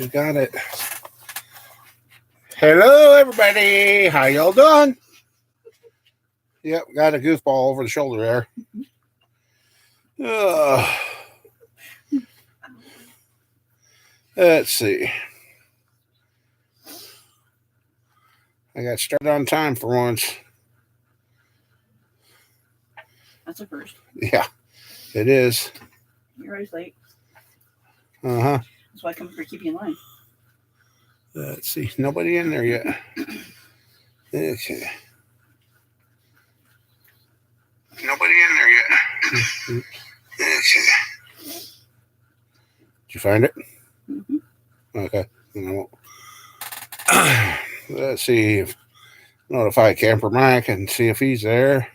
You got it. Hello, everybody. How y'all doing? Yep, got a goofball over the shoulder there. Let's see. I got started on time for once. That's a first. Yeah, it is. You're always late. Uh-huh. That's why I come for keep you in line. Let's see. Nobody in there yet. Okay. Nobody in there yet. Okay. Did you find it? Mm-hmm. Okay. Let's see if notify Camper Mike and see if he's there.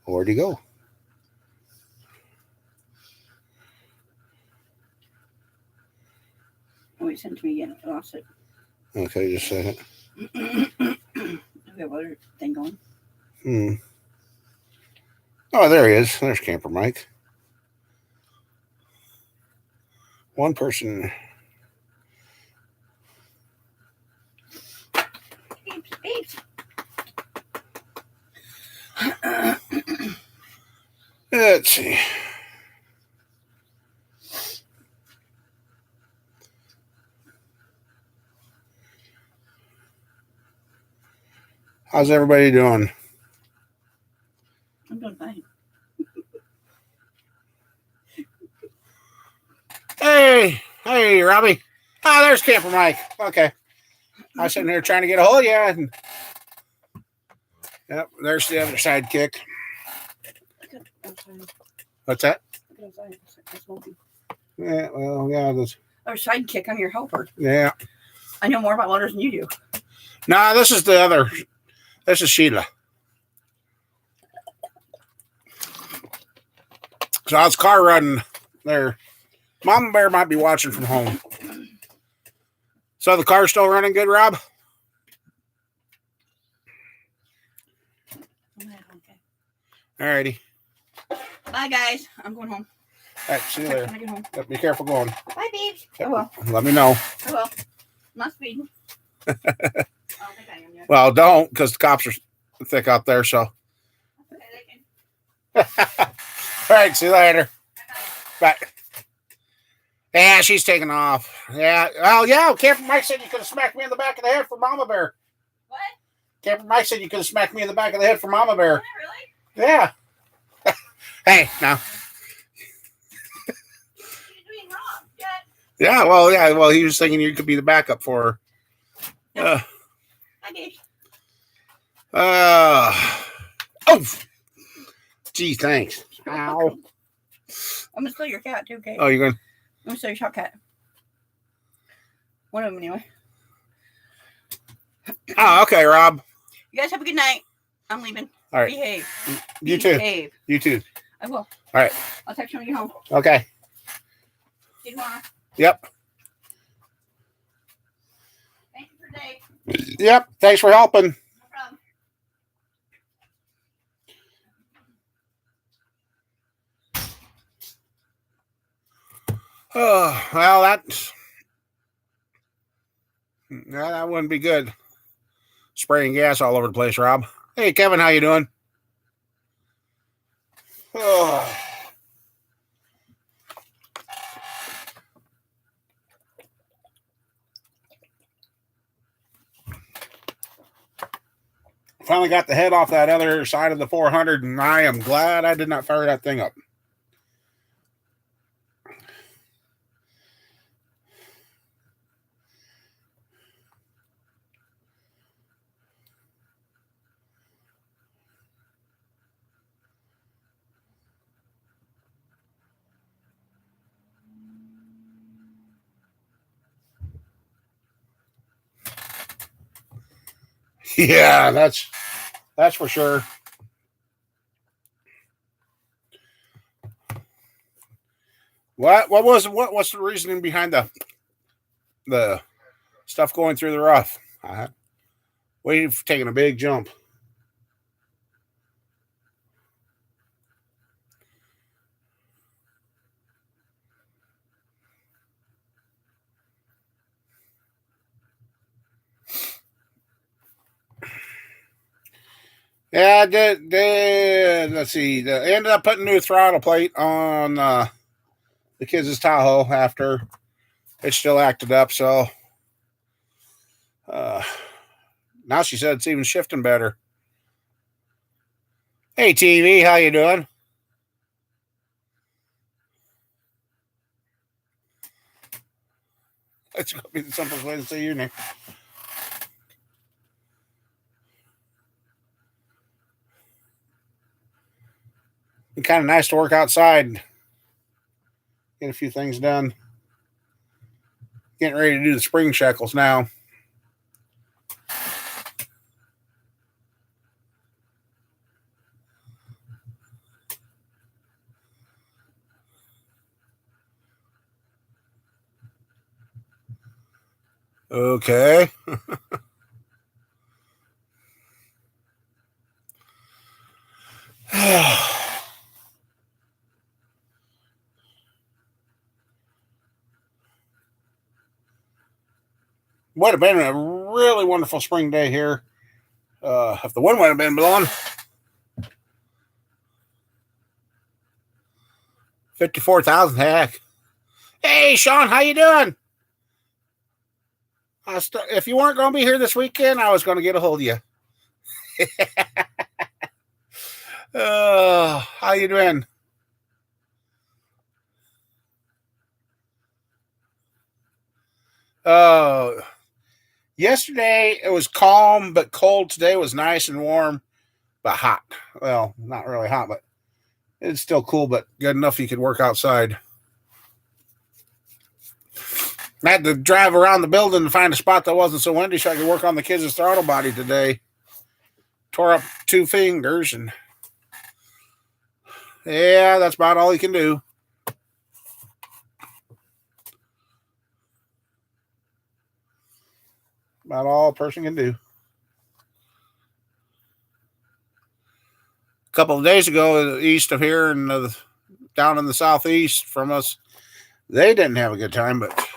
Where'd he go? Oh, he sent it to me again. I lost it. Okay, just a second. We have other thing going. Oh, there he is. There's Camper Mike. One person. Beeps. Let's see. How's everybody doing? I'm doing fine. Hey, Robbie. Oh, there's Camper Mike. Okay. I was sitting here trying to get a hold of you. And... Yep, there's the other sidekick. What's that? Yeah, well, yeah. Our sidekick, I'm your helper. Yeah. I know more about motors than you do. Nah, this is the other. This is Sheila. So I was car running there. Mama Bear might be watching from home. So the car's still running good, Rob? Alrighty. Bye, guys. I'm going home. All right, see you later. When I get home. Be careful going. Bye, babes. Yep. I will. Let me know. I will. I'm not speeding. I don't think I am yet. Well, don't, because the cops are thick out there, so. Okay, they can. All right, see you later. Bye. Yeah, she's taking off. Yeah. Well, yeah, Camper Mike said you could have smacked me in the back of the head for Mama Bear. What? Camper Mike said you could have smacked me in the back of the head for Mama Bear. Really? Yeah. Hey, now. What are you doing wrong? Yeah, well, yeah. Well, he was thinking you could be the backup for her. Hi, babes. Oh. Gee, thanks. Ow. I'm gonna steal your cat too, okay? Oh, you're going? I'm gonna steal your shop cat. One of them, anyway. Oh, okay, Rob. You guys have a good night. I'm leaving. All right. Behave. You too. Behave. You too. I will. All right. I'll text you when you get home. Okay. See you tomorrow. Yep. Thank you for today. Yep. Thanks for helping. No problem. Oh, well, that wouldn't be good. Spraying gas all over the place, Rob. Hey, Kevin, how you doing? Oh. Finally got the head off that other side of the 400, and I am glad I did not fire that thing up. Yeah, that's for sure. What's the reasoning behind the stuff going through the rough? We've taken a big jump. Yeah, I did. Let's see. I ended up putting a new throttle plate on the kids' Tahoe after it still acted up. So uh, now she said it's even shifting better. Hey, TV, how you doing? That's gonna be the simplest way to say your name. It's kind of nice to work outside, get a few things done. Getting ready to do the spring shackles now. Okay. Would have been a really wonderful spring day here if the wind would have been blowing. 54,000, heck. Hey, Sean, how you doing? If you weren't going to be here this weekend, I was going to get a hold of you. How you doing? Uh, Yesterday it was calm but cold. Today was nice and warm but hot. Well, not really hot, but it's still cool, but good enough you could work outside. I had to drive around the building to find a spot that wasn't so windy so I could work on the kids' throttle body today. Tore up 2 fingers, and yeah, that's about all you can do. About all a person can do. A couple of days ago, east of here and down in the southeast from us, they didn't have a good time, but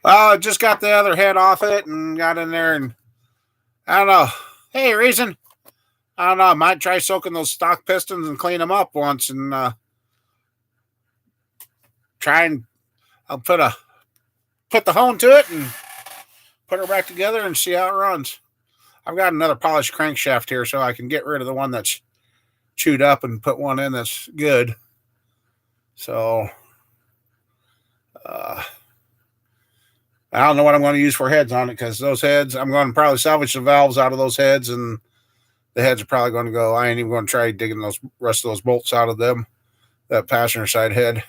I just got the other head off it and got in there, and I don't know. Hey, Reason, I don't know. I might try soaking those stock pistons and clean them up once, and try and I'll put the hone to it and put her back together and see how it runs. I've got another polished crankshaft here, so I can get rid of the one that's chewed up and put one in that's good. So I don't know what I'm going to use for heads on it, because those heads, I'm going to probably salvage the valves out of those heads, and the heads are probably going to go. I ain't even going to try digging those rest of those bolts out of them, that passenger side head.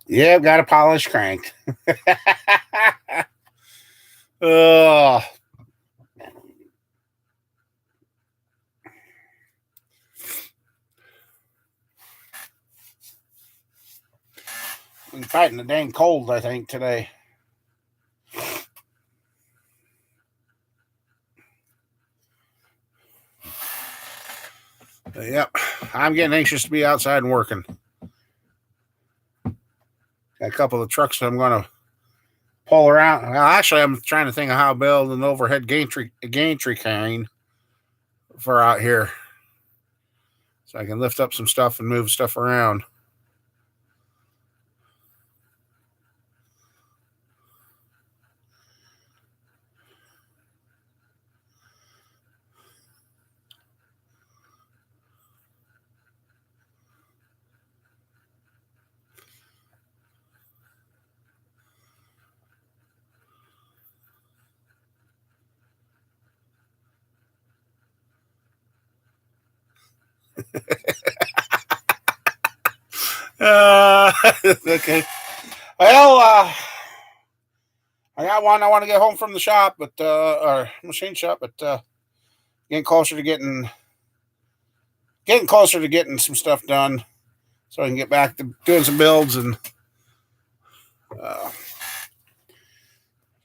Yeah, I've got a polished crank. Oh. Been fighting the dang cold, I think, today. But, yep, I'm getting anxious to be outside and working. Got a couple of trucks that I'm going to pull around. Well, actually, I'm trying to think of how to build an overhead gantry crane for out here, so I can lift up some stuff and move stuff around. Okay. Well, I got one. I want to get home from the shop, but or machine shop, but getting closer to getting some stuff done, so I can get back to doing some builds, and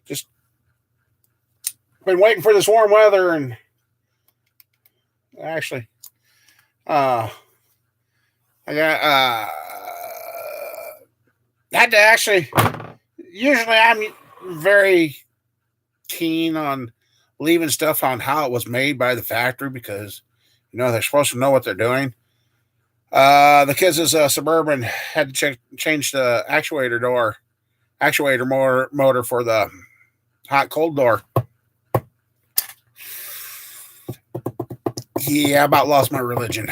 just been waiting for this warm weather, and actually, I got had to actually. Usually, I'm very keen on leaving stuff on how it was made by the factory because they're supposed to know what they're doing. The kids' Suburban had to change the actuator motor for the hot cold door. Yeah, I about lost my religion.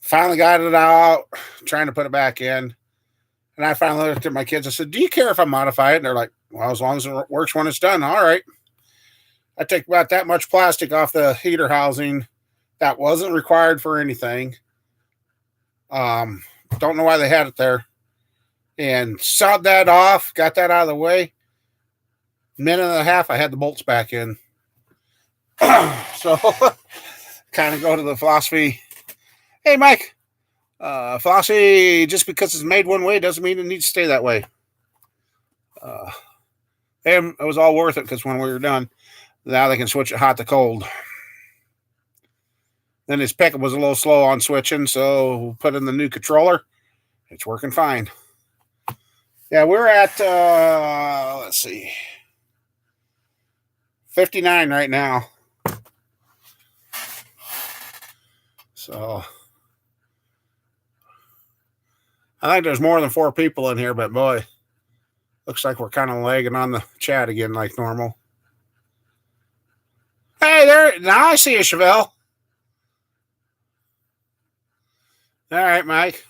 Finally got it out, trying to put it back in. And I finally looked at my kids. I said, "Do you care if I modify it?" And they're like, "Well, as long as it works when it's done, all right." I take about that much plastic off the heater housing that wasn't required for anything. Don't know why they had it there. And sawed that off, got that out of the way. Minute and a half, I had the bolts back in. So, kind of go to the philosophy. Hey, Mike, philosophy, just because it's made one way doesn't mean it needs to stay that way. And it was all worth it because when we were done, now they can switch it hot to cold. Then his pickup was a little slow on switching, so we'll put in the new controller. It's working fine. Yeah, we're at, let's see, 59 right now. So, I think there's more than 4 people in here, but boy, looks like we're kind of lagging on the chat again like normal. Hey, there, now I see you, Chevelle. All right, Mike.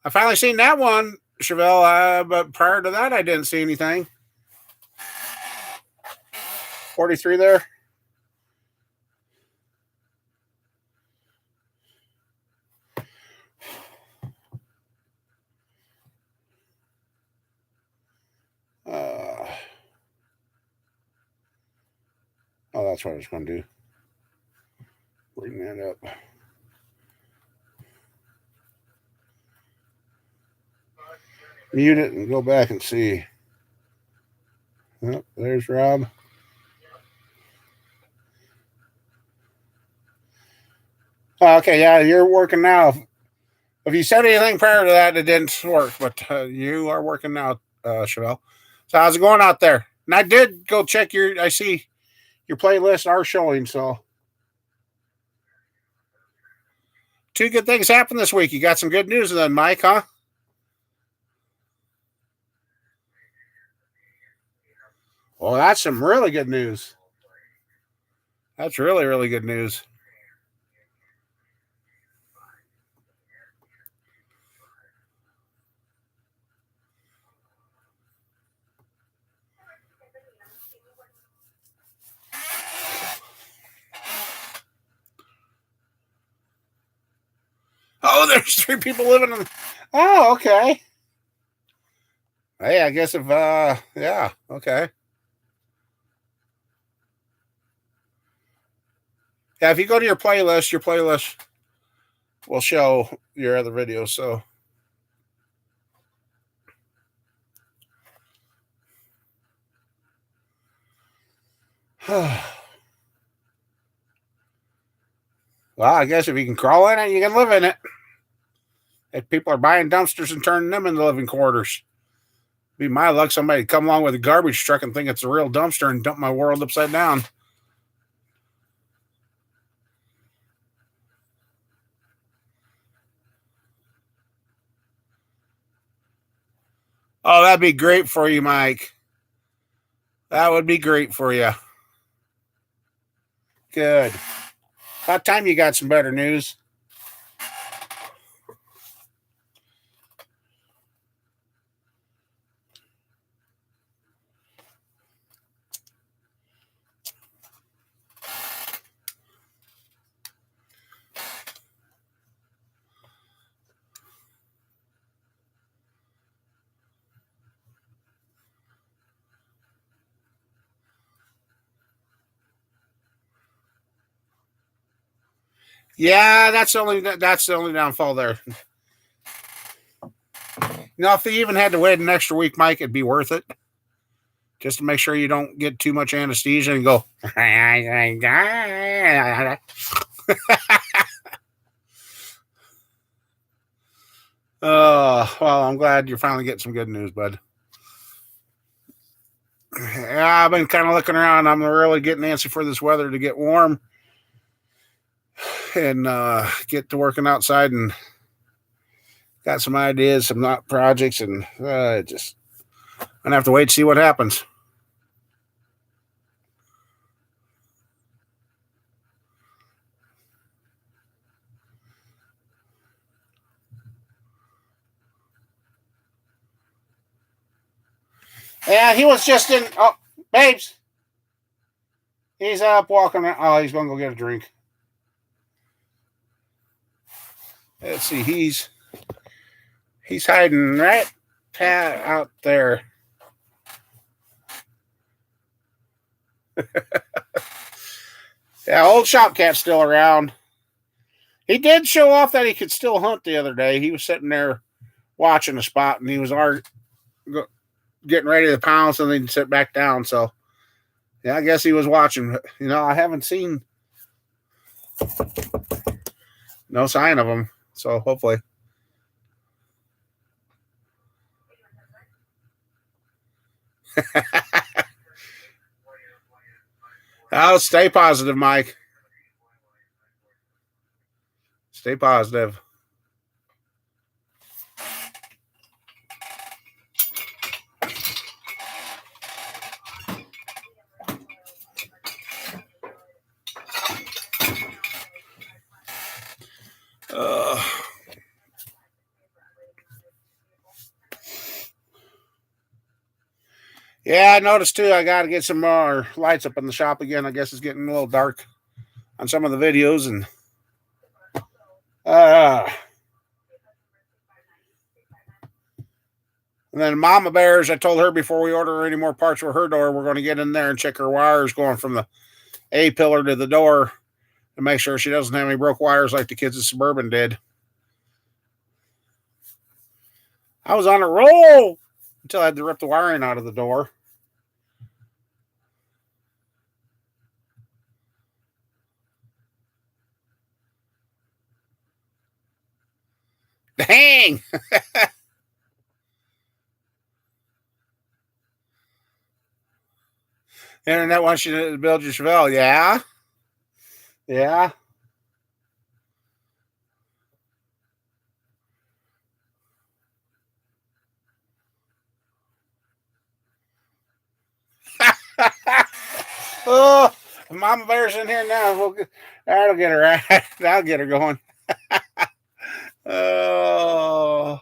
I finally seen that one, Chevelle, but prior to that, I didn't see anything. 43 there. Oh, that's what I was going to do. Bring that up. Mute it and go back and see. Oh, there's Rob. Okay, yeah, you're working now. If you said anything prior to that, it didn't work, but you are working now, Chevelle. So how's it going out there? And I did go check I see your playlists are showing, so. 2 good things happened this week. You got some good news then, Mike, huh? Well, that's some really good news. That's really, really good news. Oh, there's 3 people living in. Oh, okay. Hey, I guess yeah, okay. Yeah, if you go to your playlist will show your other videos. So, well, I guess if you can crawl in it, you can live in it. If people are buying dumpsters and turning them into living quarters, be my luck. Somebody come along with a garbage truck and think it's a real dumpster and dump my world upside down. Oh, that'd be great for you, Mike. That would be great for you. Good. About time you got some better news. Yeah, that's the only downfall there. Now, if they even had to wait an extra week, Mike, it'd be worth it. Just to make sure you don't get too much anesthesia and go. Well, I'm glad you're finally getting some good news, bud. Yeah, I've been kind of looking around. I'm really getting antsy for this weather to get warm and get to working outside, and got some ideas, some not projects, and just I'm gonna have to wait to see what happens. Yeah, he was just in. Oh, babes, he's up walking around. Oh, he's gonna go get a drink. Let's see, he's hiding right out there. Yeah, old shop cat's still around. He did show off that he could still hunt the other day. He was sitting there watching a spot, and he was getting ready to pounce and then sit back down. So, yeah, I guess he was watching. I haven't seen no sign of him. So, hopefully. Oh, stay positive, Mike. Stay positive. Yeah, I noticed too. I got to get some more lights up in the shop again. I guess it's getting a little dark on some of the videos, and then Mama Bears, I told her before we order any more parts for her door, we're going to get in there and check her wires going from the A pillar to the door to make sure she doesn't have any broke wires like the kids at Suburban did. I was on a roll until I had to rip the wiring out of the door. Dang! Internet wants you to build your Chevelle. Yeah? Yeah. Oh, Mama Bear's in here now. That'll get her right. That'll get her going. Oh.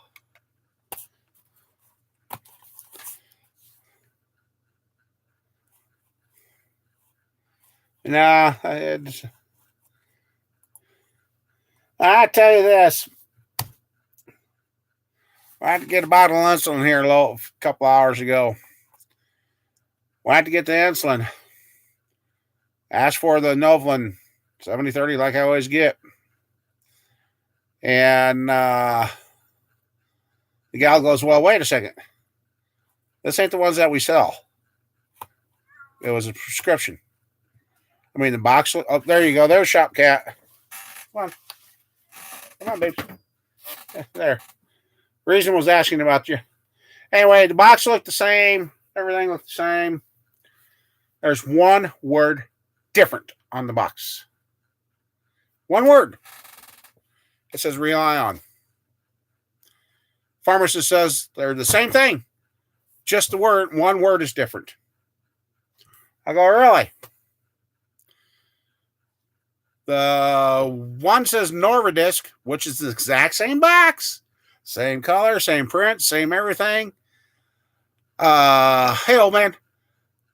Nah, I tell you this. I had to get a bottle of insulin here a couple hours ago. I had to get the insulin. Asked for the Novolin 7030 like I always get. And the gal goes, well, wait a second. This ain't the ones that we sell. It was a prescription. I mean, the box. Oh, there you go. There's Shop Cat. Come on, babe. There. Reason was asking about you. Anyway, the box looked the same. Everything looked the same. There's one word different on the box. One word. It says rely on. Pharmacist says they're the same thing. Just the word, one word is different. I go, really? The one says Norvadisk, which is the exact same box. Same color, same print, same everything. Hey, old man.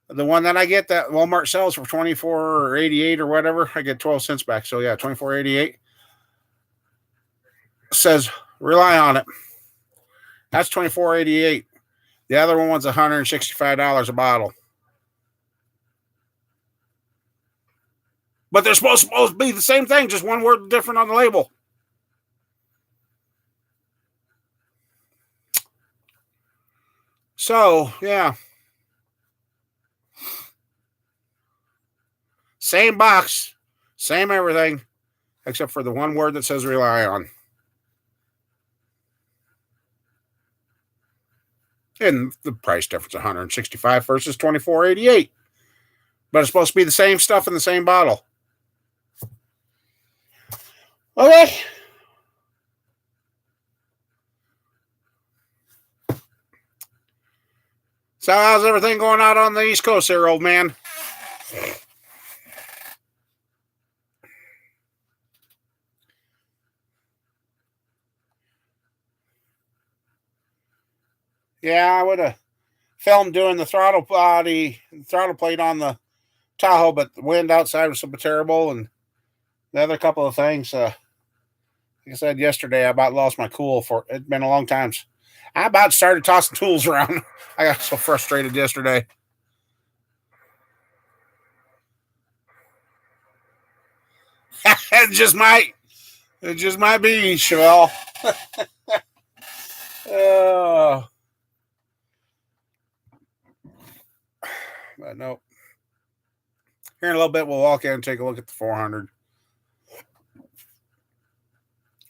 The one that I get that Walmart sells for $24.88 or whatever, I get 12 cents back. So, yeah, $24.88. Says rely on it. That's $24.88. The other one's $165 a bottle. But they're supposed to be the same thing, just one word different on the label. So, yeah. Same box, same everything, except for the one word that says rely on. And the price difference, $165 versus $24.88. But it's supposed to be the same stuff in the same bottle. Okay. So how's everything going out on the East Coast there, old man? Yeah, I would have filmed doing the throttle plate on the Tahoe, but the wind outside was so terrible, and the other couple of things. Like I said yesterday, I about lost my cool. It's been a long time. I about started tossing tools around. I got so frustrated yesterday. It just might be, Chevelle. But no. Here in a little bit, we'll walk in and take a look at the 400.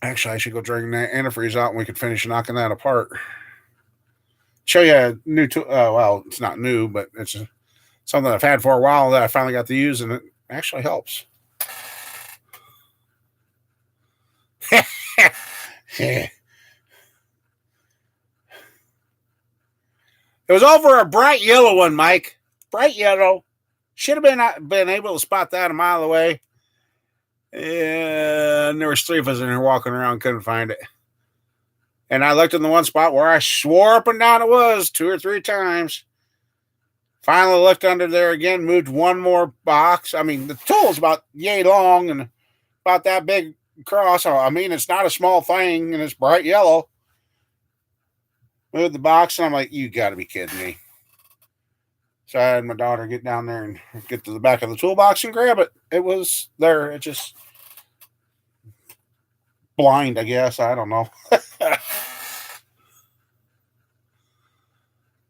Actually, I should go drag that antifreeze out and we could finish knocking that apart. Show you a new tool. Well, it's not new, but it's something I've had for a while that I finally got to use, and it actually helps. It was over a bright yellow one, Mike. Bright yellow. Should have been able to spot that a mile away. And there was 3 of us in here walking around, couldn't find it. And I looked in the one spot where I swore up and down it was 2 or 3 times. Finally looked under there again, moved one more box. I mean, the tool is about yay long and about that big across. I mean, it's not a small thing, and it's bright yellow. Moved the box, and I'm like, you got to be kidding me. So I had my daughter get down there and get to the back of the toolbox and grab it. It was there. It just blind, I guess. I don't know.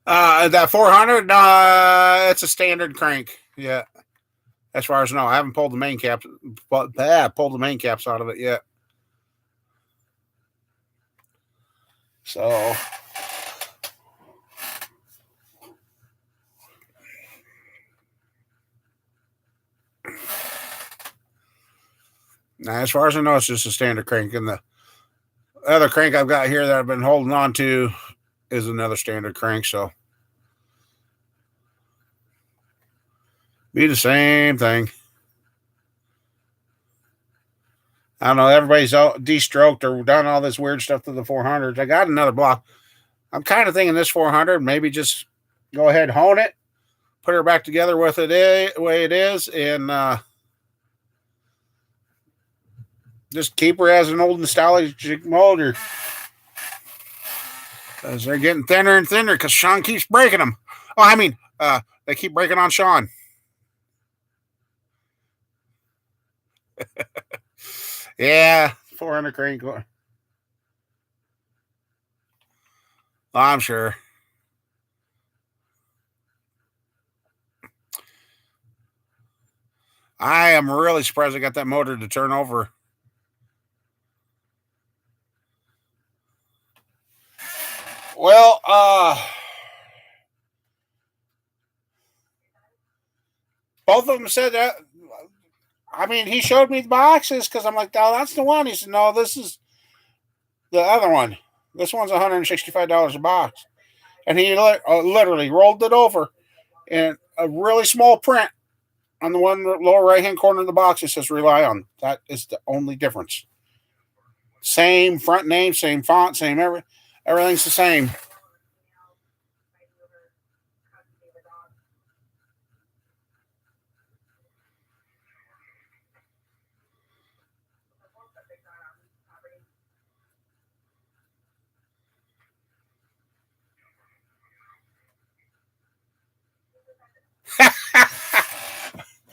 That 400, it's a standard crank. Yeah. As far as I know, I haven't pulled the main caps, pulled the main caps out of it yet. So now, as far as I know, it's just a standard crank, and the other crank I've got here that I've been holding on to is another standard crank. So be the same thing. I don't know. Everybody's de-stroked or done all this weird stuff to the 400s. I got another block. I'm kind of thinking this 400, maybe just go ahead, hone it, put her back together with it the way it is, and just keep her as an old nostalgic molder. As they're getting thinner and thinner because Sean keeps breaking them. Oh, I mean, they keep breaking on Sean. Yeah, 400 crank. I'm sure. I am really surprised I got that motor to turn over. Well, both of them said that. I mean, he showed me the boxes because I'm like, oh, that's the one. He said, no, this is the other one. This one's $165 a box. And he literally rolled it over in a really small print on the one lower right-hand corner of the box. It says rely on. That is the only difference. Same front name, same font, same everything's the same.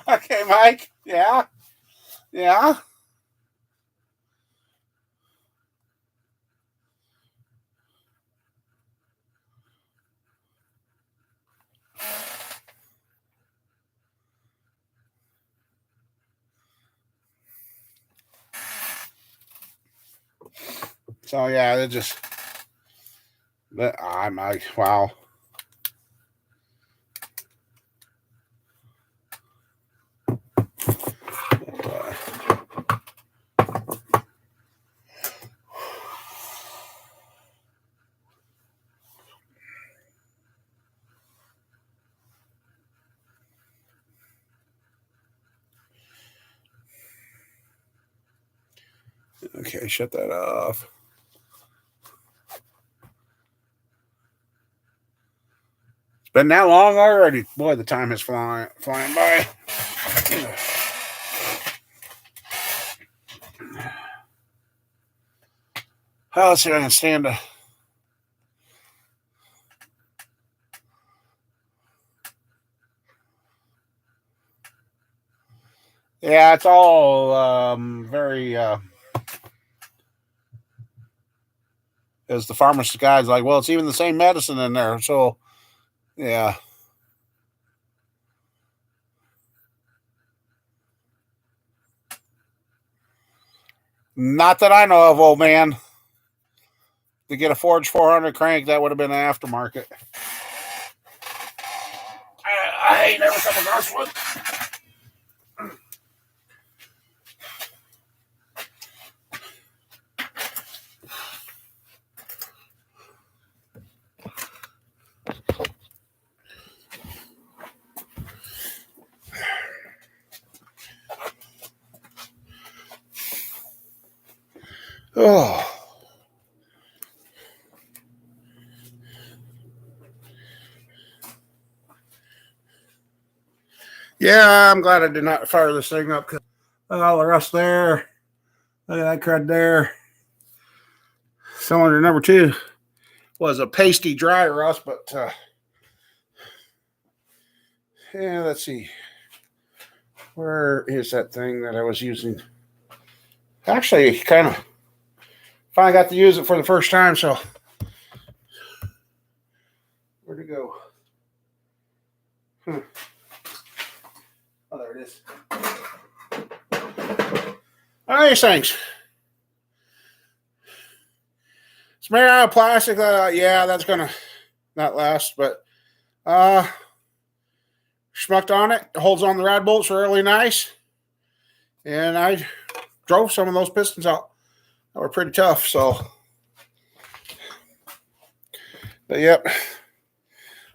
Okay, Mike. Yeah. Yeah. So yeah, it just Wow. Okay, shut that off. It's been that long already. Boy, the time is flying by. Oh, let's see if I can stand to. Yeah, it's all very. As the pharmacist guy's like, well, it's even the same medicine in there. So, yeah. Not that I know of, old man. To get a Forge 400 crank, that would have been an aftermarket. I ain't never come across one. Oh. Yeah, I'm glad I did not fire this thing up because all the rust there. Look at that crud there. Cylinder number 2 was a pasty dry rust, but yeah, let's see. Where is that thing that I was using? Actually, kind of finally got to use it for the first time, so where'd it go? Oh, there it is. Oh, these things. It's made out of plastic. Yeah, that's gonna not last, but schmucked on it. Holds on the rod bolts really nice, and I drove some of those pistons out. They were pretty tough. So, but yep,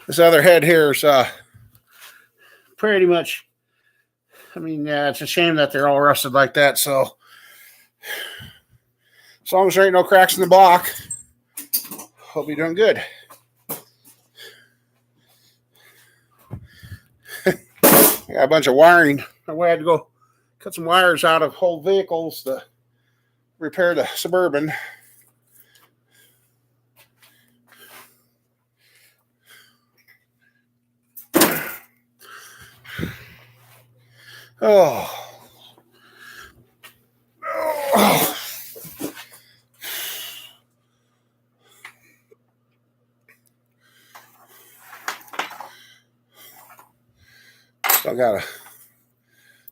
this other head here is pretty much. I mean, yeah, it's a shame that they're all rusted like that. So, as long as there ain't no cracks in the block, hope you're doing good. I got a bunch of wiring. I had to go cut some wires out of old vehicles to repair the Suburban. Oh. Oh. Still gotta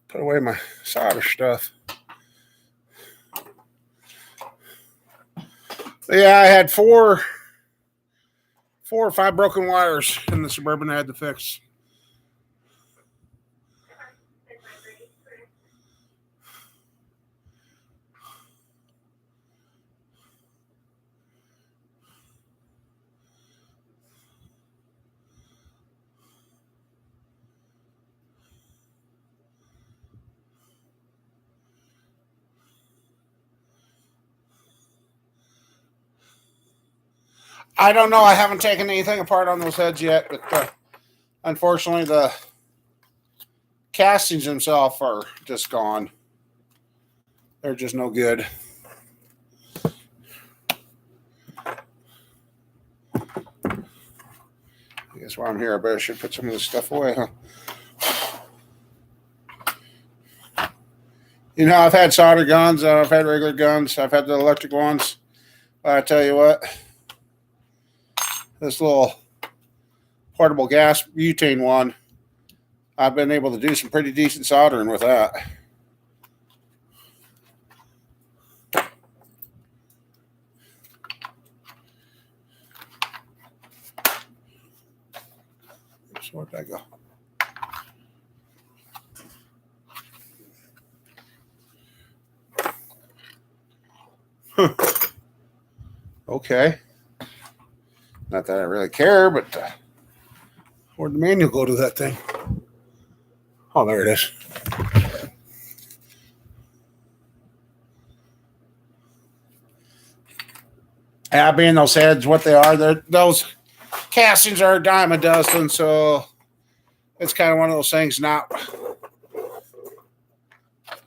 put away my solder stuff. But yeah, I had four or five broken wires in the Suburban I had to fix. I don't know. I haven't taken anything apart on those heads yet, but unfortunately, the castings themselves are just gone. They're just no good. I guess while I'm here, I should put some of this stuff away, huh? You know, I've had solder guns, I've had regular guns, I've had the electric ones. I tell you what, this little portable gas butane one, I've been able to do some pretty decent soldering with that. Where'd that go? Okay. Not that I really care, but where'd the manual go to that thing? Oh, there it is. Yeah, being those heads, what they are, those castings are a dime a dozen, so it's kind of one of those things. Not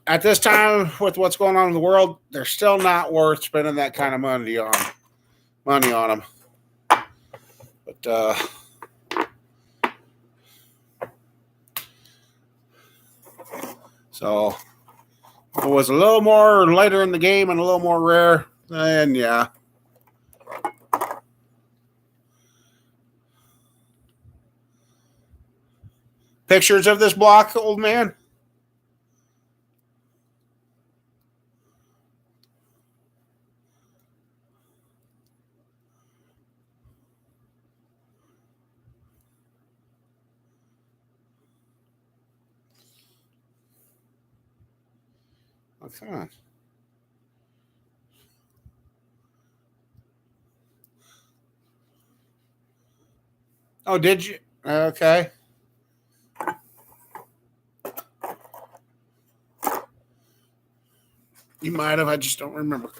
at this time with what's going on in the world, they're still not worth spending that kind of money on them. But so if it was a little more later in the game and a little more rare, then yeah. Pictures of this block, old man? Oh, come on. Oh, did you? Okay. You might have. I just don't remember.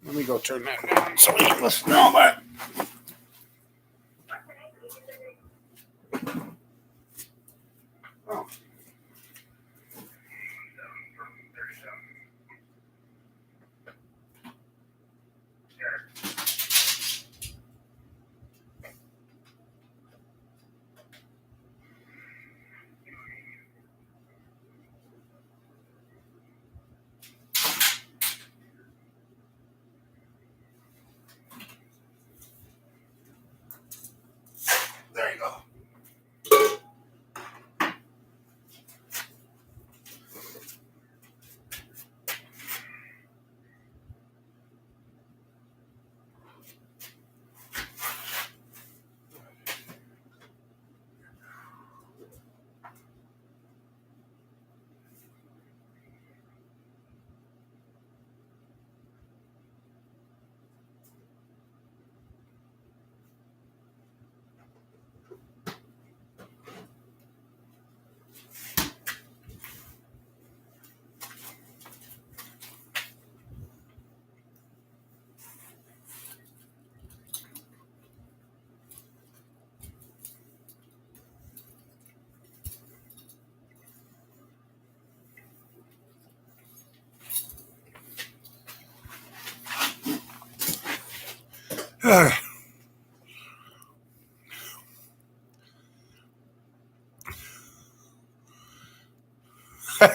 Let me go turn that down so he can listen to all that. Oh. There you go.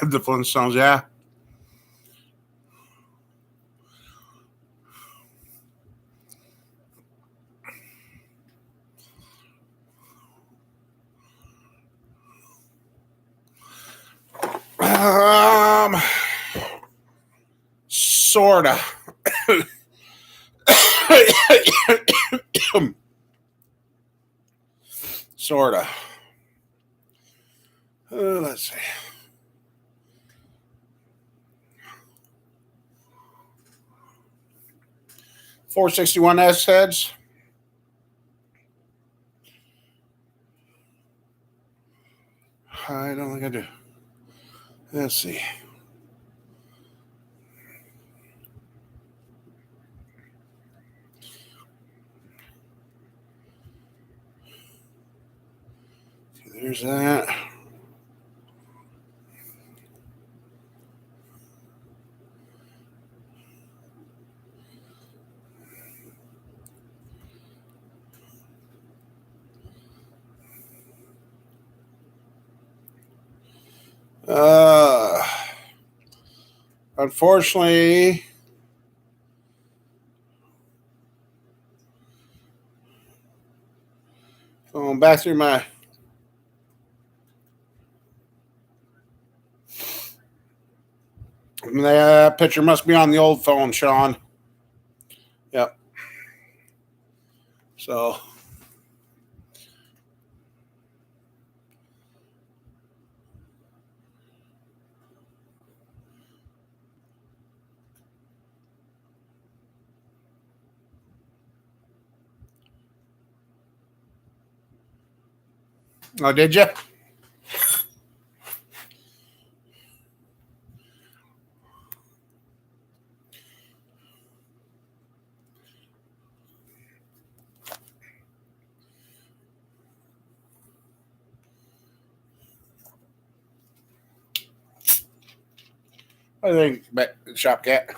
The Flintstones, yeah. Sorta. Sorta. Let's see. $461 heads. I don't think I do. Let's see. There's that. Unfortunately, going back through my That picture must be on the old phone, Sean. Yep. So. Oh, did you? What do you think, Shop Cat?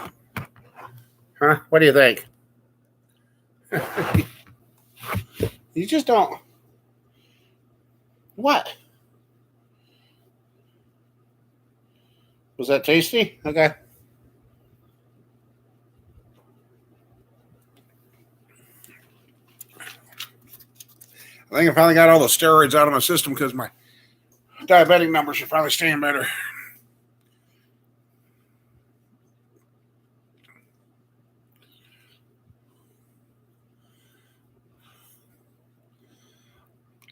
Huh? What do you think? You just don't. What? Was that tasty? Okay. I think I finally got all the steroids out of my system because my diabetic numbers are finally staying better.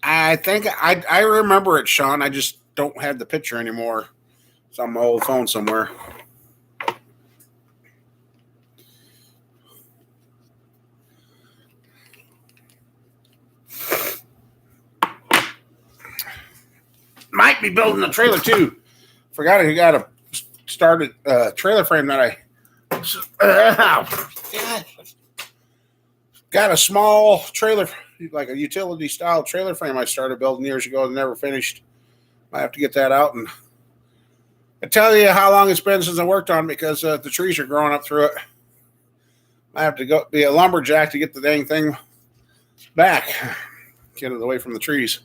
I think I remember it, Sean. I just don't have the picture anymore. It's on my old phone somewhere. Might be building a trailer too. Forgot I got a started trailer frame that I got a small trailer, like a utility style trailer frame I started building years ago and never finished. I have to get that out and I tell you how long it's been since I worked on it because the trees are growing up through it. I have to go be a lumberjack to get the dang thing back, get it away from the trees.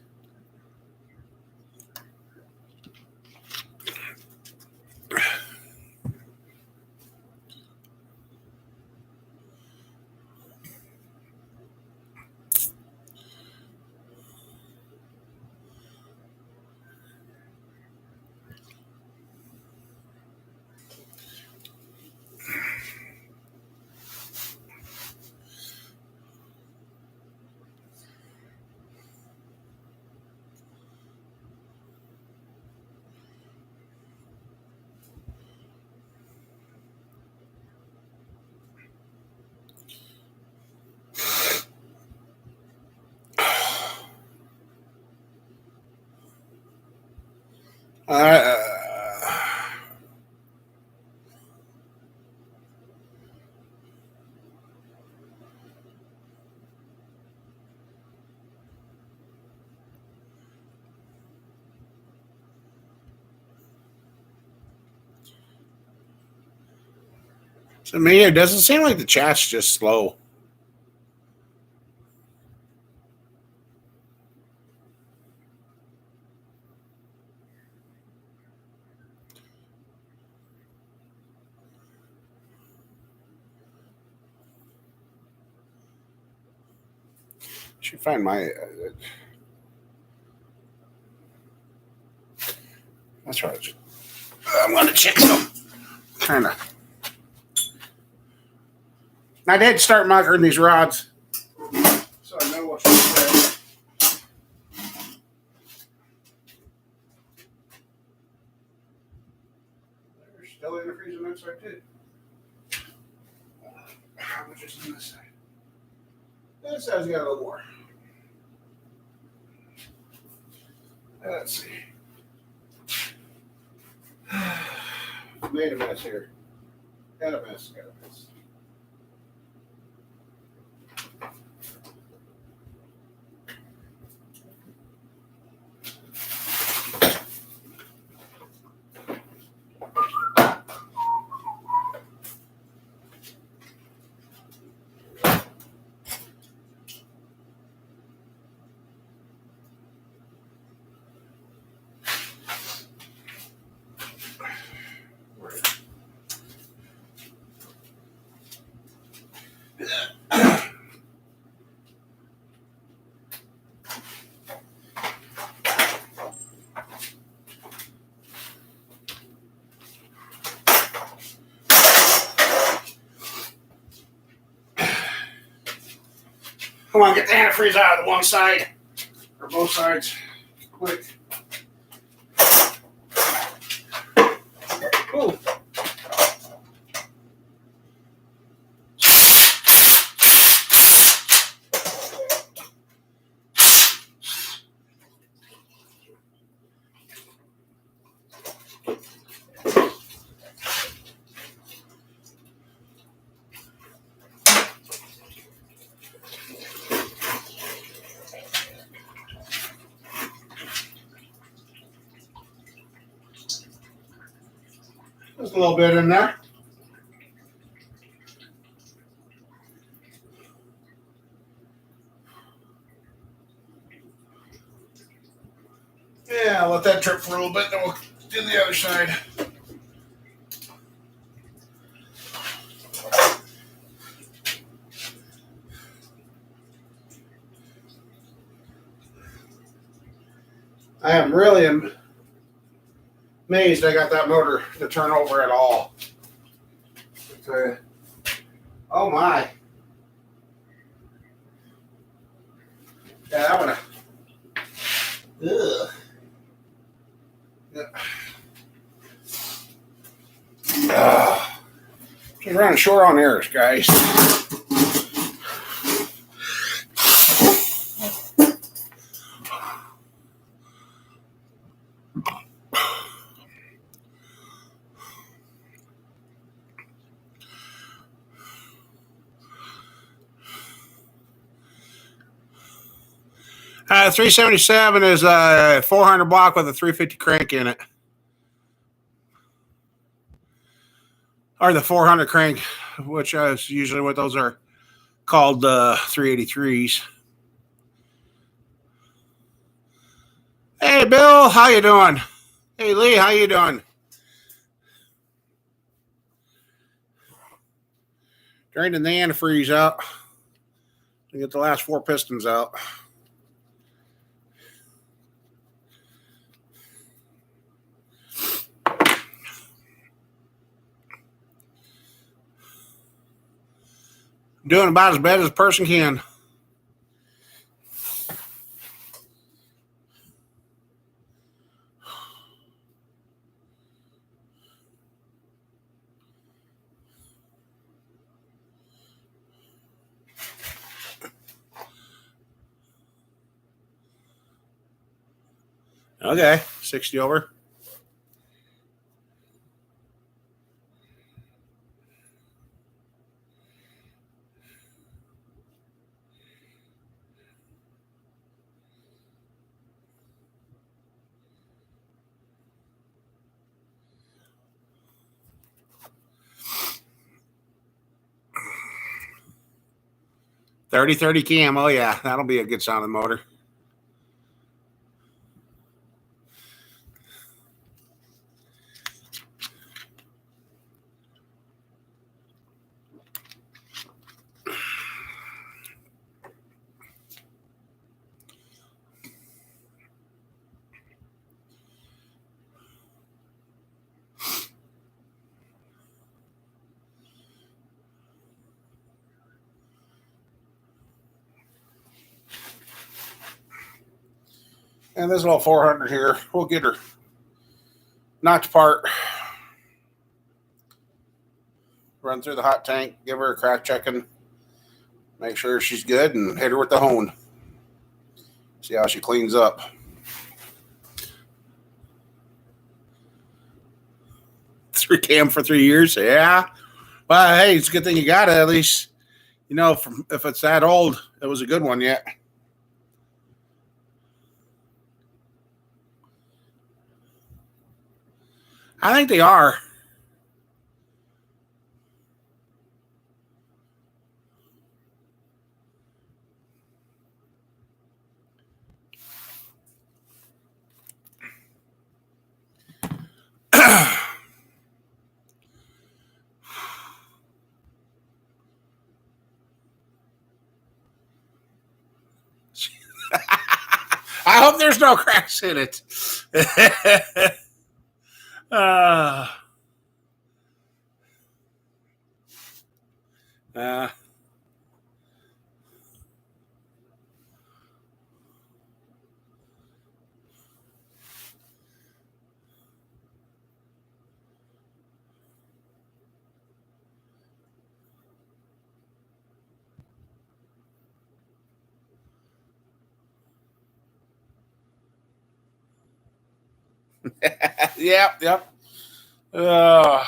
Uh, to me, it doesn't seem like the chat's just slow. Should find my. That's right. I'm gonna check some. Kind of. I did start marking these rods, so I know what's there. They're still in the freezer on that side too. How much is on this side? This side's got a little more. Let's see. Made a mess here. Got a mess. Come on, get the antifreeze out of the one side. Or both sides. Quick. Ooh. Just a little bit in there. Yeah, I'll let that drip for a little bit, then we'll do the other side. I am really amazed I got that motor to turn over at all. Oh my. Yeah, that one. Ugh. Just running short on airs, guys. Uh, 377 is a 400 block with a 350 crank in it. Or the 400 crank, which is usually what those are called, 383s. Hey, Bill, how you doing? Hey, Lee, how you doing? Draining the antifreeze out. To get the last 4 pistons out. Doing about as bad as a person can. Okay, 60 over. Thirty cam. Oh yeah, that'll be a good sounding motor. And this little 400 here, we'll get her knocked apart. Run through the hot tank, give her a crack checking, make sure she's good, and hit her with the hone. See how she cleans up. Three cam for 3 years, yeah. Well, hey, it's a good thing you got it. At least, you know, if it's that old, it was a good one yet. I think they are. I hope there's no cracks in it. uh, Yep. Uh,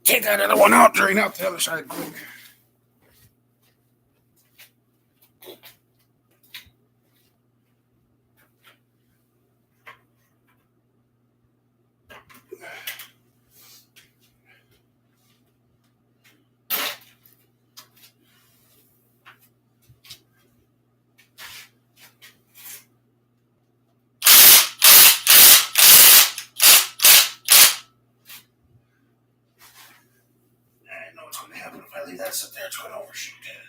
take that other one out, drain out the other side quick. I know what's going to happen if I leave that sit there. It's going to overshoot it.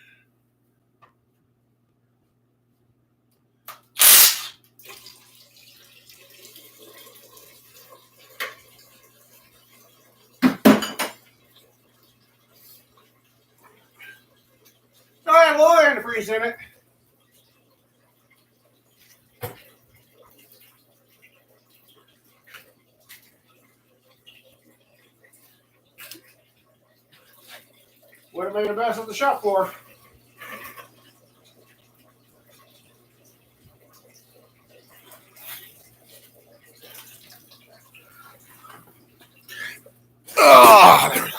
I have oil antifreeze in it. Would have made a mess on the shop floor. Oh, there we go.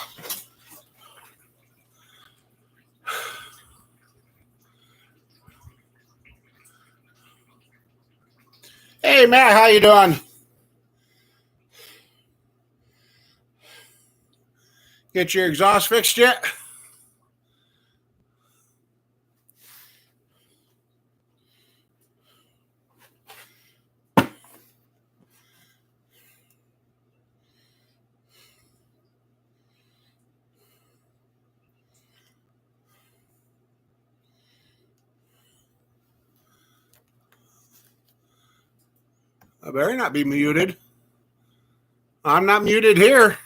Hey, Matt, how you doing? Get your exhaust fixed yet? I better not be muted. I'm not muted here.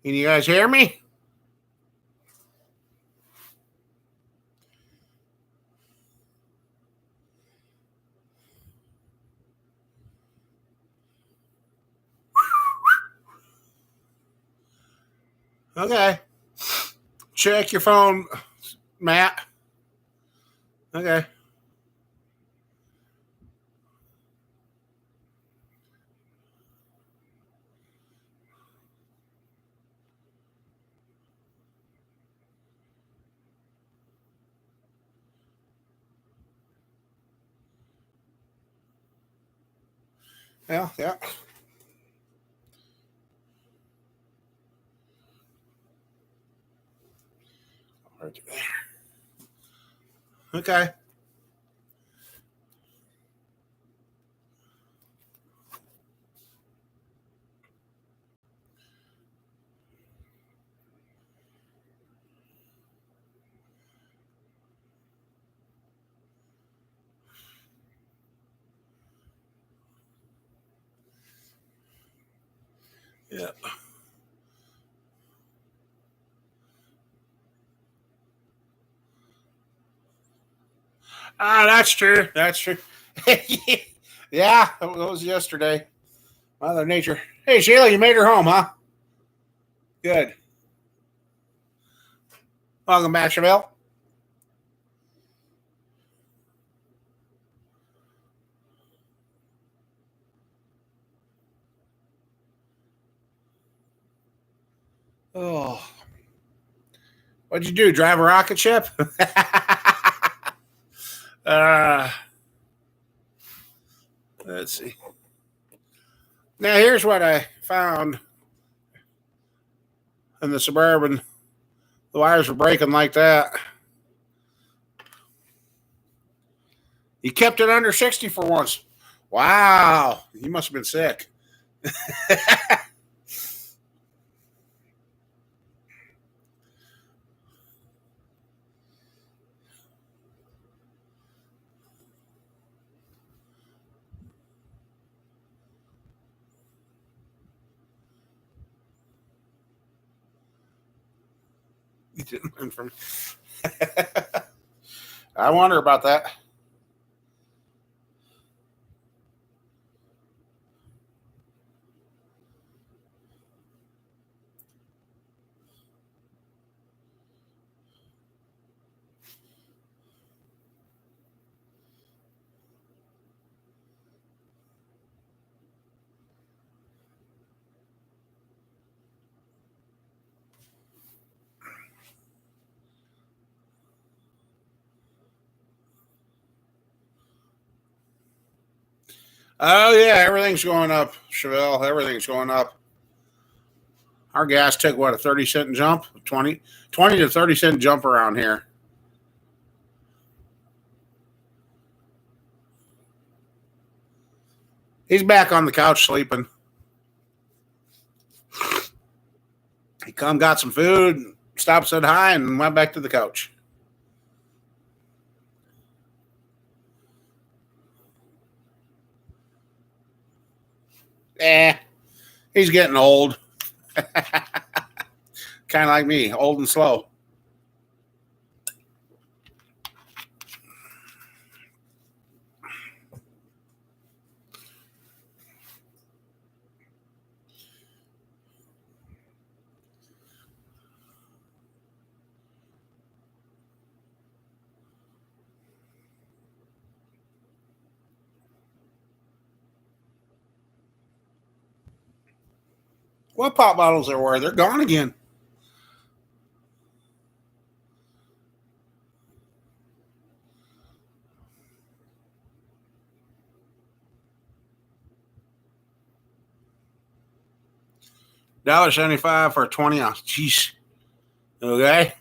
Can you guys hear me? Okay. Check your phone, Matt. Okay. Yeah. Right there. Okay. Yeah. That's true. That's true. Yeah, that was yesterday. Mother Nature. Hey, Sheila, you made her home, huh? Good. Welcome back, Chevelle. Oh. What'd you do? Drive a rocket ship? Let's see. Now, here's what I found in the Suburban. The wires were breaking like that. You kept it under 60 for once. Wow. You must have been sick. You didn't learn from. I wonder about that. Oh yeah, everything's going up, Chevelle. Everything's going up. Our gas took what, a 30-cent jump? 20 to 30-cent jump around here. He's back on the couch sleeping. He come got some food, stopped, said hi, and went back to the couch. He's getting old. Kind of like me, old and slow. What pop bottles there were? They're gone again. $1.75 for a 20-ounce. Jeez. Okay.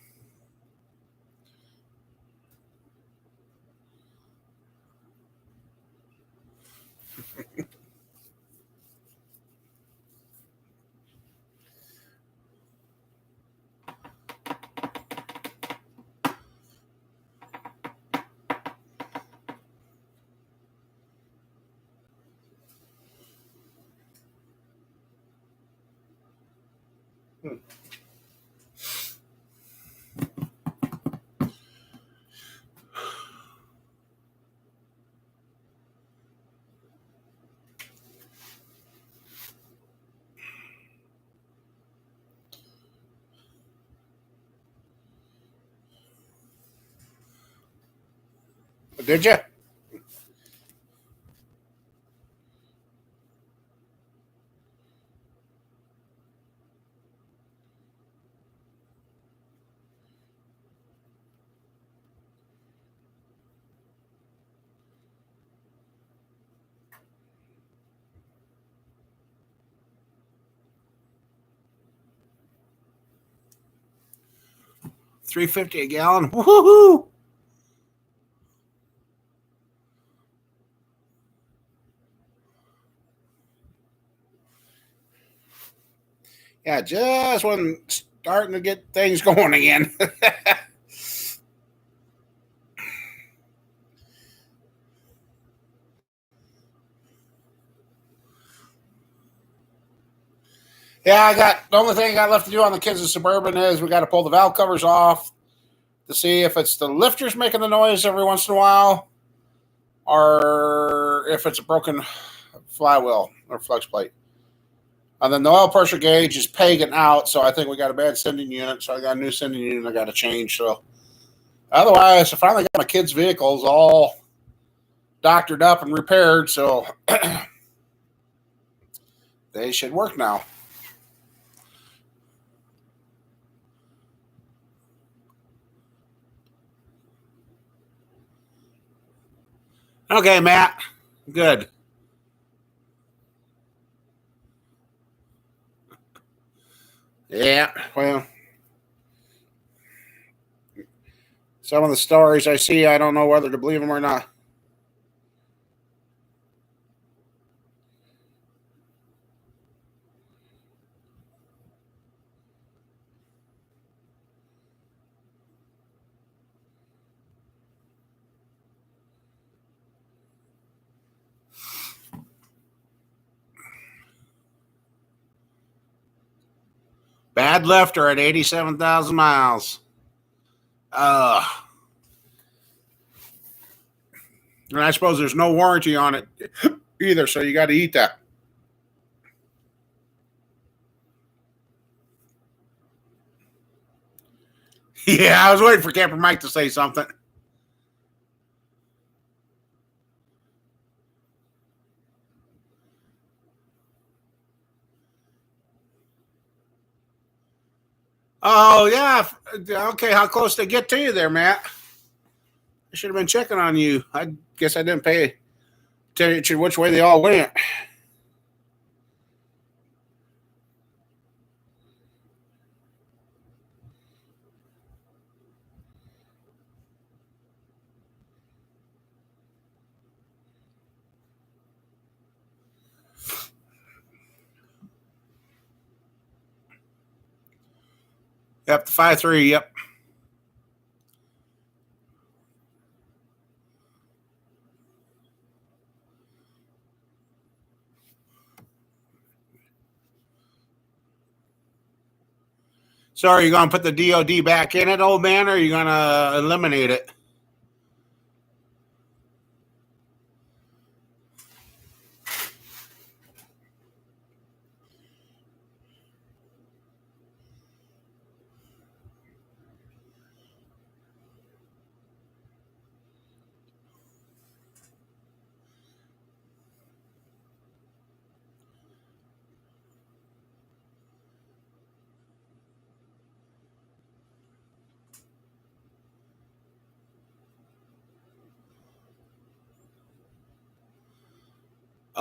Did you? $3.50 a gallon. Woohoo! Yeah, just when starting to get things going again. Yeah, I got the only thing I got left to do on the kids of Suburban is we got to pull the valve covers off to see if it's the lifters making the noise every once in a while, or if it's a broken flywheel or flex plate. And then the oil pressure gauge is pegging out, so I think we got a bad sending unit. So I got a new sending unit I got to change. So otherwise, I finally got my kids' vehicles all doctored up and repaired, so they should work now. Okay, Matt. Good. Yeah, well, some of the stories I see, I don't know whether to believe them or not. Bad lifter at 87,000 miles. And I suppose there's no warranty on it either, so you got to eat that. Yeah, I was waiting for Camper Mike to say something. Oh, yeah. Okay, how close did they get to you there, Matt? I should have been checking on you. I guess I didn't pay attention which way they all went. Yep, the 5-3, yep. So are you going to put the DOD back in it, old man, or are you going to eliminate it?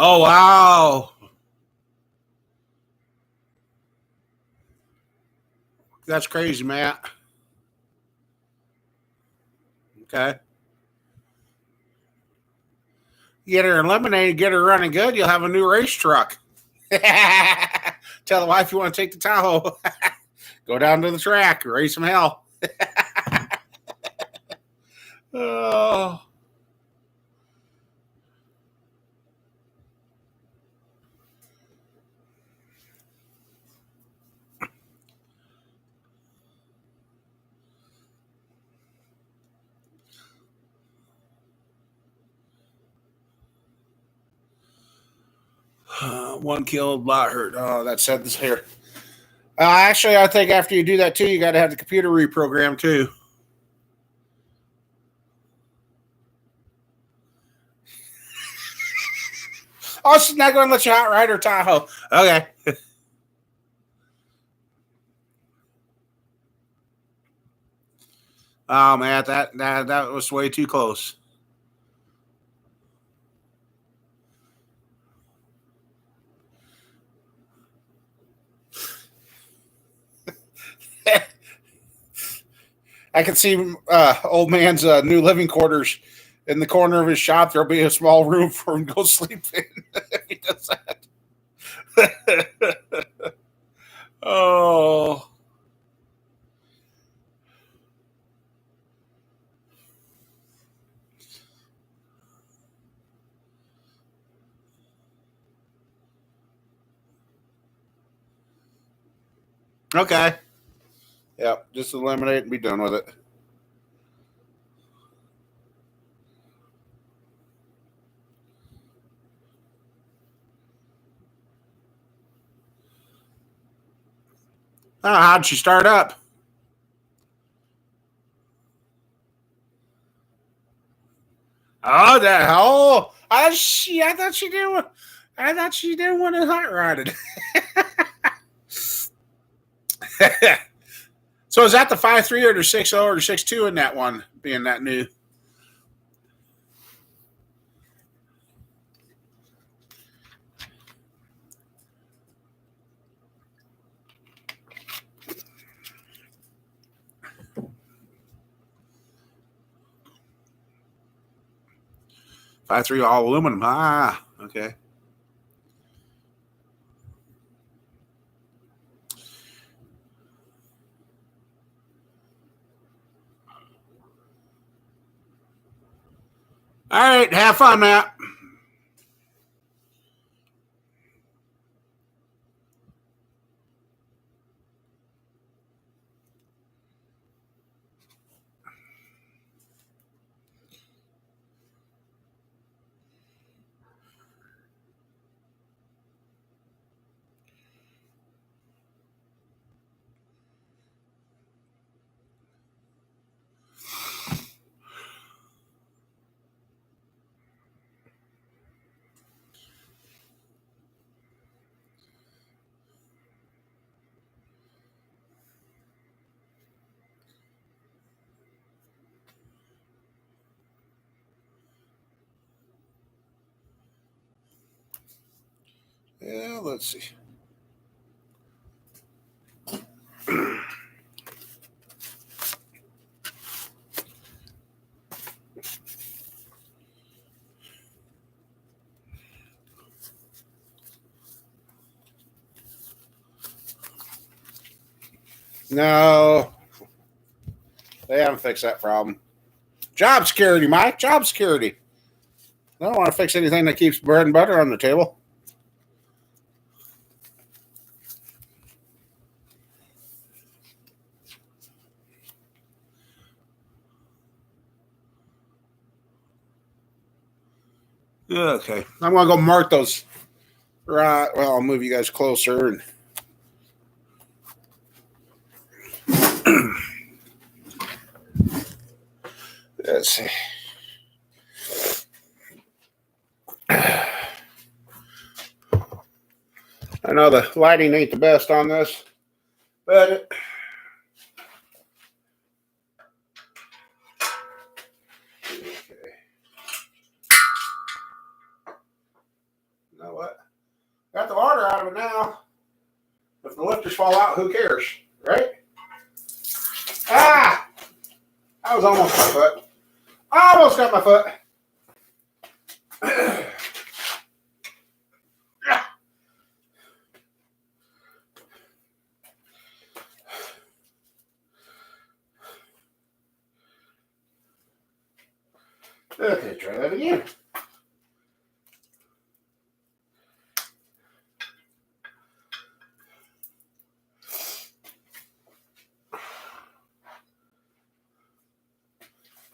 Oh, wow. That's crazy, Matt. Okay. Get her eliminated, get her running good, you'll have a new race truck. Tell the wife you want to take the Tahoe. Go down to the track, race some hell. Oh. One killed, lot hurt. Oh, that said this here. Actually, I think after you do that too, you got to have the computer reprogrammed too. Oh, she's not going to let you outride her Tahoe. Okay. Oh man, that was way too close. I can see old man's new living quarters in the corner of his shop. There'll be a small room for him to go sleep in if he does that. Oh, okay. Yep, just eliminate and be done with it. Oh, how'd she start up? Oh, that oh, I thought she didn't. I thought she didn't want to hot rodded. So is that the 5-3 or the 6-0 or the 6-2 in that one being that new? Five three all aluminum. Ah, okay. All right, have fun, Matt. Yeah, let's see. No, they haven't fixed that problem. Job security, Mike. Job security. I don't want to fix anything that keeps bread and butter on the table. Okay, I'm gonna go mark those. Right. Well, I'll move you guys closer and. Let's see. I know the lighting ain't the best on this, but okay. You know what? Got the water out of it now. If the lifters fall out, who cares, right? Ah! That was almost my foot. I almost got my foot. Okay, try that again.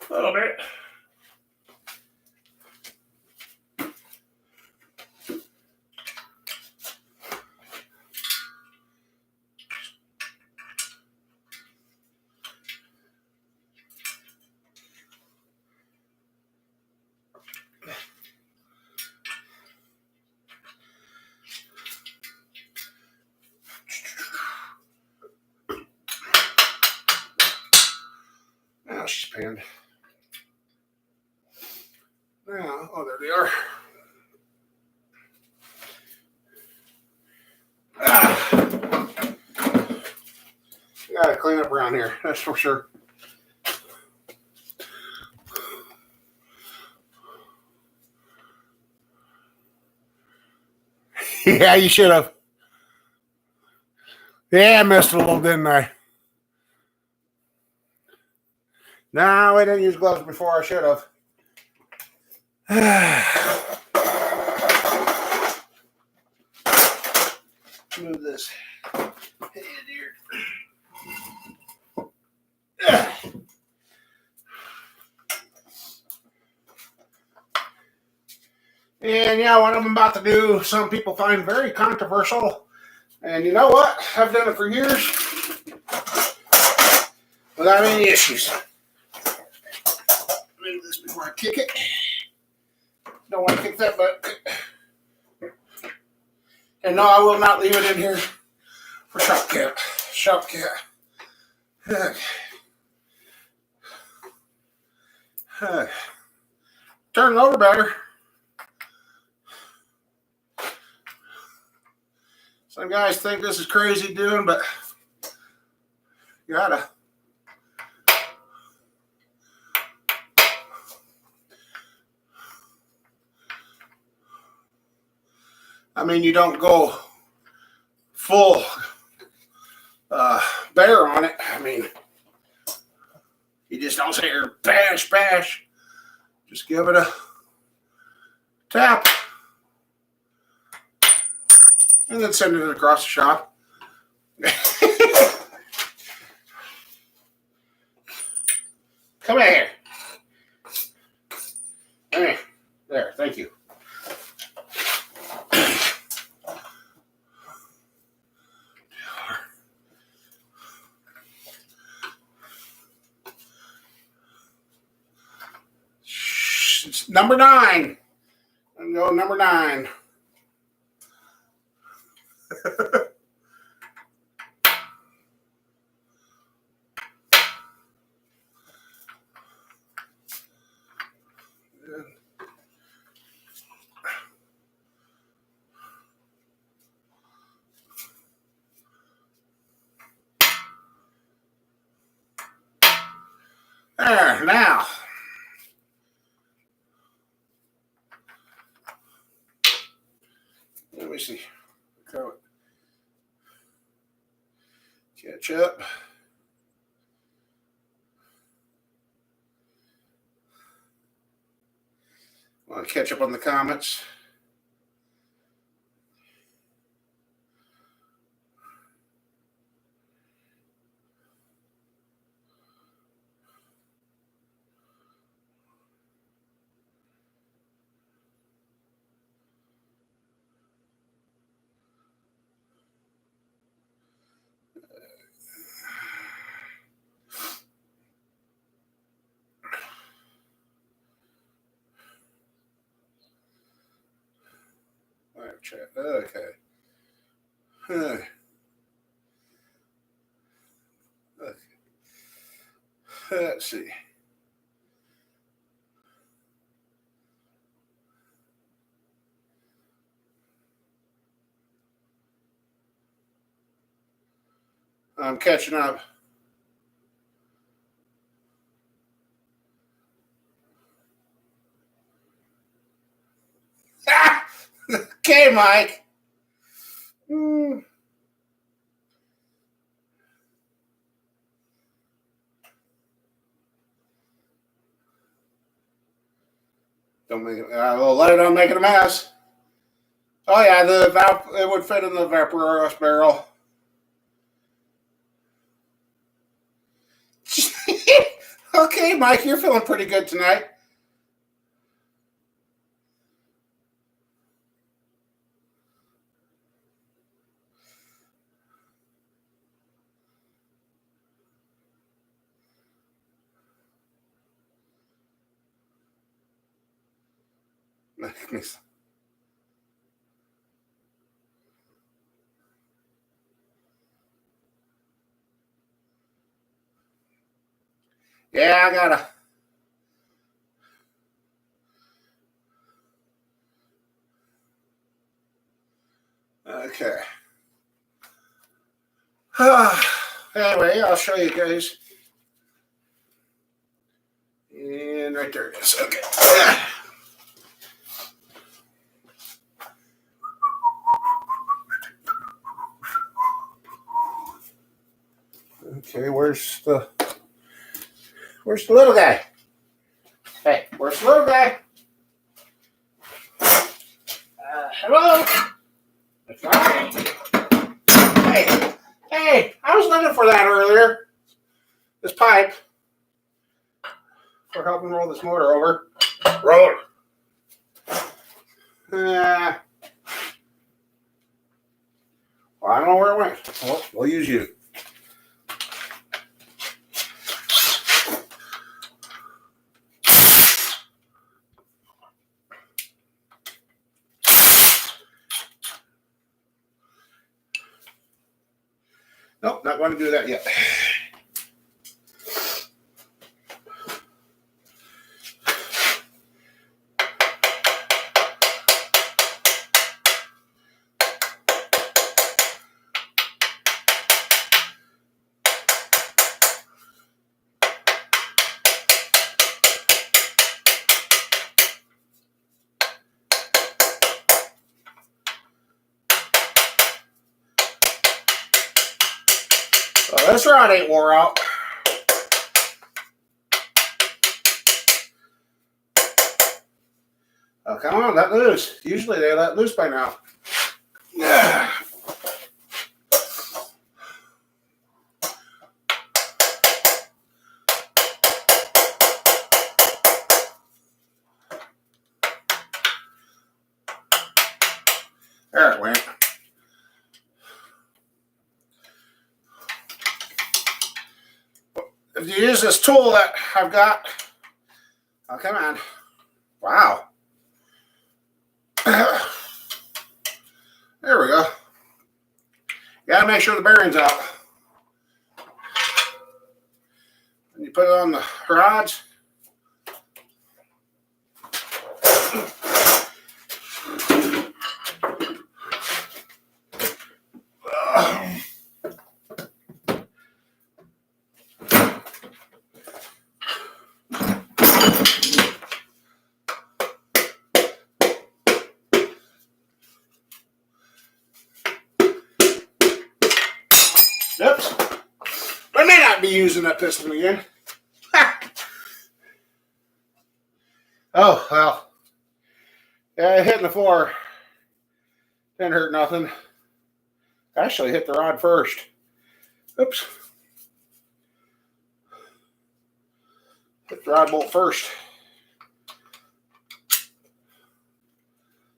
A little bit. Now she's pinned. Now, oh, there they are. Gotta clean up around here, that's for sure. Yeah, you should have. Yeah, I missed it a little, didn't I? No, I didn't use gloves before. I should have. Move this hand here. And yeah, what I'm about to do, some people find very controversial. And you know what? I've done it for years without any issues. Move this before I kick it. Don't want to kick that butt. And no, I will not leave it in here for shop cat. Shop cat. Turn it over better. Some guys think this is crazy doing, but you gotta. I mean, you don't go full bear on it. I mean, you just don't say bash, bash. Just give it a tap. And then send it across the shop. Come here. Come here. There, thank you. It's number 9. I'm going number 9. There, now. Let me see. Ketchup. Want to catch up on the comments. Okay. Okay. Let's see. I'm catching up. Okay, Mike. Don't make it. We'll let it on making a mess. Oh yeah, it would fit in the Vaporos barrel. Okay, Mike, you're feeling pretty good tonight. Yeah, I gotta. Okay. Anyway, I'll show you guys. And right there it is. Okay. Okay, where's the little guy? Hey, where's the little guy? Hello? That's right. Hey, I was looking for that earlier. This pipe. For helping roll this motor over. Roll it. Well, I don't know where it went. Well, we'll use you. Nope, not going to do that yet. Well, this rod ain't wore out. Oh, come on, let loose. Usually they let loose by now. Yeah. There it went. If you use this tool that I've got, oh, come on. Wow. There we go. You gotta make sure the bearing's out. And you put it on the rods. be using that piston again. Oh, well. Yeah, hitting the floor didn't hurt nothing. Actually hit the rod first. Oops. Hit the rod bolt first.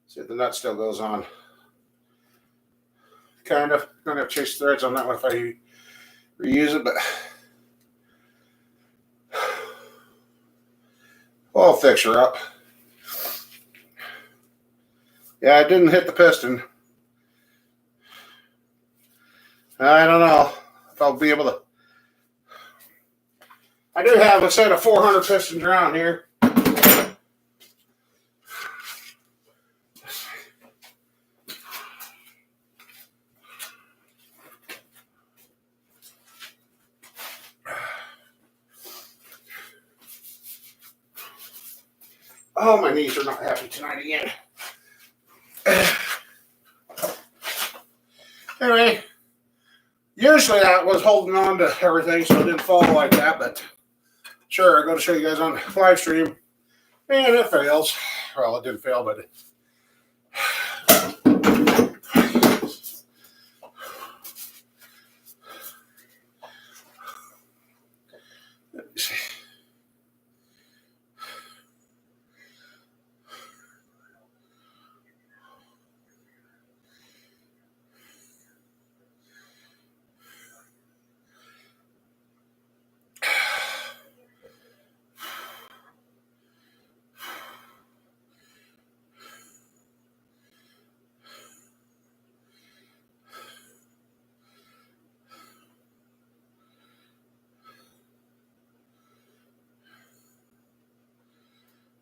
See if the nut still goes on. Kind of. Gonna have to chase threads on that one if I reuse it, but I'll fix her up. Yeah, I didn't hit the piston. I don't know if I'll be able to. I do have a set of 400 pistons around here. Oh, my knees are not happy tonight again. Anyway, usually I was holding on to everything so it didn't fall like that, but sure, I'm going to show you guys on live stream. And it fails. Well, it didn't fail, but let me see.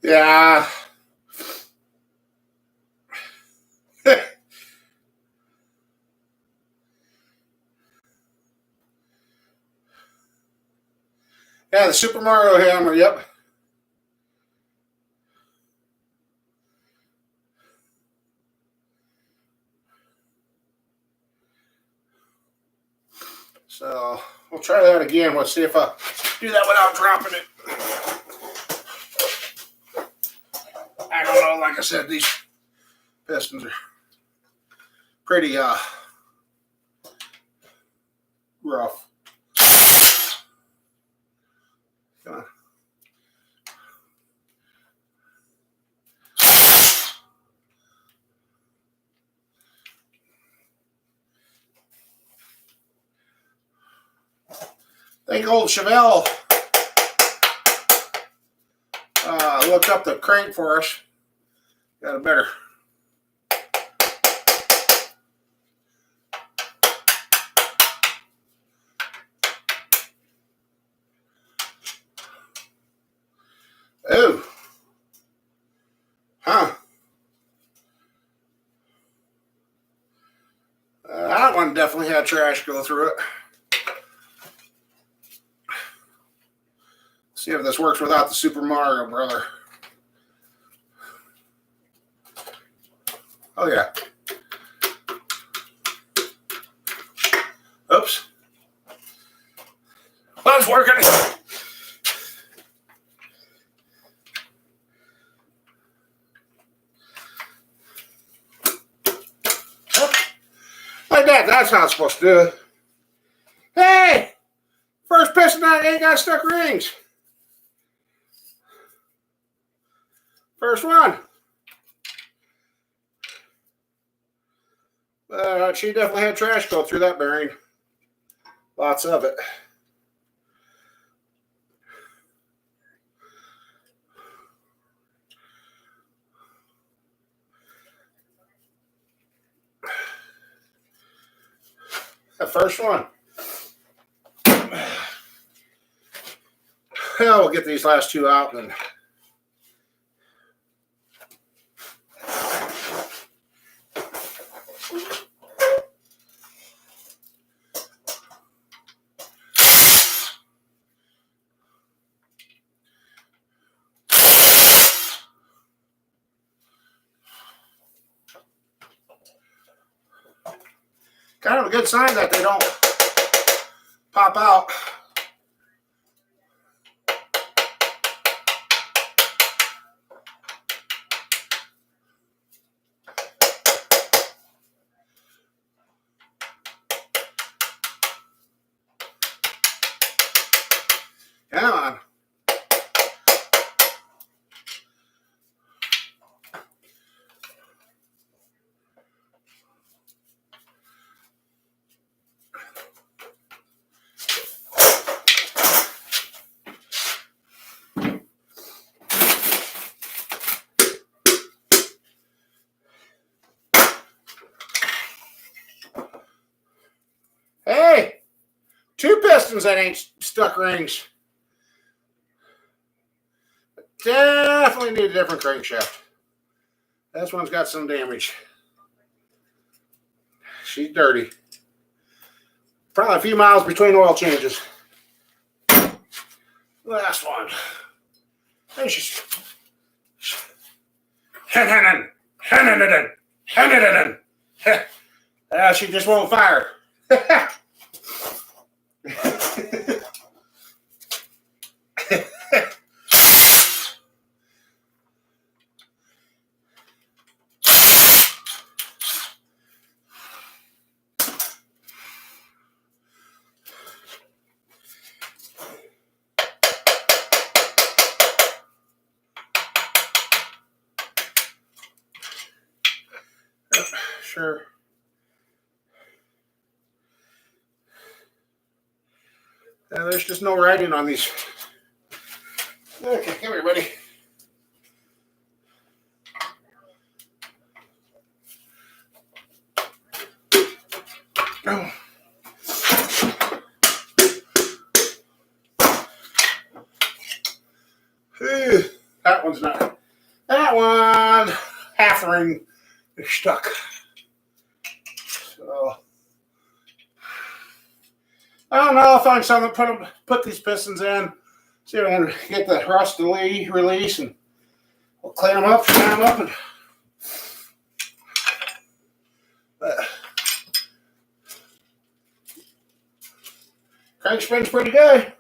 Yeah. Yeah, the Super Mario hammer, yep. So we'll try that again. Let's see if I do that without dropping it. I don't know. Like I said, these pistons are pretty rough. Come on. I think old Chevelle looked up the crank for us. Got a better. Oh. Huh. That one definitely had trash go through it. See if this works without the Super Mario brother. Oh yeah. Oops. Well, it's working. Like that. That's how it's supposed to do it. Hey! First piston that ain't got stuck rings. First one. She definitely had trash go through that bearing. Lots of it. The first one. Well, we'll get these last two out and kind of a good sign that they don't pop out. pistons that ain't stuck rings. Definitely need a different crankshaft. This one's got some damage. She's dirty. Probably a few miles between oil changes. Last one. And she's. She just won't fire. Sure. There's just no writing on these. Okay, come here, buddy. Oh. That one's not. That one, half the ring is stuck. So I don't know. I'll find something. Put these pistons in. See if I can get the rust to release, and we'll clean them up, shine them up, and crank spin's pretty good.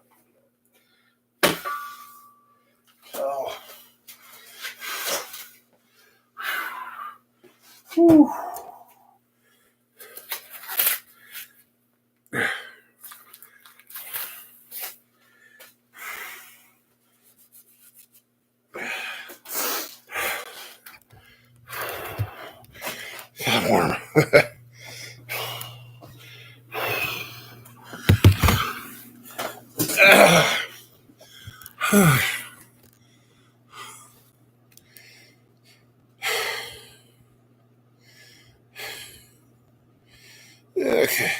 So, whew. Got warm. Okay.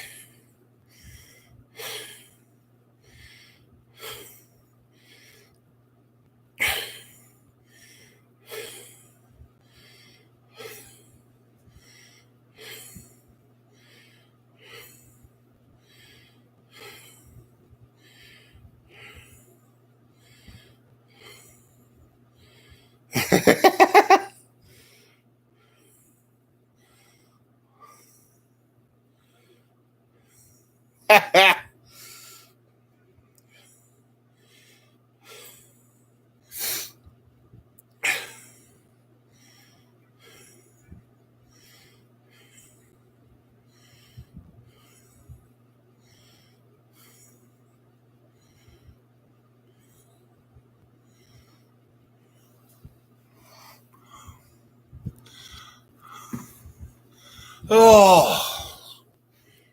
Oh,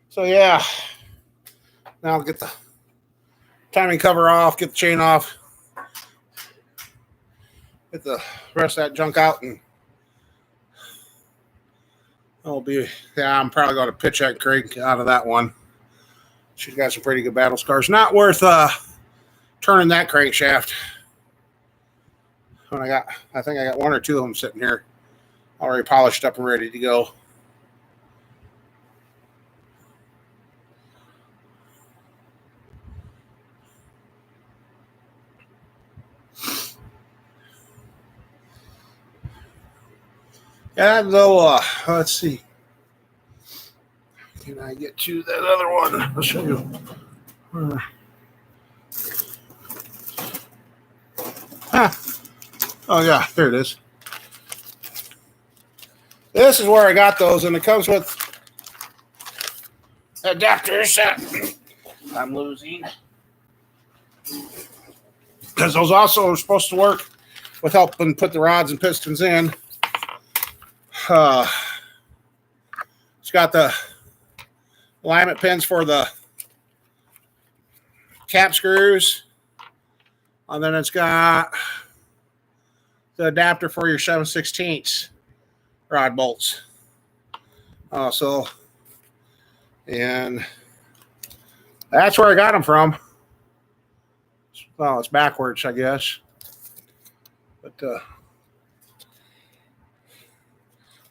so yeah. Now I'll get the timing cover off, get the chain off, get the rest of that junk out, and I'm probably going to pitch that crank out of that one. She's got some pretty good battle scars. Not worth turning that crankshaft. I think I got one or two of them sitting here already polished up and ready to go. Yeah, though, let's see. Can I get to that other one? I'll show you. Oh, yeah, there it is. This is where I got those, and it comes with adapters that I'm losing. Because those also are supposed to work with helping put the rods and pistons in. It's got the alignment pins for the cap screws, and then it's got the adapter for your 7/16 rod bolts. And That's where I got them from. Well, it's backwards, I guess. But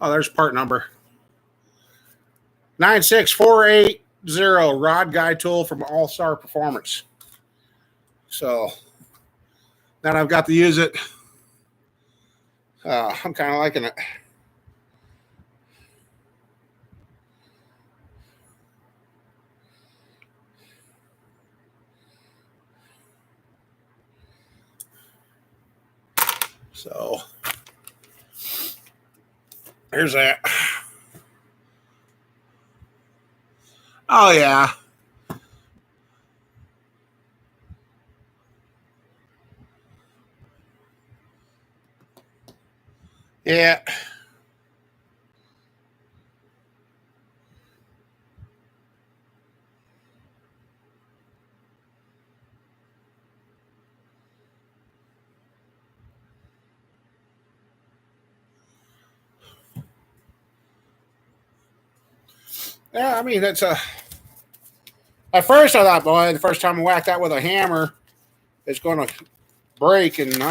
oh, there's part number 96480. Rod guide tool from All Star Performance. So now I've got to use it. I'm kind of liking it. So here's that. Oh, yeah. Yeah. Yeah, I mean, that's a. At first, I thought, boy, the first time I whacked that with a hammer, it's going to break, and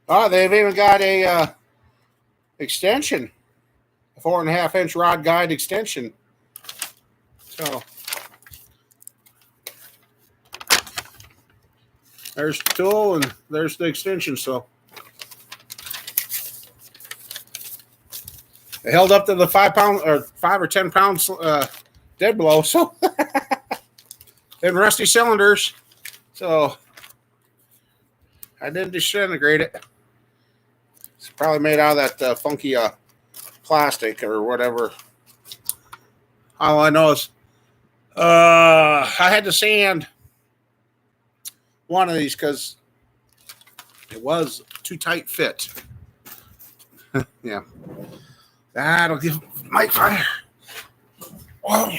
oh, they've even got a extension, a 4.5-inch rod guide extension. So there's the tool and there's the extension. So it held up to the 5 pound or 5 or 10 pounds dead blow. So and rusty cylinders. So I didn't disintegrate it. It's probably made out of that funky plastic or whatever. All I know is I had to sand one of these because it was too tight fit. Yeah. That'll give Mike fire. Whoa.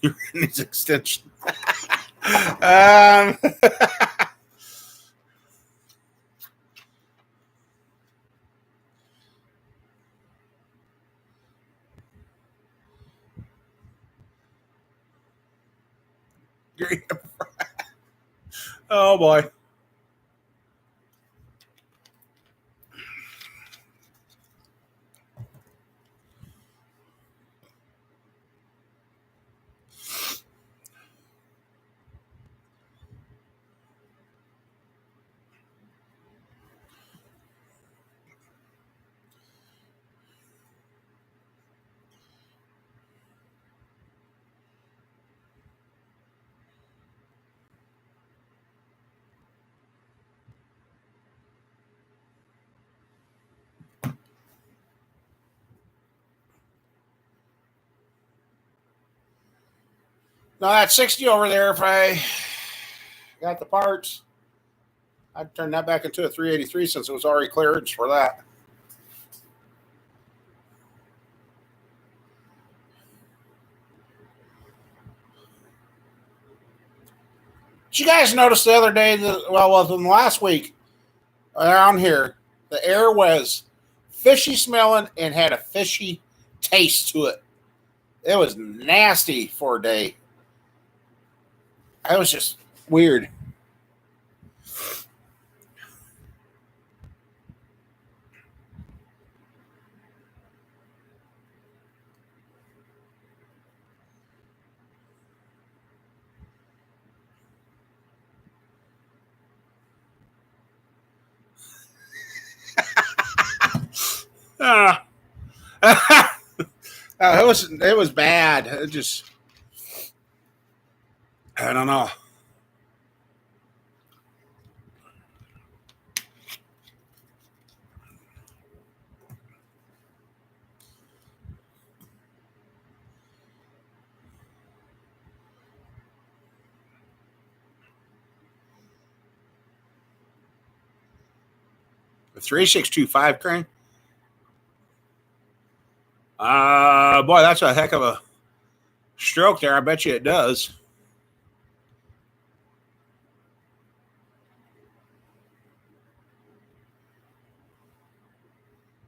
You're in his extension. Oh boy. Now that 60 over there, if I got the parts, I'd turn that back into a 383 since it was already clearance for that. Did you guys notice the other day that, well, within last week around here, the air was fishy smelling and had a fishy taste to it. It was nasty for a day. It was just weird. It was bad. It just I don't know. The 3625 crane. Boy, that's a heck of a stroke there. I bet you it does.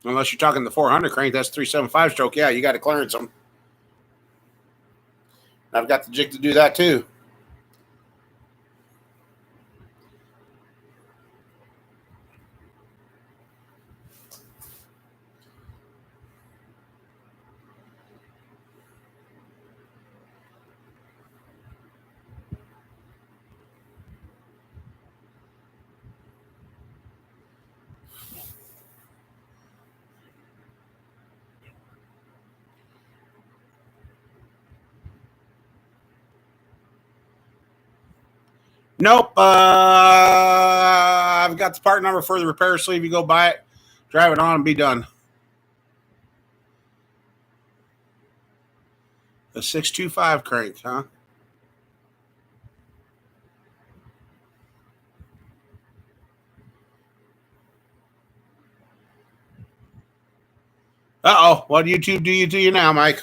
Unless you're talking the 400 crank, that's 375 stroke. Yeah, you got to clearance them. I've got the jig to do that too. Nope. I've got the part number for the repair sleeve. You go buy it, drive it on, and be done. The 625 crank, huh? Uh-oh. What YouTube do you to you now, Mike?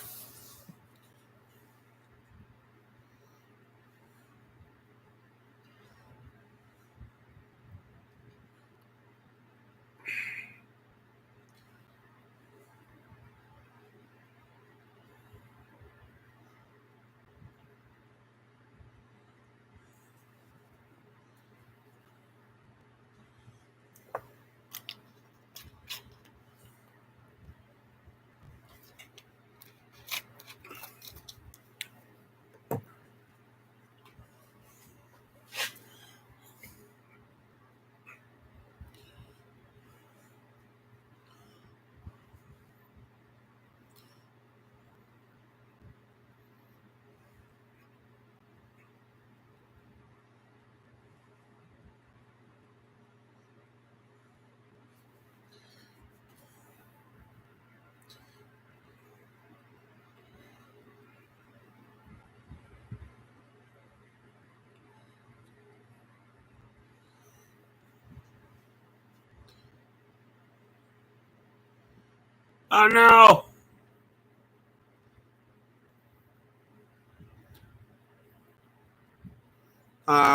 Oh, no.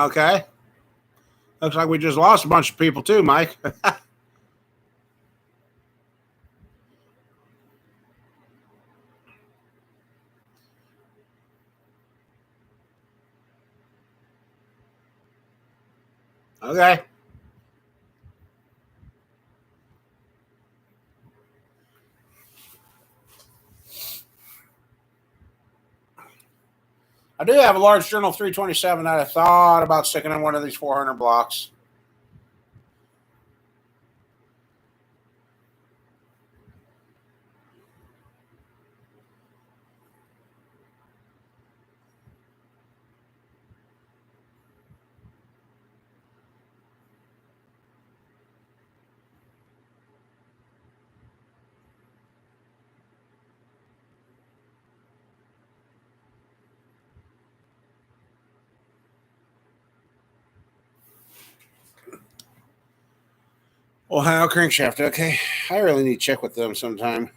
Okay. Looks like we just lost a bunch of people too, Mike. Okay. I do have a large journal 327 that I thought about sticking in one of these 400 blocks. Ohio crankshaft. Okay. I really need to check with them sometime.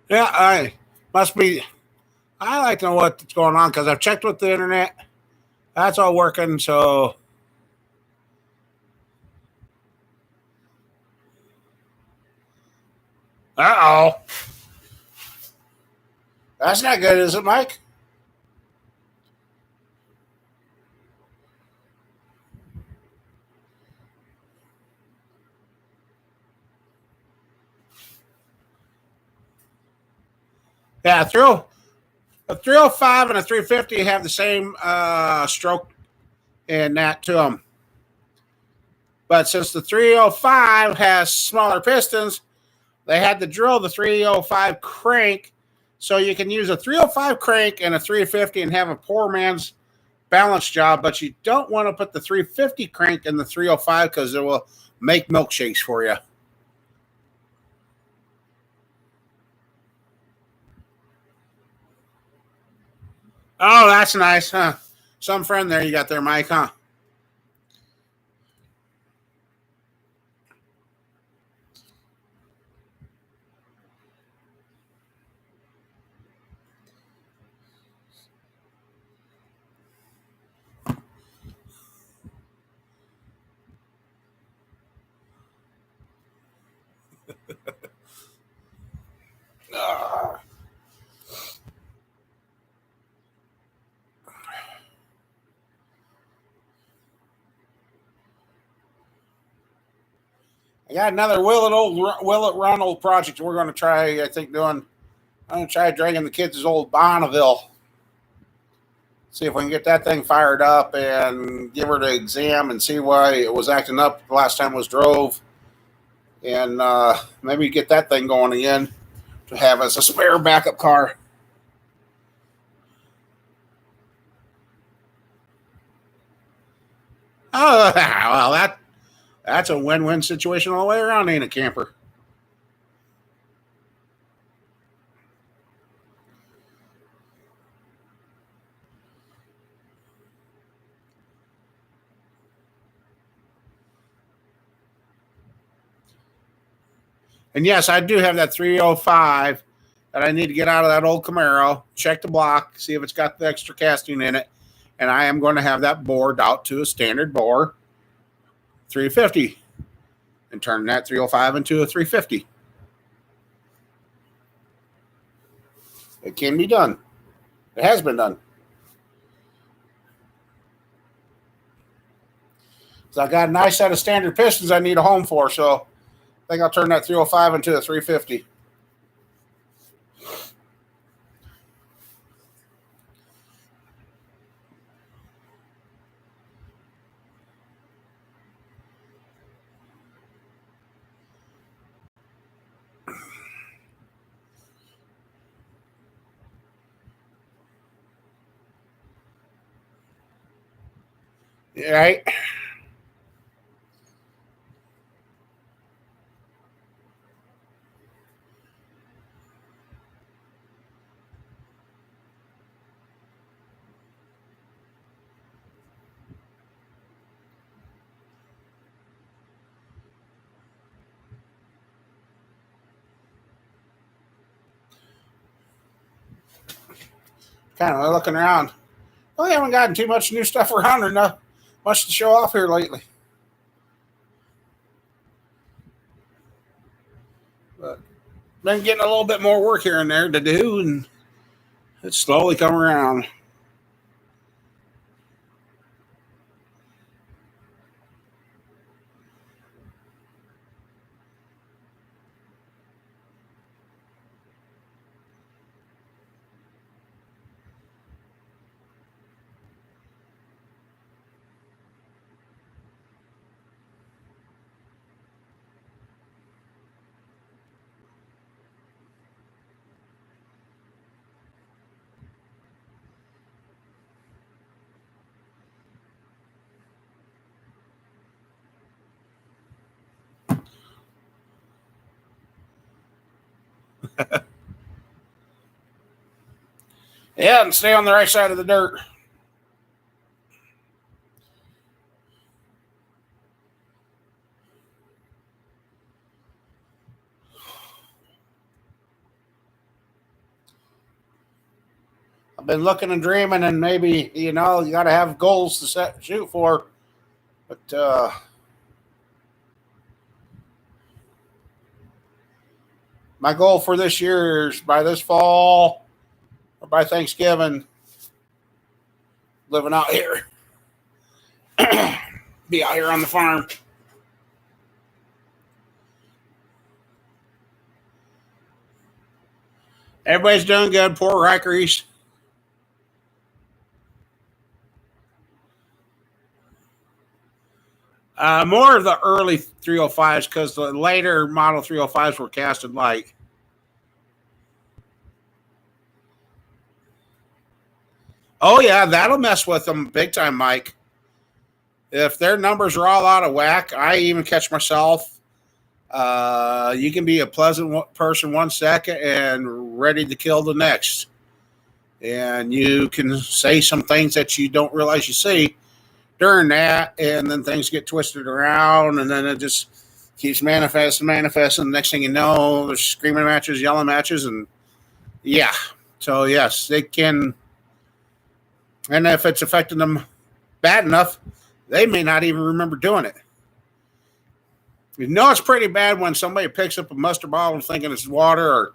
Yeah, I must be. I like to know what's going on because I've checked with the internet. That's all working. So, oh, that's not good, is it, Mike? Yeah, a 305 and a 350 have the same stroke in that to them. But since the 305 has smaller pistons, they had to drill the 305 crank. So you can use a 305 crank and a 350 and have a poor man's balance job, but you don't want to put the 350 crank in the 305 because it will make milkshakes for you. Oh, that's nice, huh? Some friend there you got there, Mike, huh? I got another Willet Ronald project we're going to try, I think, doing. I'm going to try dragging the kids' old Bonneville. See if we can get that thing fired up and give her the exam and see why it was acting up the last time it was drove. And maybe get that thing going again to have as a spare backup car. Oh, well, that's a win-win situation all the way around, ain't it, camper? And yes, I do have that 305 that I need to get out of that old Camaro, check the block, see if it's got the extra casting in it, and I am going to have that bored out to a standard bore 350 and turn that 305 into a 350. It can be done. It has been done. So I got a nice set of standard pistons I need a home for, so I think I'll turn that 305 into a 350. Right? Kind of looking around. Well, we haven't gotten too much new stuff around or not much to show off here lately. But been getting a little bit more work here and there to do, and it's slowly coming around. Yeah, and stay on the right side of the dirt. I've been looking and dreaming, and maybe, you got to have goals to shoot for. But my goal for this year is by this fall or by Thanksgiving, living out here. Be out here on the farm. Everybody's doing good. Poor Rikers. More of the early 305s because the later model 305s were casted light. Oh, yeah, that'll mess with them big time, Mike. If their numbers are all out of whack, I even catch myself. You can be a pleasant person 1 second and ready to kill the next. And you can say some things that you don't realize you say during that, and then things get twisted around, and then it just keeps manifesting. The next thing you know, there's screaming matches, yelling matches, and yeah. So, yes, they can. And if it's affecting them bad enough, they may not even remember doing it. You know it's pretty bad when somebody picks up a mustard bottle thinking it's water, or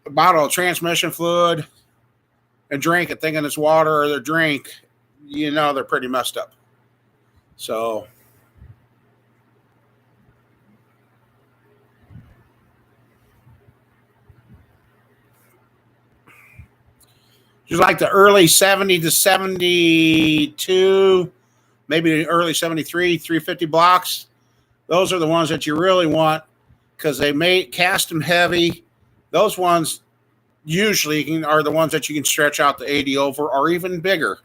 a bottle of transmission fluid and drink it thinking it's water or their drink. You know they're pretty messed up. So, just like the early 70 to 72, maybe the early 73, 350 blocks. Those are the ones that you really want because they may cast them heavy. Those ones usually are the ones that you can stretch out the 80 over or even bigger.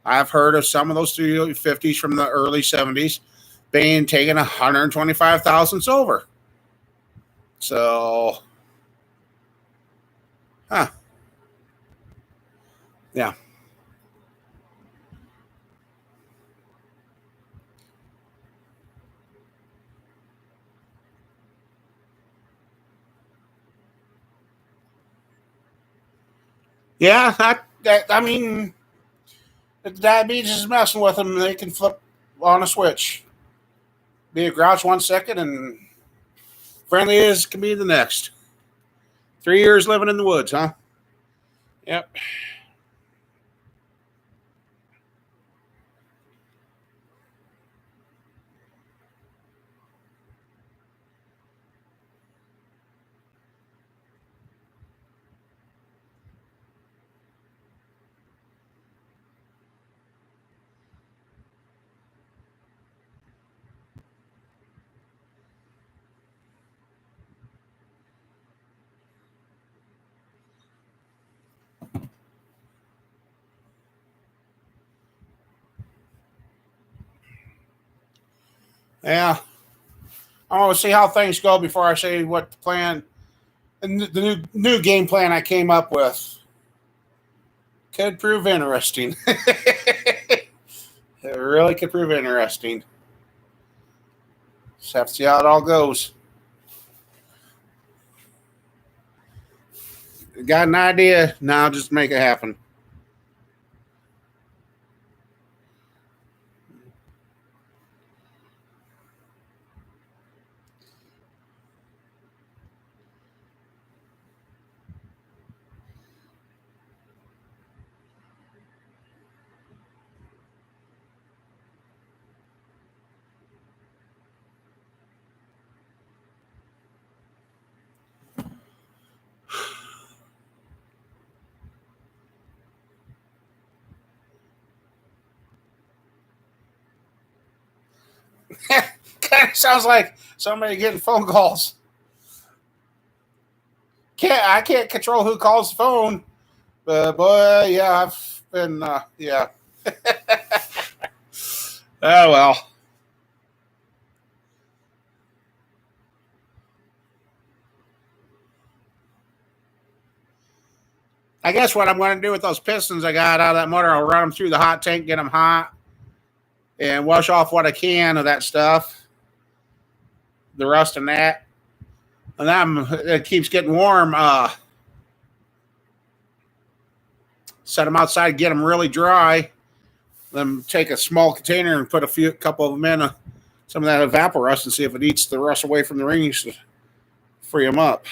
I've heard of some of those 350s from the early 70s being taken 125 thousandths over. So, yeah. Yeah, I mean, if the diabetes is messing with them, they can flip on a switch. Be a grouch 1 second and friendly as can be the next. 3 years living in the woods, huh? Yep. Yeah. I want to see how things go before I say what the plan and the new game plan I came up with could prove interesting. It really could prove interesting. Just have to see how it all goes. Got an idea? Now just make it happen. Kind of sounds like somebody getting phone calls. I can't control who calls the phone, but boy, yeah, I've been yeah. Oh well. I guess what I'm going to do with those pistons I got out of that motor, I'll run them through the hot tank, get them hot, and wash off what I can of that stuff, the rust and that. And then it keeps getting warm. Set them outside, get them really dry. Then take a small container and put couple of them in some of that evaporust and see if it eats the rust away from the rings to free them up.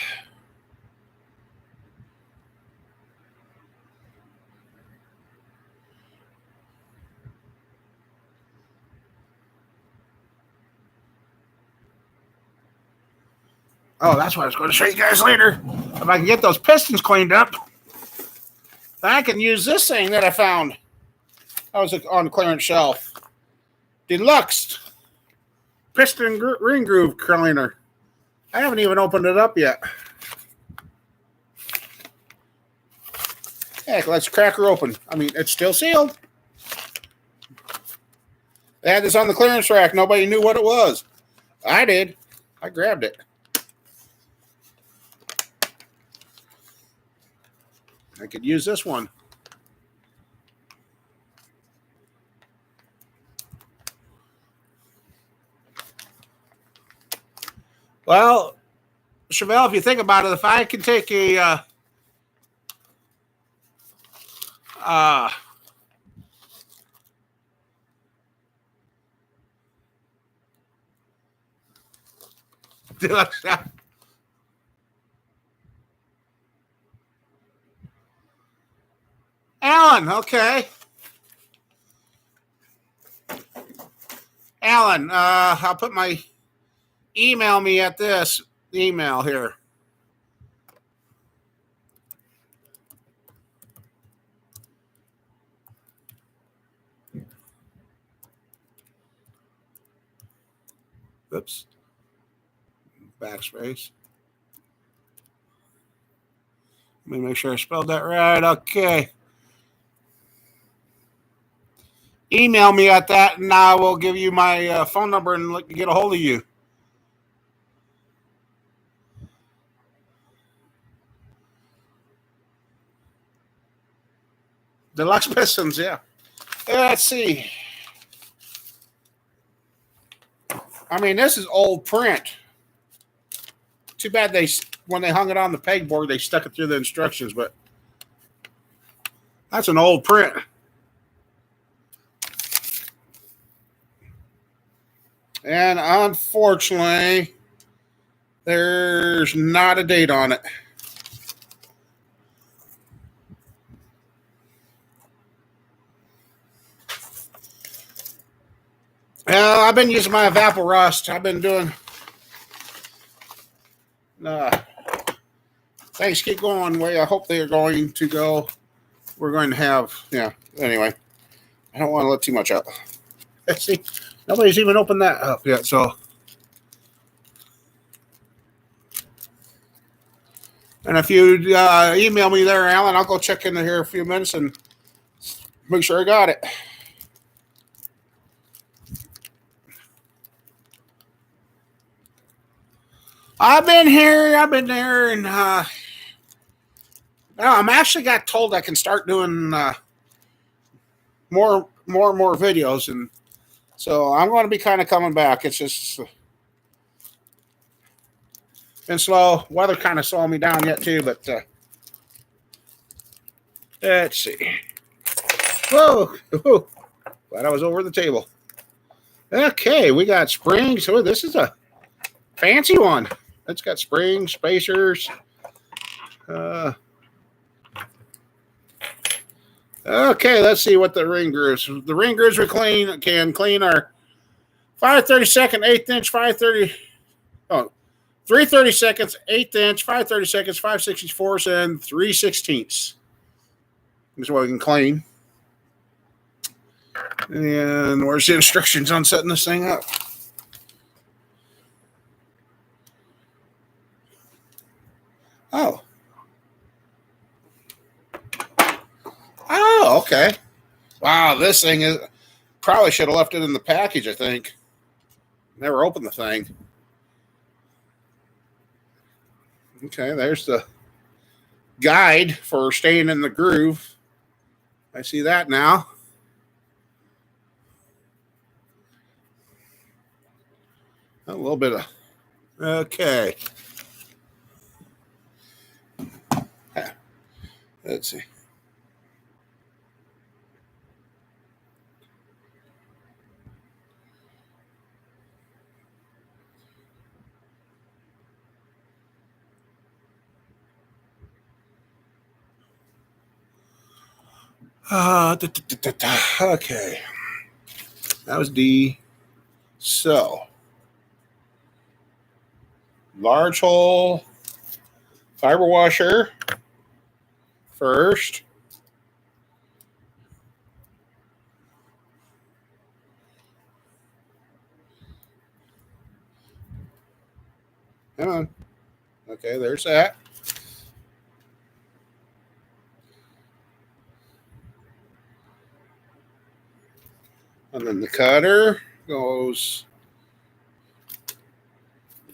Oh, that's what I was going to show you guys later. If I can get those pistons cleaned up, then I can use this thing that I found. I was on the clearance shelf. Deluxe piston ring groove cleaner. I haven't even opened it up yet. Heck, let's crack her open. I mean, it's still sealed. They had this on the clearance rack. Nobody knew what it was. I did. I grabbed it. I could use this one. Well, Chevelle, if you think about it, if I can take a deluxe shot. Alan, okay. Alan, I'll put my email me at this email here. Oops. Backspace. Let me make sure I spelled that right. Okay. Email me at that, and I will give you my phone number and get a hold of you. Deluxe Pistons, yeah. Let's see. I mean, this is old print. Too bad when they hung it on the pegboard, they stuck it through the instructions, but that's an old print. And unfortunately, there's not a date on it. I've been using my Evapor Rust. I've been doing. Things keep going the way I hope they are going to go. We're going to have, yeah. Anyway, I don't want to let too much up. Let's see. Nobody's even opened that up yet, so. And if you email me there, Alan, I'll go check in here a few minutes and make sure I got it. I've been there, and I'm actually got told I can start doing more videos, and so I'm going to be kind of coming back. It's just been slow. Weather kind of slowing me down yet too, but let's see. Whoa! Glad I was over the table. Okay, we got springs. So this is a fancy one. It's got springs, spacers. Okay, let's see what the ring grooves. The ring grooves can clean our 5/32, 1/8 inch, 3/32, 1/8 inch, 5/32, 5/64, and 3/16. This is what we can clean. And where's the instructions on setting this thing up? Oh. Oh, okay. Wow, this thing is probably should have left it in the package, I think. Never opened the thing. Okay, there's the guide for staying in the groove. I see that now. A little bit of okay. Let's see. Okay. That was D. So, large hole fiber washer first. Come on. Okay, there's that. And then the cutter goes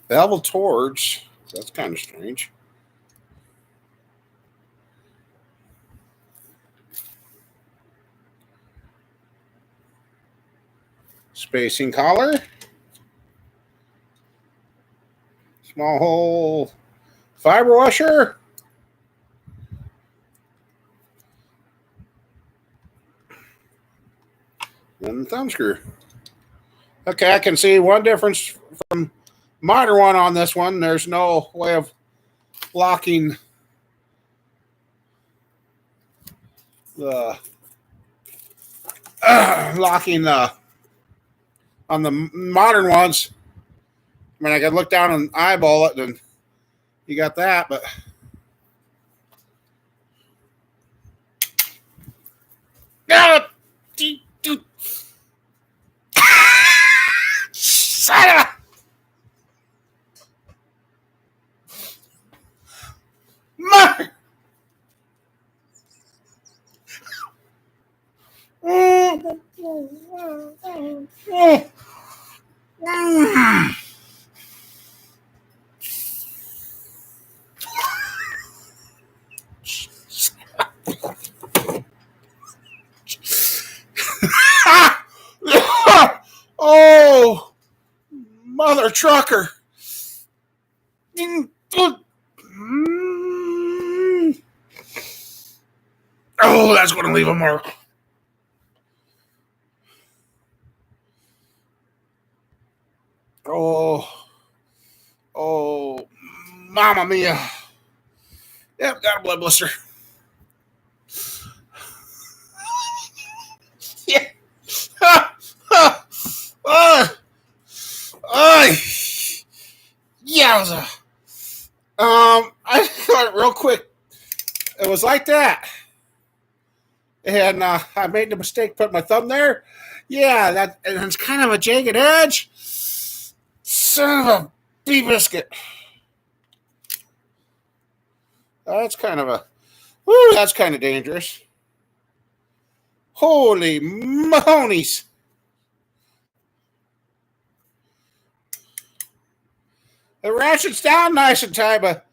bevel towards. That's kind of strange. Spacing collar. Small hole fiber washer. And the thumb screw. Okay, I can see one difference from modern one on this one. There's no way of locking the on the modern ones. I mean, I could look down and eyeball it, and you got that, but son of a mother. Oh, mother trucker. Oh, that's going to leave a mark. Oh, mamma mia. Yep, got a blood blister. Yeah. Yowza. I thought real quick. It was like that. And I made the mistake, put my thumb there. Yeah, and it's kind of a jagged edge. Son of a bee biscuit. That's kind of that's kind of dangerous. Holy monies. It ratchets down nice and tight, but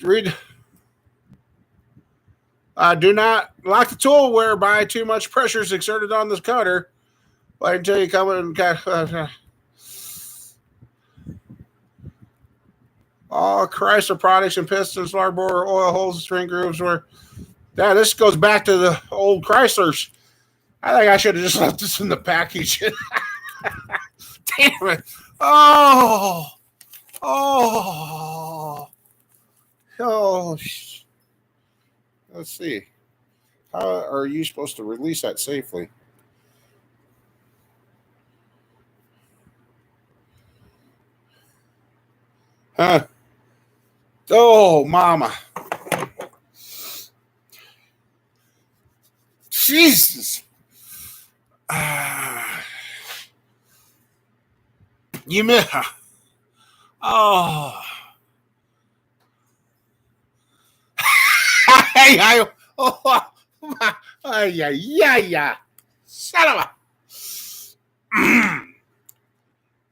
read. Do not lock the tool whereby too much pressure is exerted on the cutter. Wait until you come in and all Chrysler products and pistons, large bore oil holes, string grooves were. Yeah, this goes back to the old Chryslers. I think I should have just left this in the package. Damn it. Oh. Let's see. How are you supposed to release that safely? Huh? Oh, mama. Jesus. You miss. Oh. Hey, yeah. Son of a.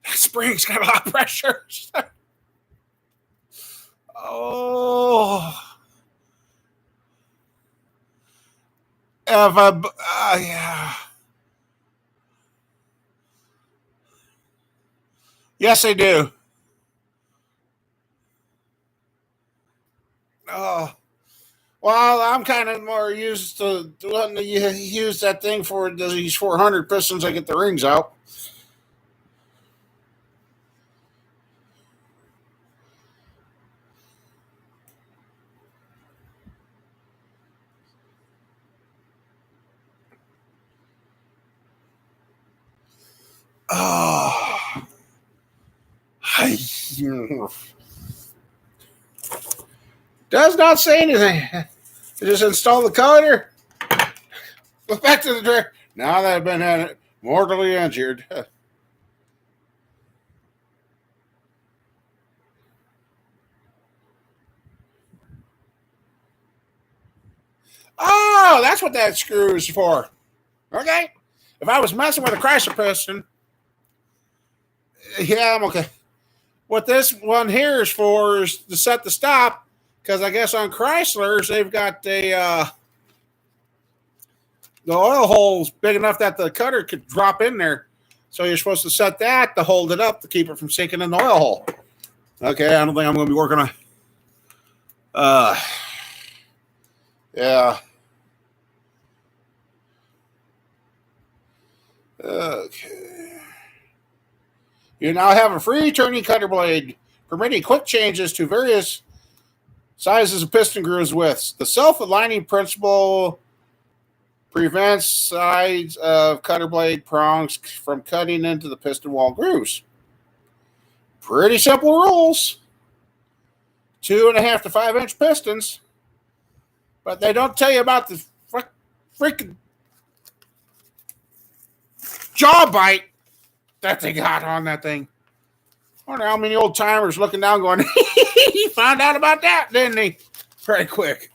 That spring's got a lot of pressure. Oh. Yeah. Yes, I do. Oh. Well, I'm kind of more used to letting you use that thing for these 400 pistons. I get the rings out. Oh. Does not say anything. Just install the cutter. Go back to the drawer. Now that I've been mortally injured. Oh, that's what that screw is for. Okay. If I was messing with a Chrysler piston, yeah, I'm okay. What this one here is for is to set the stop, because I guess on Chryslers they've got the oil hole's big enough that the cutter could drop in there. So you're supposed to set that to hold it up to keep it from sinking in the oil hole. Okay, I don't think I'm going to be working on. Yeah. Okay. You now have a free turning cutter blade, permitting quick changes to various sizes of piston grooves widths. The self-aligning principle prevents sides of cutter blade prongs from cutting into the piston wall grooves. Pretty simple rules. 2.5 to 5 inch pistons, but they don't tell you about the freaking jaw bite that they got on that thing. I wonder how many old timers looking down going, he found out about that, didn't he? Very quick.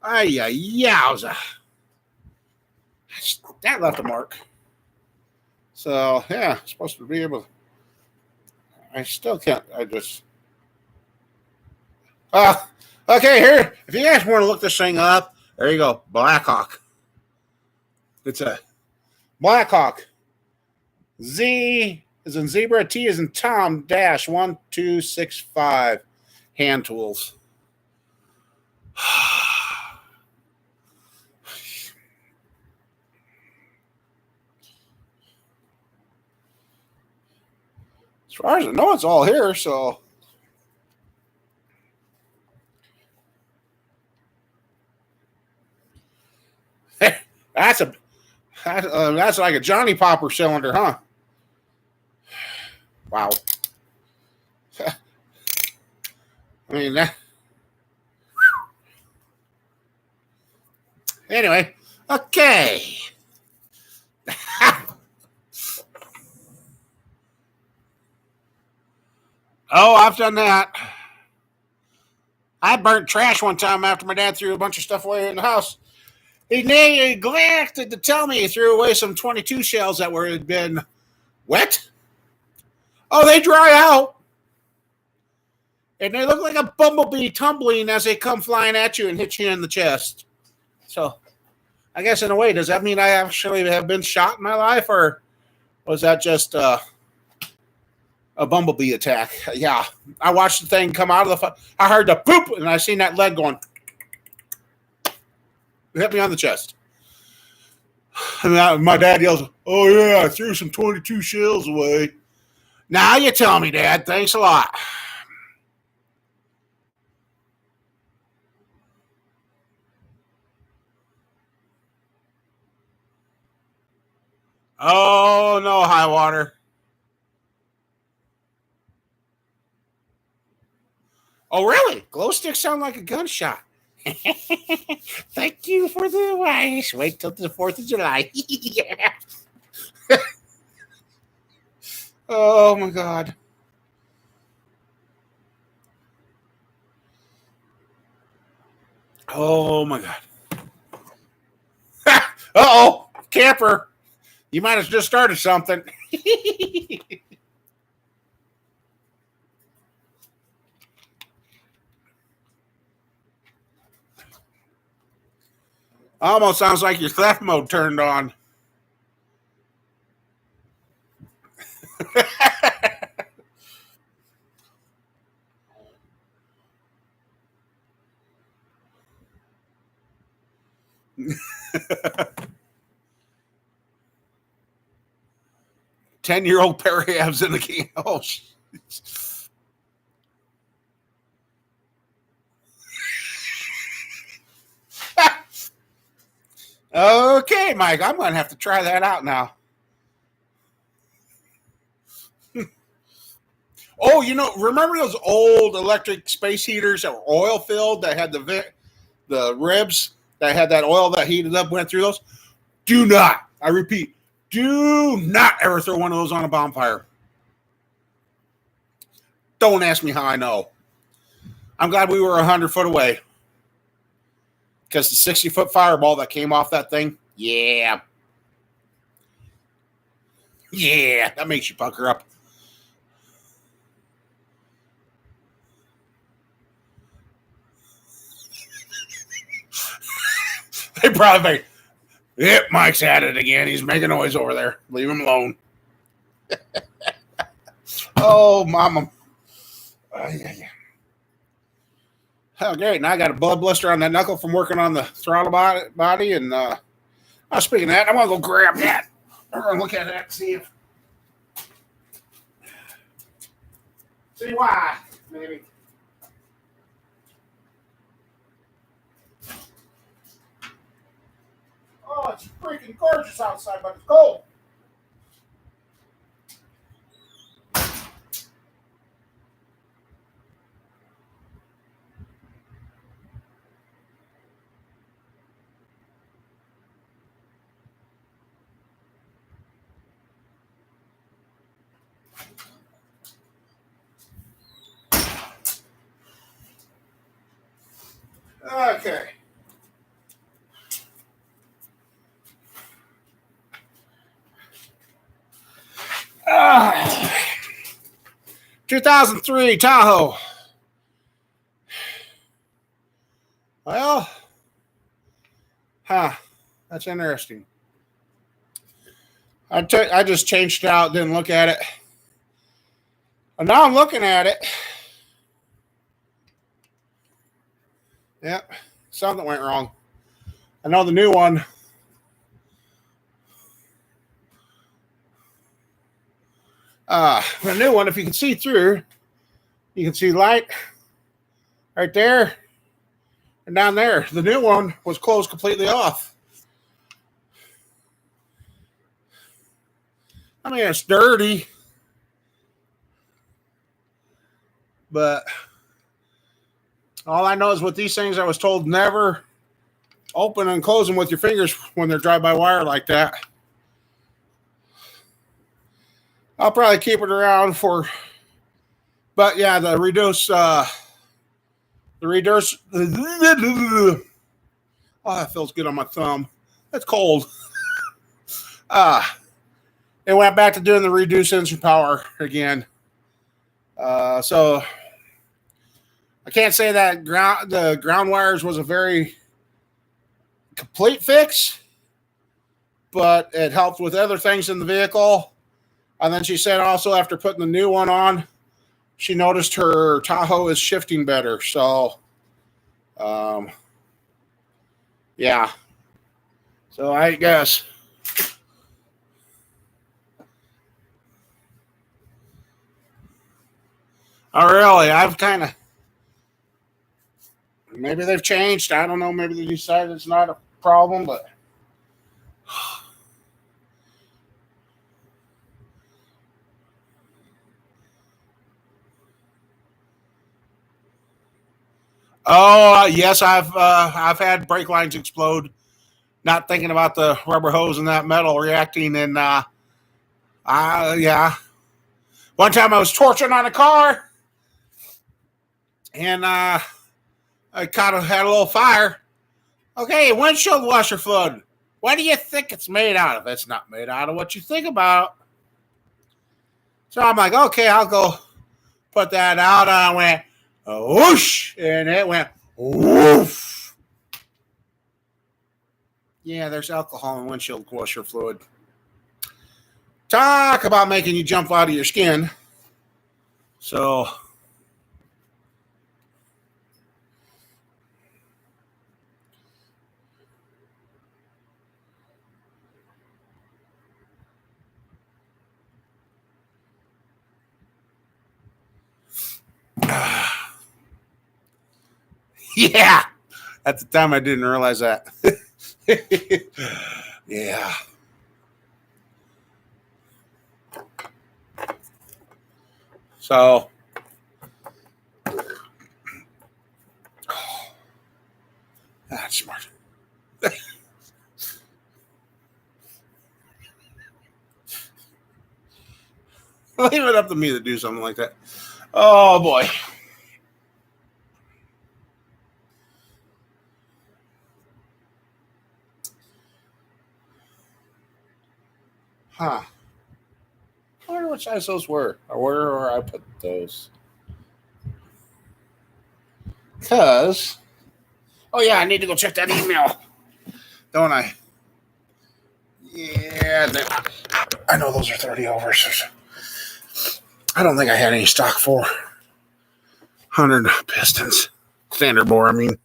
Yowza. That left a mark. So, yeah, supposed to be able to. I still can't. I just. Okay, here. If you guys want to look this thing up, there you go. Blackhawk. It's a Blackhawk. Z is in zebra, T is in Tom, dash 1265. Hand tools. As far as I know, it's all here, so. That's like a Johnny Popper cylinder, huh? Wow. I mean, that. Anyway, okay. Oh, I've done that. I burnt trash one time after my dad threw a bunch of stuff away in the house. He neglected to tell me he threw away some 22 shells that had been wet. Oh, they dry out. And they look like a bumblebee tumbling as they come flying at you and hit you in the chest. So, I guess in a way, does that mean I actually have been shot in my life, or was that just a bumblebee attack? Yeah, I watched the thing come out of the. I heard the poop, and I seen that leg going. It hit me on the chest. And my dad yells, "Oh yeah, I threw some 22 shells away." Now you tell me, Dad. Thanks a lot. Oh no, high water. Oh really? Glow sticks sound like a gunshot. Thank you for the advice. Wait till the 4th of July. Yeah. Oh my God. Oh my God. Uh-oh. Camper. You might have just started something. Almost sounds like your theft mode turned on. 10-year-old pair of abs in the game. Oh, shit. Okay, Mike, I'm going to have to try that out now. Oh, remember those old electric space heaters that were oil filled that had the ribs that had that oil that heated up, went through those? Do not, I repeat, do not ever throw one of those on a bonfire. Don't ask me how I know. I'm glad we were 100 foot away. Because the 60-foot fireball that came off that thing, yeah, that makes you pucker up. They probably think, yep, Mike's at it again. He's making noise over there. Leave him alone. Oh, mama. Yeah. Oh, great. Now I got a blood blister on that knuckle from working on the throttle body. And speaking of that, I want to go grab that. I'm going to look at that and see why, maybe. Oh, it's freaking gorgeous outside, but it's cold. Okay. 2003 Tahoe. Well, that's interesting. I just changed it out, didn't look at it. And now I'm looking at it. Yep, something went wrong. I know the new one. The new one, if you can see through, you can see light right there and down there. The new one was closed completely off. I mean, it's dirty, but all I know is with these things, I was told never open and close them with your fingers when they're drive-by-wire like that. I'll probably keep it around but yeah, the reduce, oh, that feels good on my thumb. It's cold. It went back to doing the reduced engine power again. So I can't say that the ground wires was a very complete fix, but it helped with other things in the vehicle. And then she said also after putting the new one on, she noticed her Tahoe is shifting better. So, yeah. So I guess. Oh, really? I've kind of. Maybe they've changed. I don't know. Maybe they decided it's not a problem, but. Oh, yes, I've had brake lines explode, not thinking about the rubber hose and that metal reacting. And yeah, one time I was torching on a car, and I kind of had a little fire. Okay, windshield washer fluid. What do you think it's made out of? It's not made out of what you think about. So I'm like, okay, I'll go put that out. And I went, whoosh, and it went woof. Yeah, there's alcohol in windshield washer fluid. Talk about making you jump out of your skin. So, yeah. At the time, I didn't realize that. Yeah. So, that's smart. Leave it up to me to do something like that. Oh, boy. Huh. I wonder what size those were, or where I put those. Because, oh yeah, I need to go check that email, don't I? Yeah, I know those are 30 overs. I don't think I had any stock for 100 pistons. Standard bore, I mean.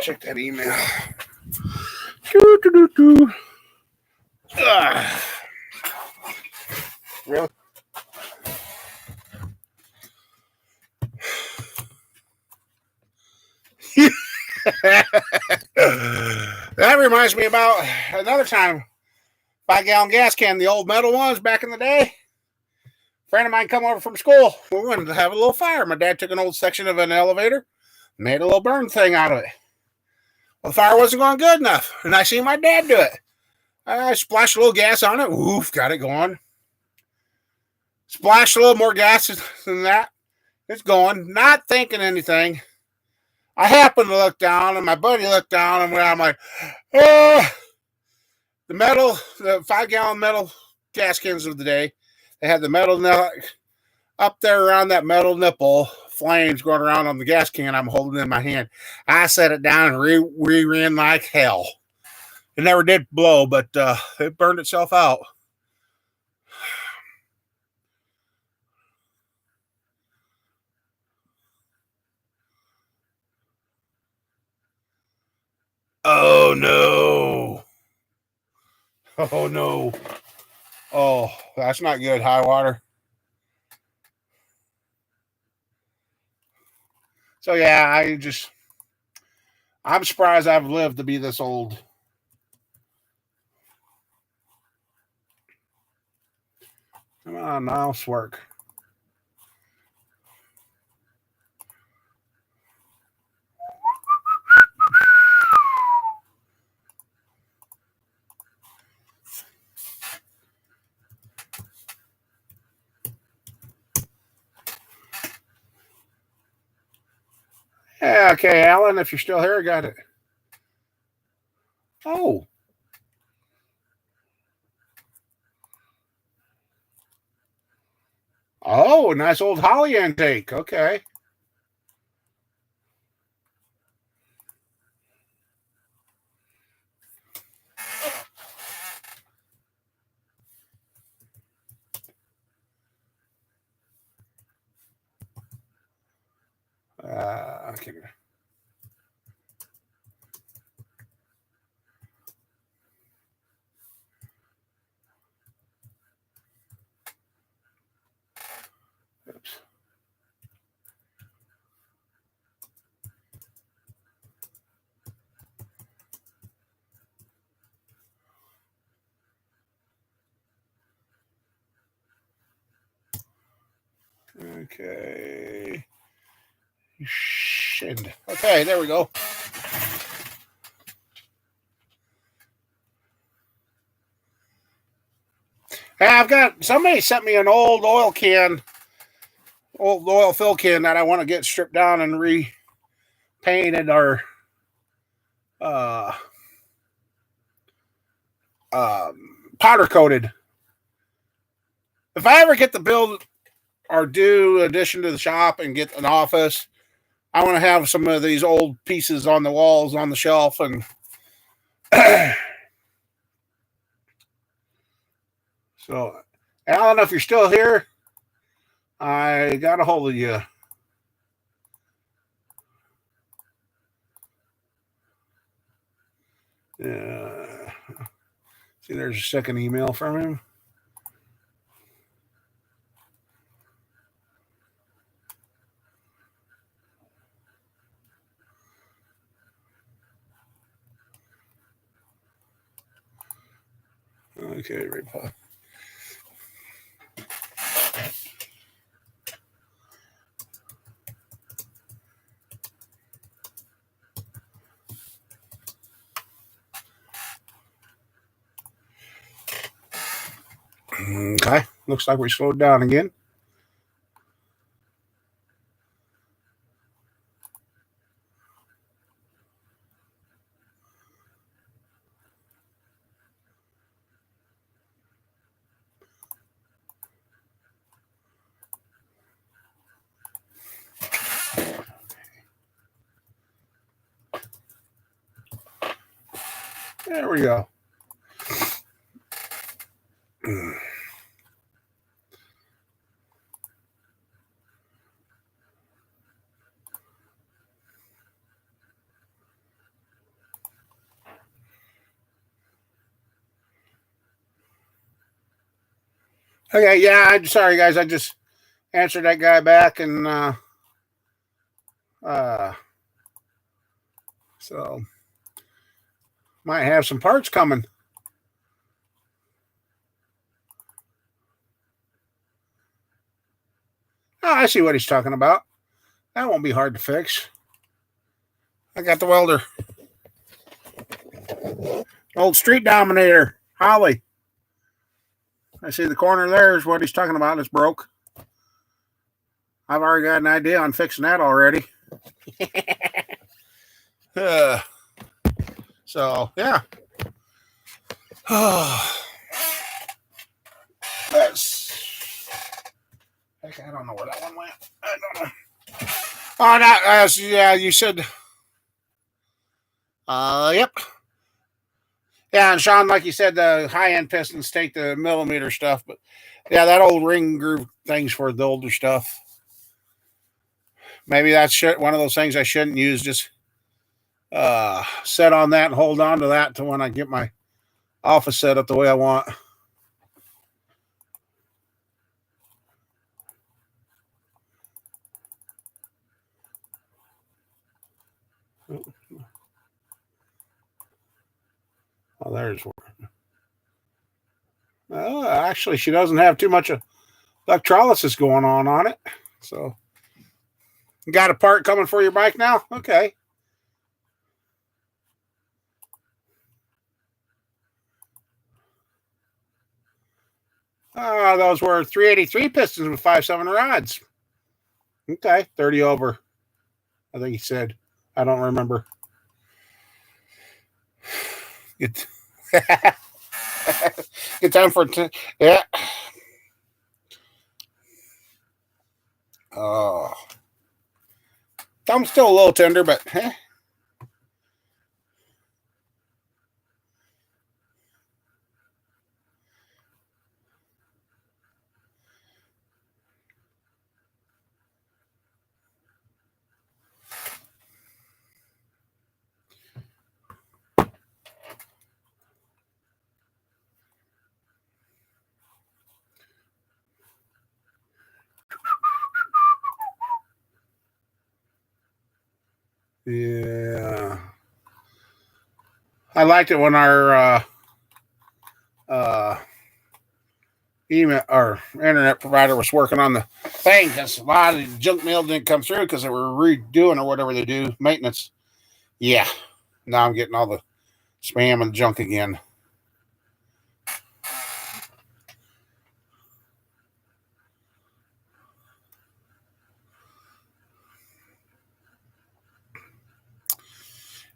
Check that email. Really? That reminds me about another time. 5-gallon gas can, the old metal ones back in the day. A friend of mine come over from school. We wanted to have a little fire. My dad took an old section of an elevator, made a little burn thing out of it. Well, the fire wasn't going good enough, and I seen my dad do it. I splashed a little gas on it. Oof, got it going. Splashed a little more gas than that. It's going. Not thinking anything. I happened to look down, and my buddy looked down, and I'm like, oh. The 5-gallon metal gas cans of the day, they had the metal up there around that metal nipple, flames going around on the gas can I'm holding in my hand. I set it down and ran like hell. It never did blow, but it burned itself out. Oh no. Oh no. Oh, that's not good, high water. So yeah, I'm surprised I've lived to be this old. Come on, mouse work. Yeah, okay, Alan, if you're still here, I got it. Oh. Oh, nice old holly intake. Okay. Okay. Oops. Okay. Shit. Okay, there we go. Hey, I've got somebody sent me an old oil fill can that I want to get stripped down and repainted or uh, powder coated. If I ever get the build or do addition to the shop and get an office, I want to have some of these old pieces on the walls on the shelf and so, Alan, if you're still here, I got a hold of you. See, there's a second email from him. Okay, reply. Okay, looks like we slowed down again. There we go. Okay, yeah, I'm sorry, guys. I just answered that guy back, and so might have some parts coming. Oh, I see what he's talking about. That won't be hard to fix. I got the welder. Old street dominator, Holly. I see the corner there is what he's talking about. It's broke. I've already got an idea on fixing that already. So, yeah. Let's. Heck, I don't know where that one went. I don't know. Oh, that, yeah, you said. Yep. Yeah, and Sean, like you said, the high-end pistons take the millimeter stuff, but yeah, that old ring groove thing's for the older stuff. Maybe that's one of those things I shouldn't use. Just set on that and hold on to that to when I get my office set up the way I want. Oh, there's one. Actually, she doesn't have too much electrolysis going on it. So, you got a part coming for your bike now? Okay. Those were 383 pistons with 5.7 rods. Okay, 30 over. I think he said. I don't remember. Get time for yeah. Oh, thumb's still a little tender, but yeah. I liked it when our email or internet provider was working on the thing because a lot of the junk mail didn't come through because they were redoing or whatever they do maintenance. Yeah, now I'm getting all the spam and junk again.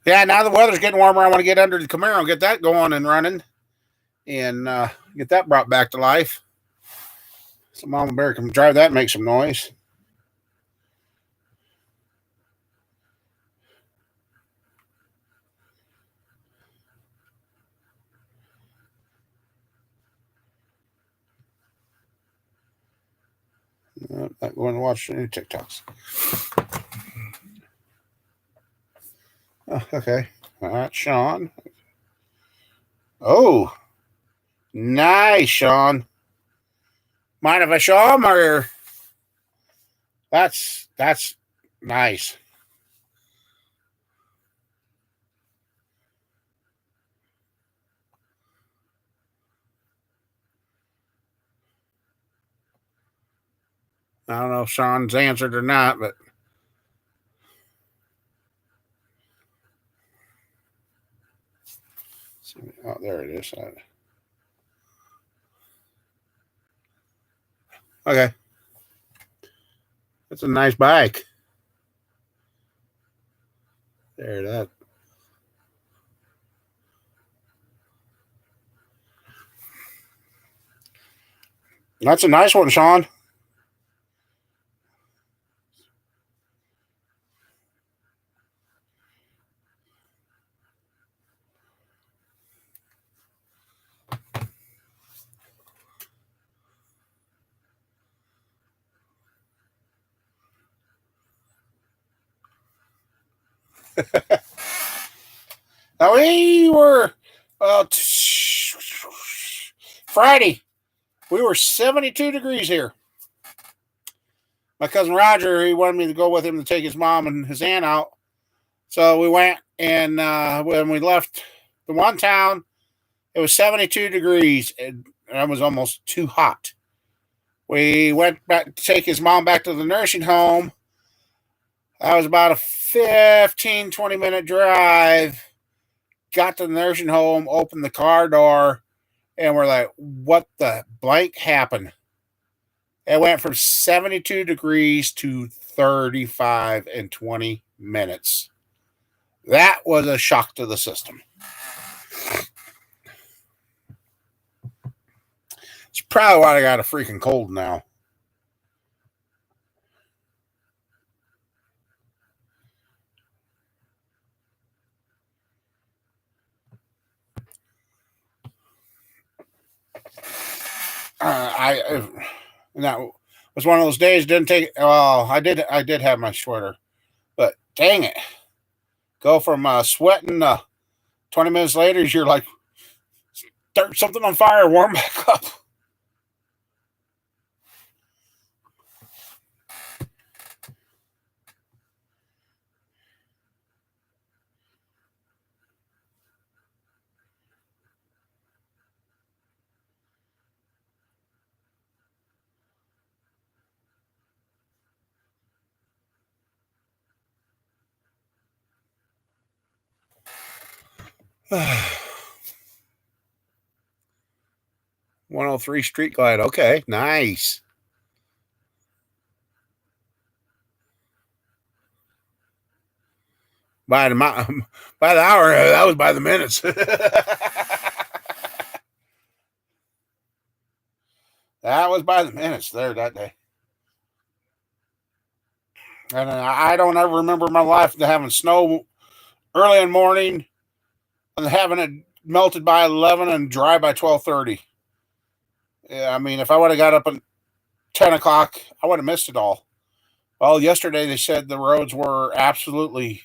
Yeah, now the weather's getting warmer. I want to get under the Camaro and get that going and running and get that brought back to life. So Mama Bear can drive that and make some noise. Not going to watch any TikToks. Oh, okay. All right, Sean. Oh, nice, Sean. Mind if I show him or that's nice. I don't know if Sean's answered or not, but oh, there it is. Okay, that's a nice bike. There, that. That's a nice one, Sean. Now we were Friday. We were 72 degrees here. My cousin Roger, he wanted me to go with him to take his mom and his aunt out. So we went, and when we left the one town, it was 72 degrees, and it was almost too hot. We went back to take his mom back to the nursing home. That was about a 15, 20-minute drive. Got to the nursing home, opened the car door, and we're like, what the blank happened? It went from 72 degrees to 35 in 20 minutes. That was a shock to the system. It's probably why I got a freaking cold now. That was one of those days. Didn't take. Well, I did have my sweater, but dang it, go from sweating 20 minutes later, you're like, start something on fire, warm back up. uh, 103 Street Glide. Okay, nice. By the by the hour, that was by the minutes. That was by the minutes there that day. And I don't ever remember in my life having snow early in the morning and having it melted by 11 and dry by 12:30. Yeah, I mean, if I would have got up at 10 o'clock, I would have missed it all. Well, yesterday they said the roads were absolutely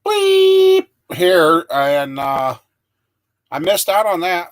bleep here, and I missed out on that.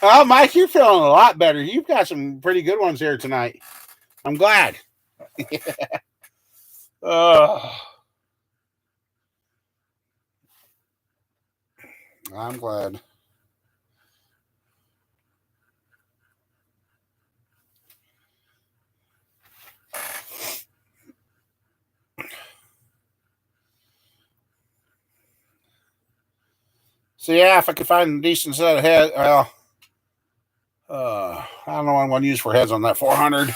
Oh, Mike, you're feeling a lot better. You've got some pretty good ones here tonight. I'm glad. I'm glad. So yeah, if I could find a decent set of heads, well, I don't know what I'm going to use for heads on that 400.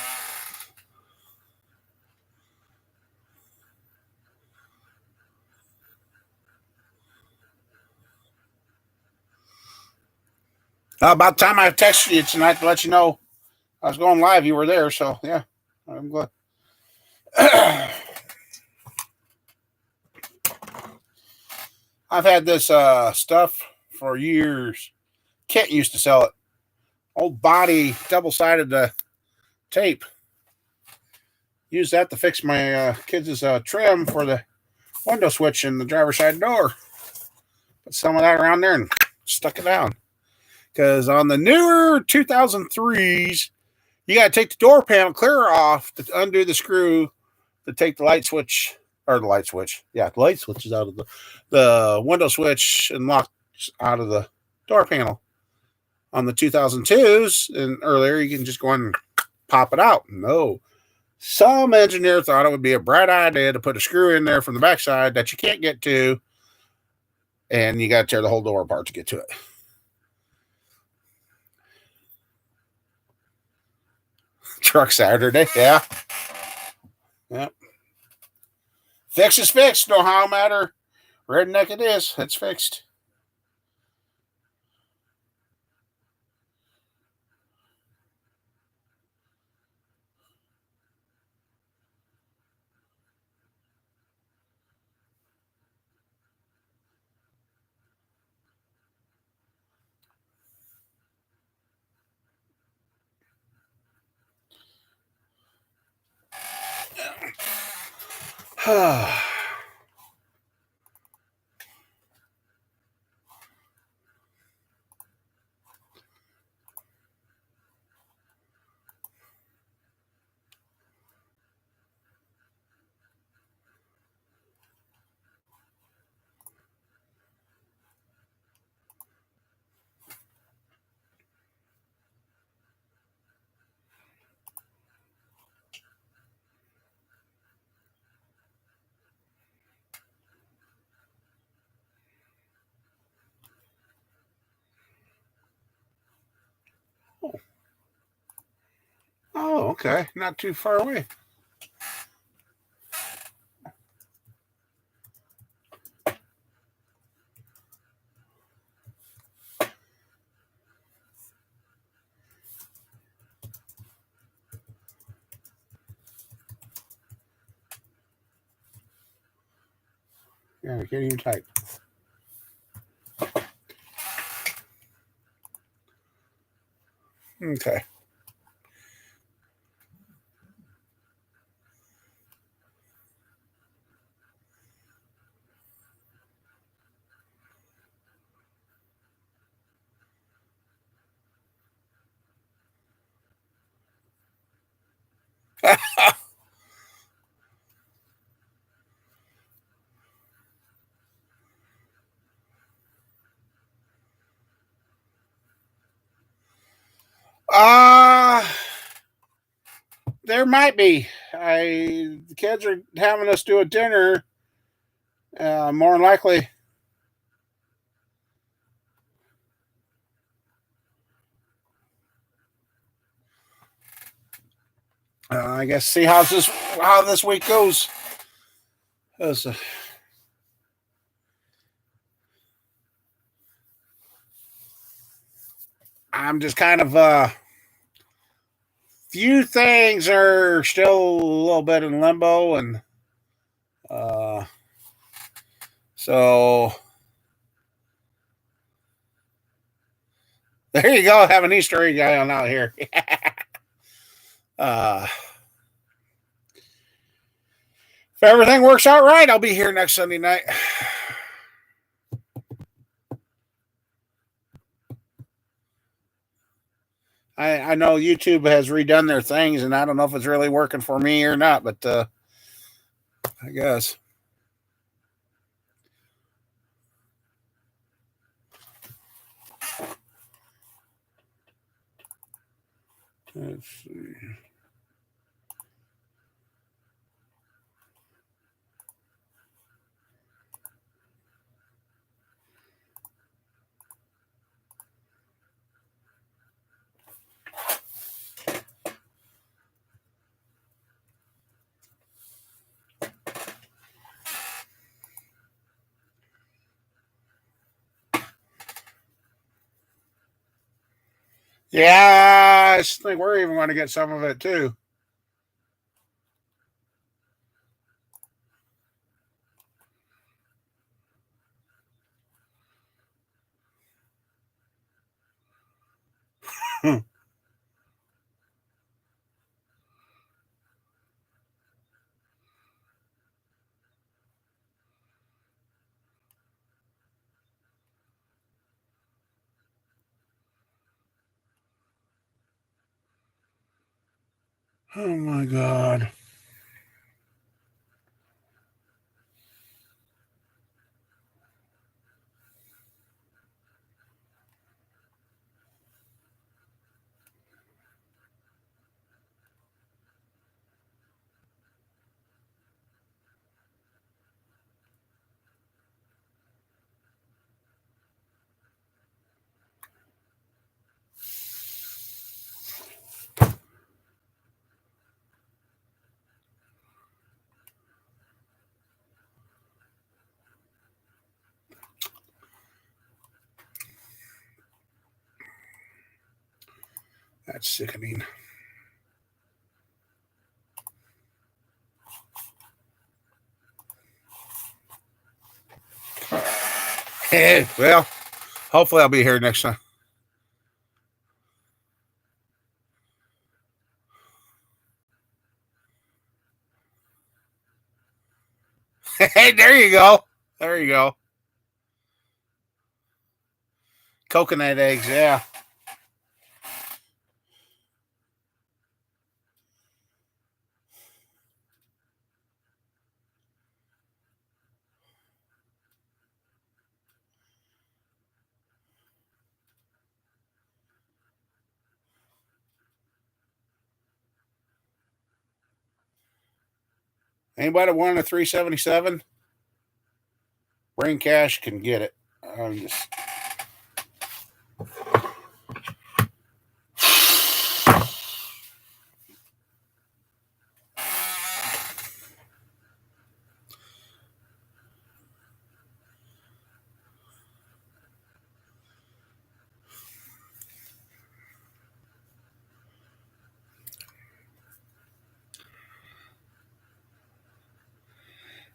About the time I texted you tonight to let you know I was going live, you were there. So yeah, I'm glad. I've had this stuff for years. Kent used to sell it. Old body, double-sided tape. Use that to fix my kids' trim for the window switch in the driver's side door. Put some of that around there and stuck it down. Because on the newer 2003s, you got to take the door panel clear off to undo the screw to take the light switch, or the light switch. Yeah, the light switch is out of the window switch and locked out of the door panel. On the 2002s and earlier, you can just go in and pop it out. No. Some engineer thought it would be a bright idea to put a screw in there from the backside that you can't get to, and you got to tear the whole door apart to get to it. Truck Saturday, yeah. Yep. Fix is fixed. No how matter. Redneck it is. It's fixed. Oh, okay. Not too far away. Yeah, I can't even type. Okay. Uh there might be. The kids are having us do a dinner. More than likely. I guess see how this week goes. I'm just kind of few things are still a little bit in limbo, and so there you go. Have an Easter egg guy on out here. If everything works out right, I'll be here next Sunday night. I know YouTube has redone their things, and I don't know if it's really working for me or not, but I guess. Let's see. Yeah, I think we're even going to get some of it too. Oh my God. That's sickening. Hey, well, hopefully I'll be here next time. Hey, there you go. There you go. Coconut eggs, yeah. Anybody want a 377? Brain Cash can get it. I'm just.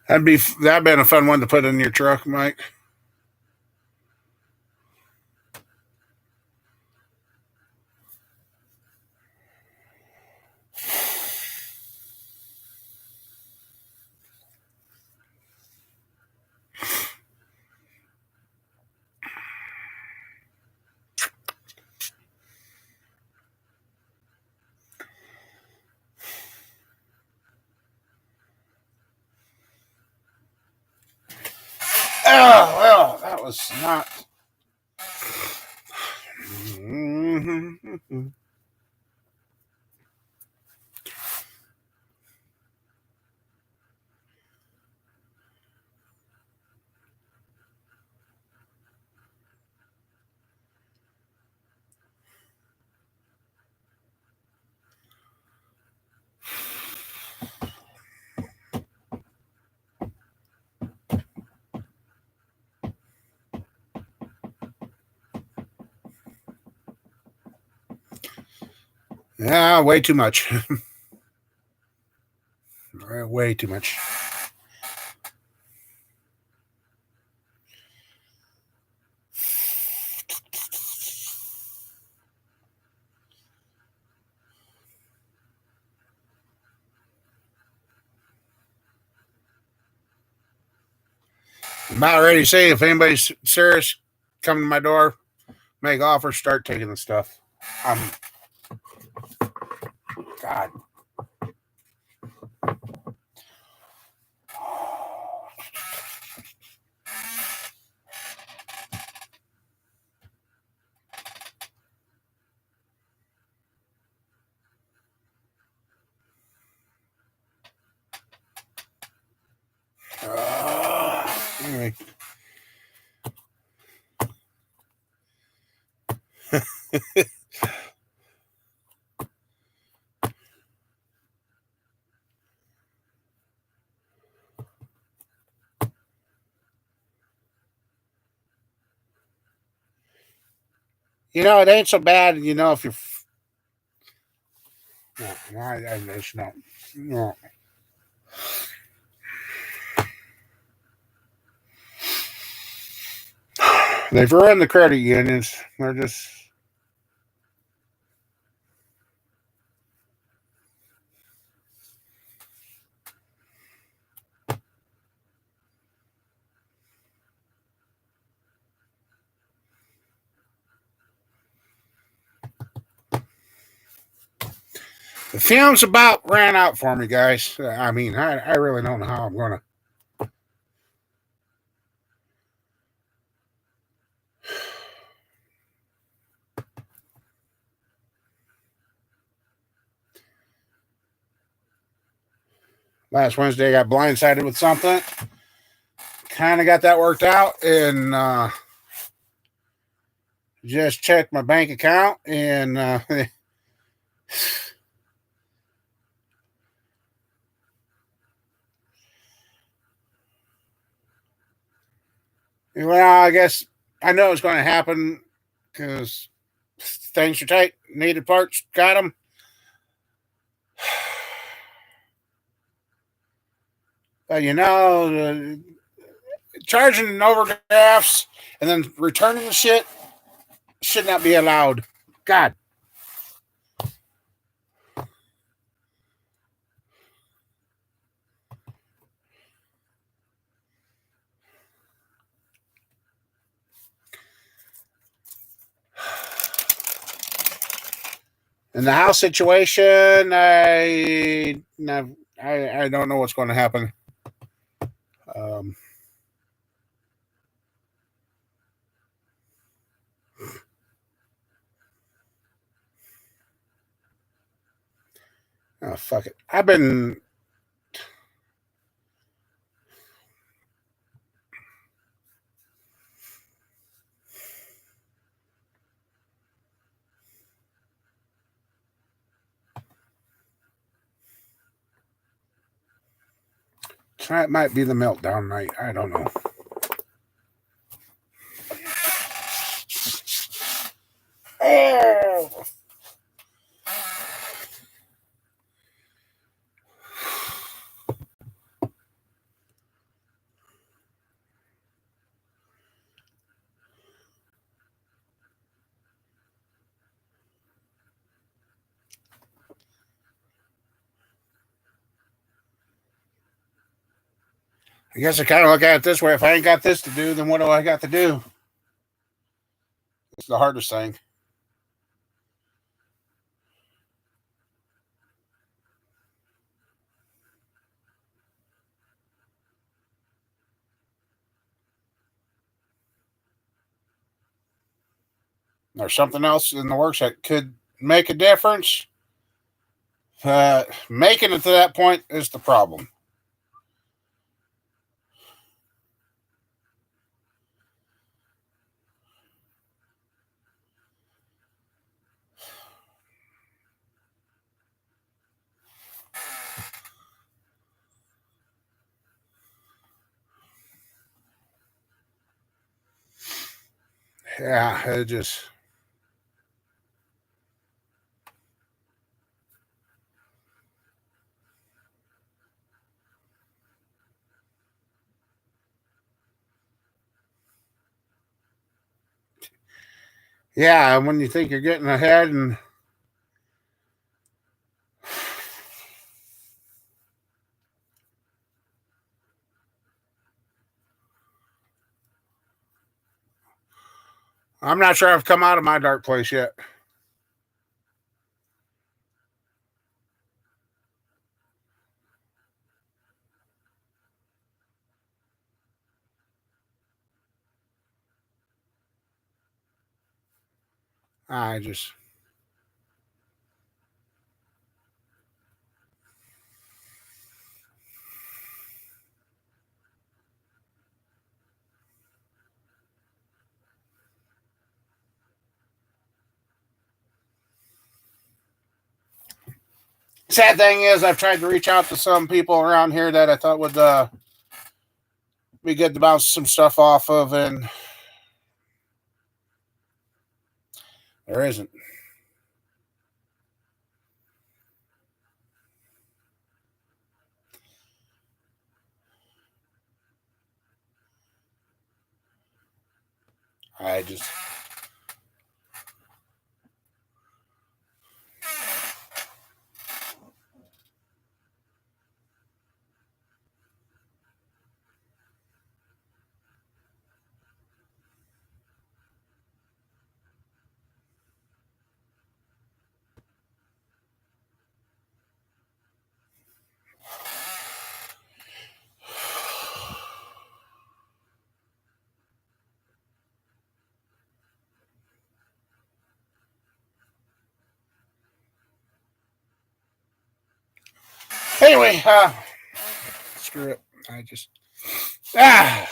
That'd been a fun one to put in your truck, Mike. Oh, well, that was not. Yeah, way too much. Way too much. I'm about ready to say if anybody's serious, come to my door, make offers, start taking the stuff. God. Anyway. It ain't so bad, if you're. No, it's not. No. They've ruined the credit unions. They're just. The fumes about ran out for me, guys. I mean, I really don't know how I'm going to. Last Wednesday, I got blindsided with something. Kind of got that worked out, and just checked my bank account, and well, I guess I know it's going to happen because Things are tight. Needed parts. Got them. But charging overdrafts and then returning the shit should not be allowed. God. In the house situation, I don't know what's going to happen. Oh, fuck it. I've been. Tonight might be the meltdown night. I don't know. Oh. I guess I kind of look at it this way. If I ain't got this to do, then what do I got to do? It's the hardest thing. There's something else in the works that could make a difference. Making it to that point is the problem. Yeah, it just. Yeah, when you think you're getting ahead and. I'm not sure I've come out of my dark place yet. I just. Sad thing is, I've tried to reach out to some people around here that I thought would be good to bounce some stuff off of, and there isn't. I just. Anyway, screw it. I just. Ah!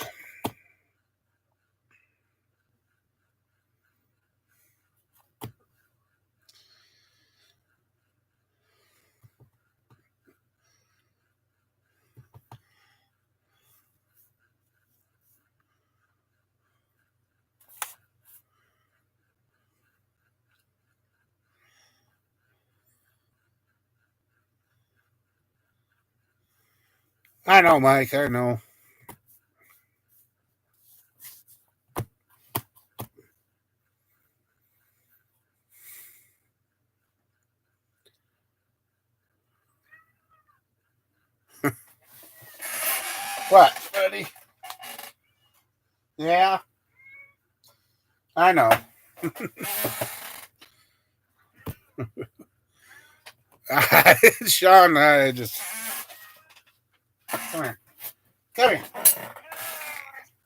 I know, Mike. I know. What, buddy? Yeah, I know. Sean, I just come here. Come here.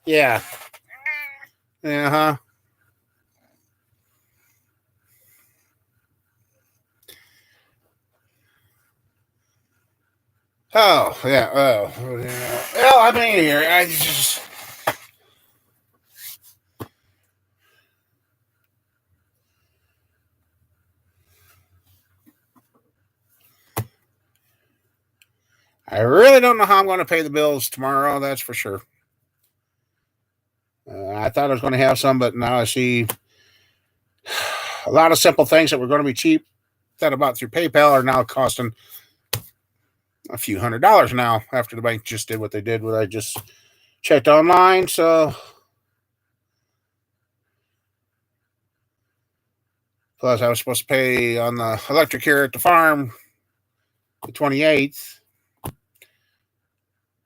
Yeah. Uh huh. Oh, yeah. Oh, yeah. Well, I mean, here. I just. I really don't know how I'm going to pay the bills tomorrow. That's for sure. I thought I was going to have some, but now I see a lot of simple things that were going to be cheap that I bought through PayPal are now costing a few $100s now after the bank just did what they did. What I just checked online. So plus I was supposed to pay on the electric here at the farm the 28th.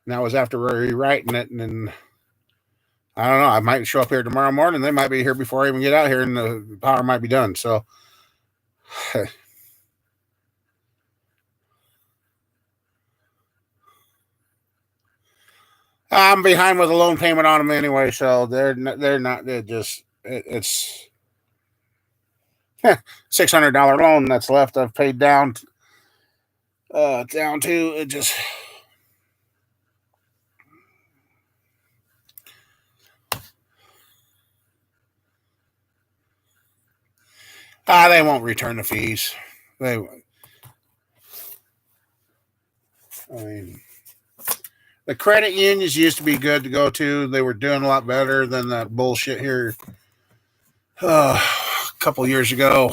And that was after rewriting it, and then I don't know. I might show up here tomorrow morning. They might be here before I even get out here, and the power might be done. So I'm behind with a loan payment on them anyway. So they're not. They're just it's $600 loan that's left. I've paid down to it. Just they won't return the fees. They, I mean, the credit unions used to be good to go to. They were doing a lot better than that bullshit here a couple years ago.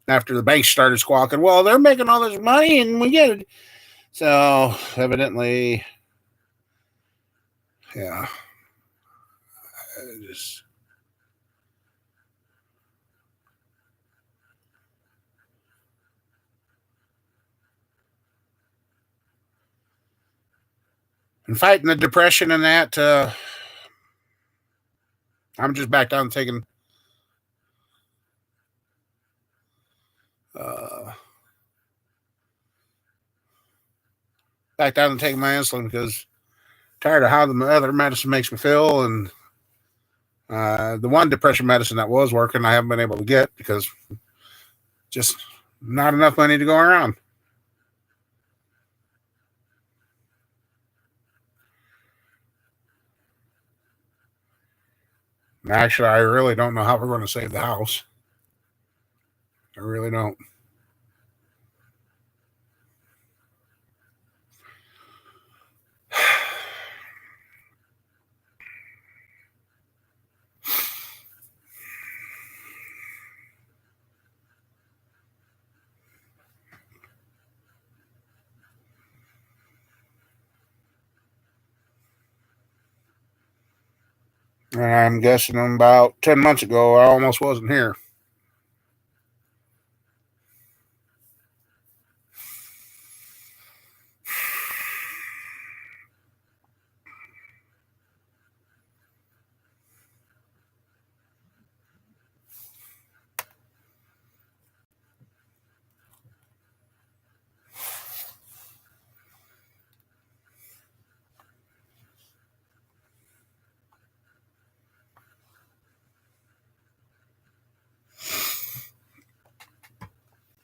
After the banks started squawking, well, they're making all this money and we get it. So evidently, yeah, just and fighting the depression and that. I'm just back down taking uh, back down and taking my insulin because I'm tired of how the other medicine makes me feel, and the one depression medicine that was working, I haven't been able to get because just not enough money to go around. Actually, I really don't know how we're going to save the house. I really don't. And I'm guessing about 10 months ago, I almost wasn't here.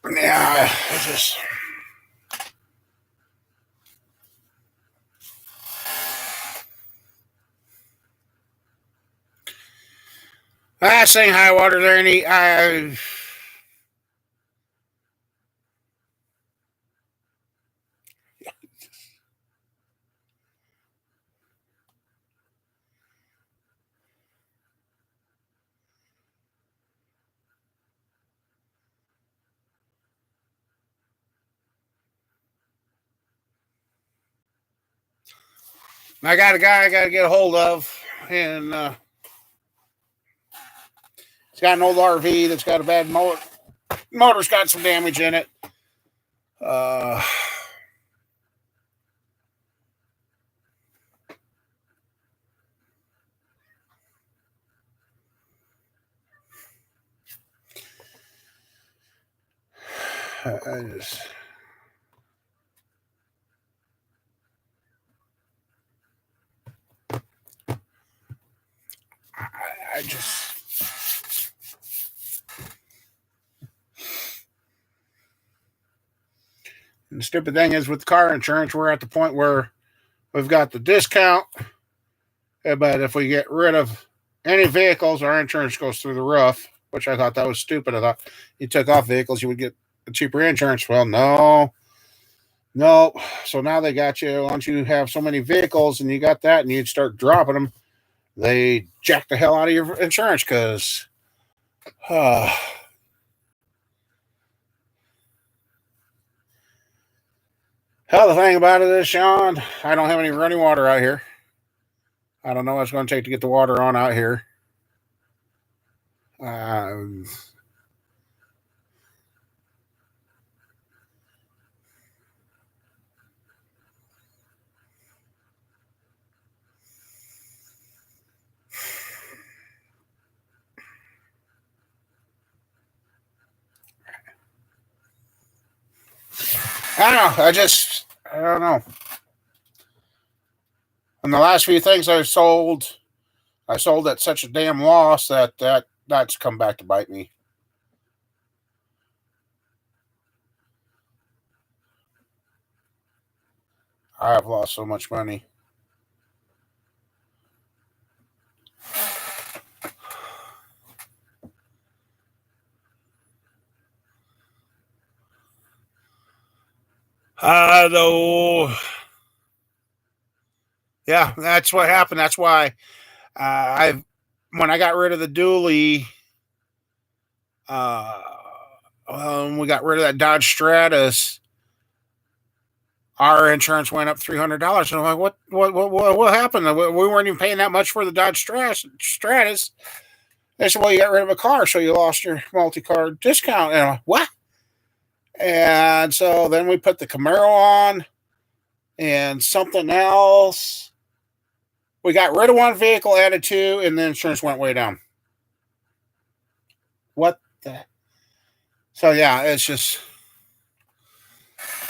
Yeah, it's just. Saying high water there, any. I got a guy I got to get a hold of, and he's got an old RV that's got a bad motor. Motor's got some damage in it. Uh, I just. I just. And the stupid thing is with car insurance, we're at the point where we've got the discount, but if we get rid of any vehicles, our insurance goes through the roof, which I thought that was stupid. I thought you took off vehicles, you would get a cheaper insurance. Well, no. So now they got you, once you have so many vehicles and you got that and you start dropping them, they jack the hell out of your insurance because hell, the thing about it is, Sean, I don't have any running water out here. I don't know what it's going to take to get the water on out here. I don't know. I don't know. And the last few things I sold at such a damn loss that's come back to bite me. I have lost so much money. Though, yeah, that's what happened. That's why when I got rid of the dually, uh, we got rid of that Dodge Stratus. Our insurance went up $300, and I'm like, what happened? We weren't even paying that much for the Dodge Stratus. They said, well, you got rid of a car, so you lost your multi-car discount. And I'm like, what? And so then we put the Camaro on and something else. We got rid of one vehicle, added two, and the insurance went way down. What the? So yeah, it's just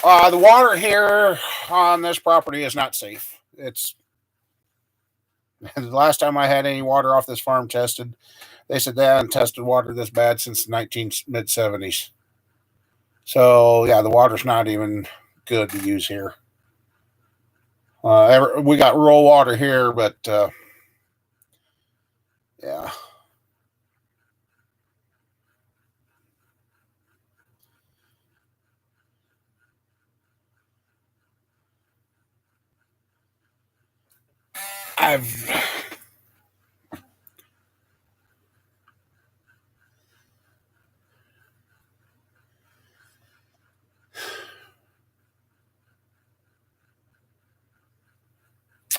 the water here on this property is not safe. It's the last time I had any water off this farm tested, they said they hadn't tested water this bad since the mid-70s. So yeah, the water's not even good to use here. We got rural water here, but yeah. I've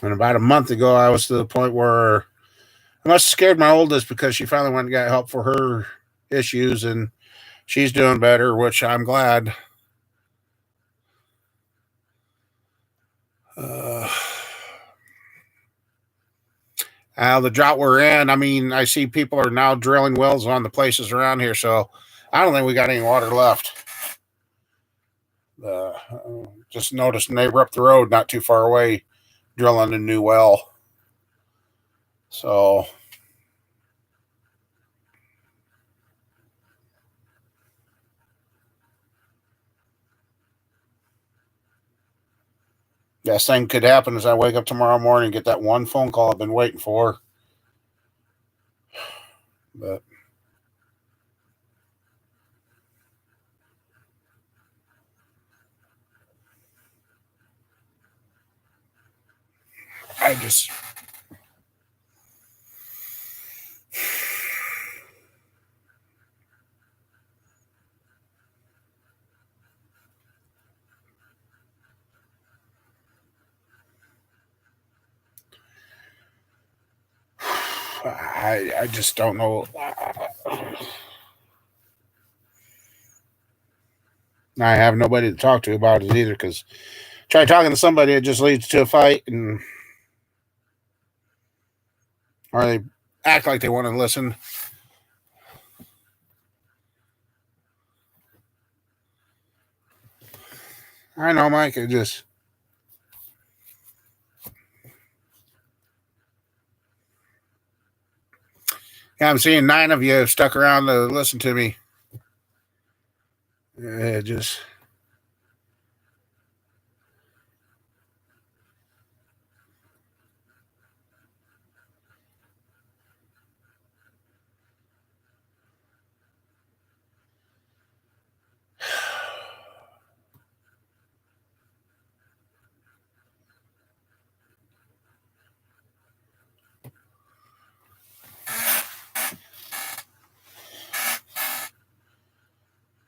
and about a month ago, I was to the point where I must have scared my oldest because she finally went and got help for her issues, and she's doing better, which I'm glad. Uh, the drought we're in, I mean, I see people are now drilling wells on the places around here, so I don't think we got any water left. Just noticed a neighbor up the road, not too far away, drilling a new well. So that thing could happen as I wake up tomorrow morning and get that one phone call I've been waiting for. But I just I just don't know. I have nobody to talk to about it either, because try talking to somebody, it just leads to a fight, and or they act like they want to listen. I know, Mike. It just. Yeah, I'm seeing 9 of you have stuck around to listen to me. It just.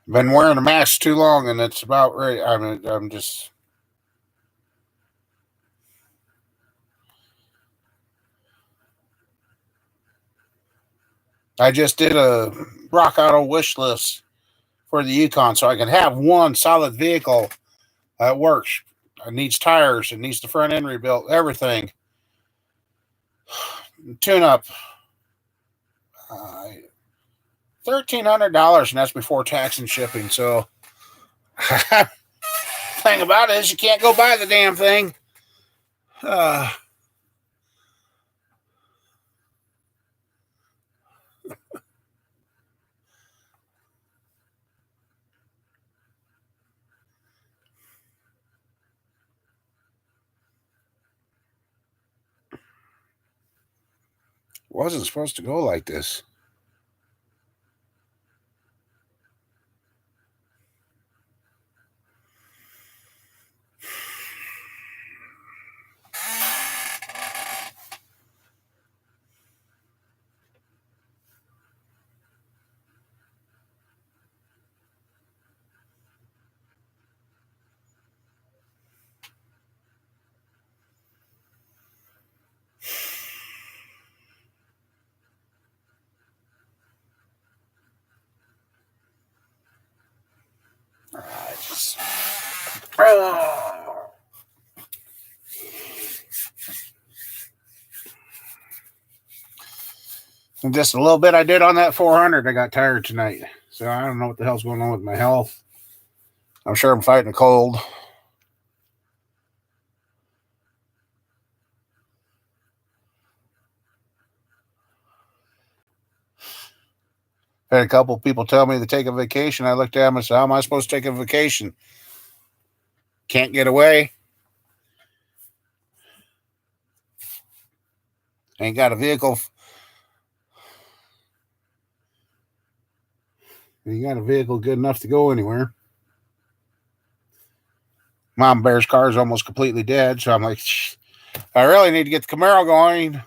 Been wearing a mask too long, and it's about ready. I'm just. I just did a rock auto wish list for the Yukon, so I can have one solid vehicle that works. It needs tires. It needs the front end rebuilt. Everything. Tune up. $1,300, and that's before tax and shipping. So, thing about it is, you can't go buy the damn thing. Wasn't supposed to go like this. And just a little bit I did on that 400, I got tired tonight. So I don't know what the hell's going on with my health. I'm sure I'm fighting a cold. Had a couple people tell me to take a vacation. I looked at them and said, how am I supposed to take a vacation? Can't get away. Ain't got a vehicle. Ain't got a vehicle good enough to go anywhere. Mom Bear's car is almost completely dead. So I'm like, I really need to get the Camaro going.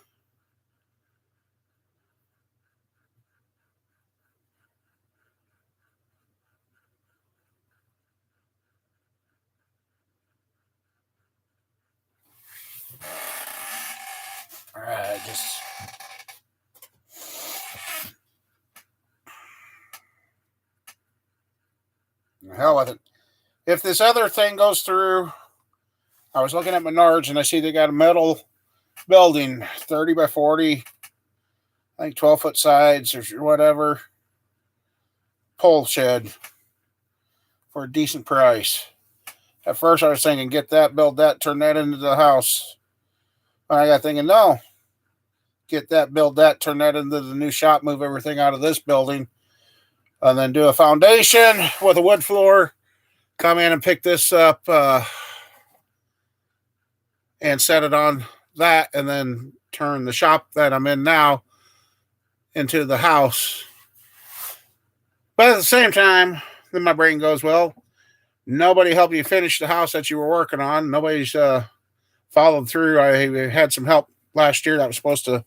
Just hell with it. If this other thing goes through, I was looking at Menards and I see they got a metal building, 30 by 40, I think 12-foot sides or whatever, pole shed for a decent price. At first I was thinking, get that, build that, turn that into the house. And I got thinking, no, get that, build that, turn that into the new shop, move everything out of this building, and then do a foundation with a wood floor, come in and pick this up and set it on that, and then turn the shop that I'm in now into the house. But at the same time, then my brain goes, well, nobody helped you finish the house that you were working on. Nobody's followed through. I had some help last year that was supposed to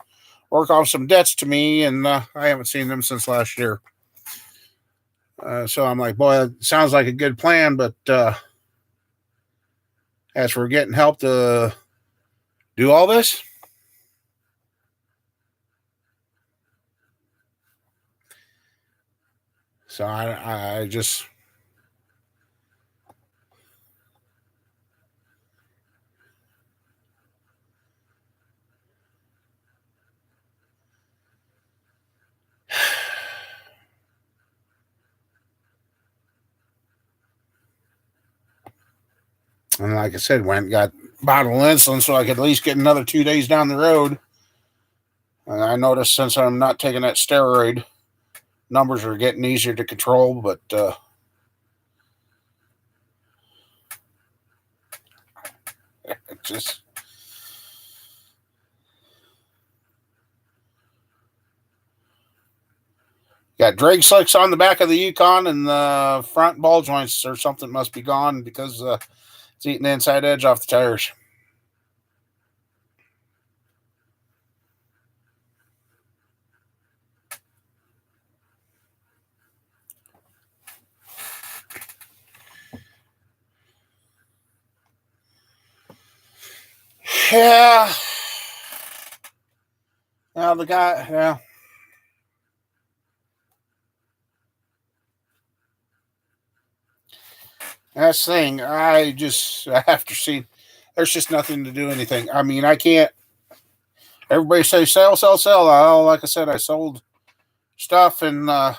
work off some debts to me, and I haven't seen them since last year. So I'm like, boy, it sounds like a good plan, but as for getting help to do all this, So I just. And like I said, went and got bottle insulin so I could at least get another 2 days down the road. And I noticed since I'm not taking that steroid, numbers are getting easier to control, but it just. Got drag slicks on the back of the Yukon, and the front ball joints or something must be gone because it's eating the inside edge off the tires. Yeah. Now the guy, yeah. That's the thing. After seeing, there's just nothing to do anything. I mean, I can't. Everybody say sell, sell, sell. Like I said, I sold stuff, and I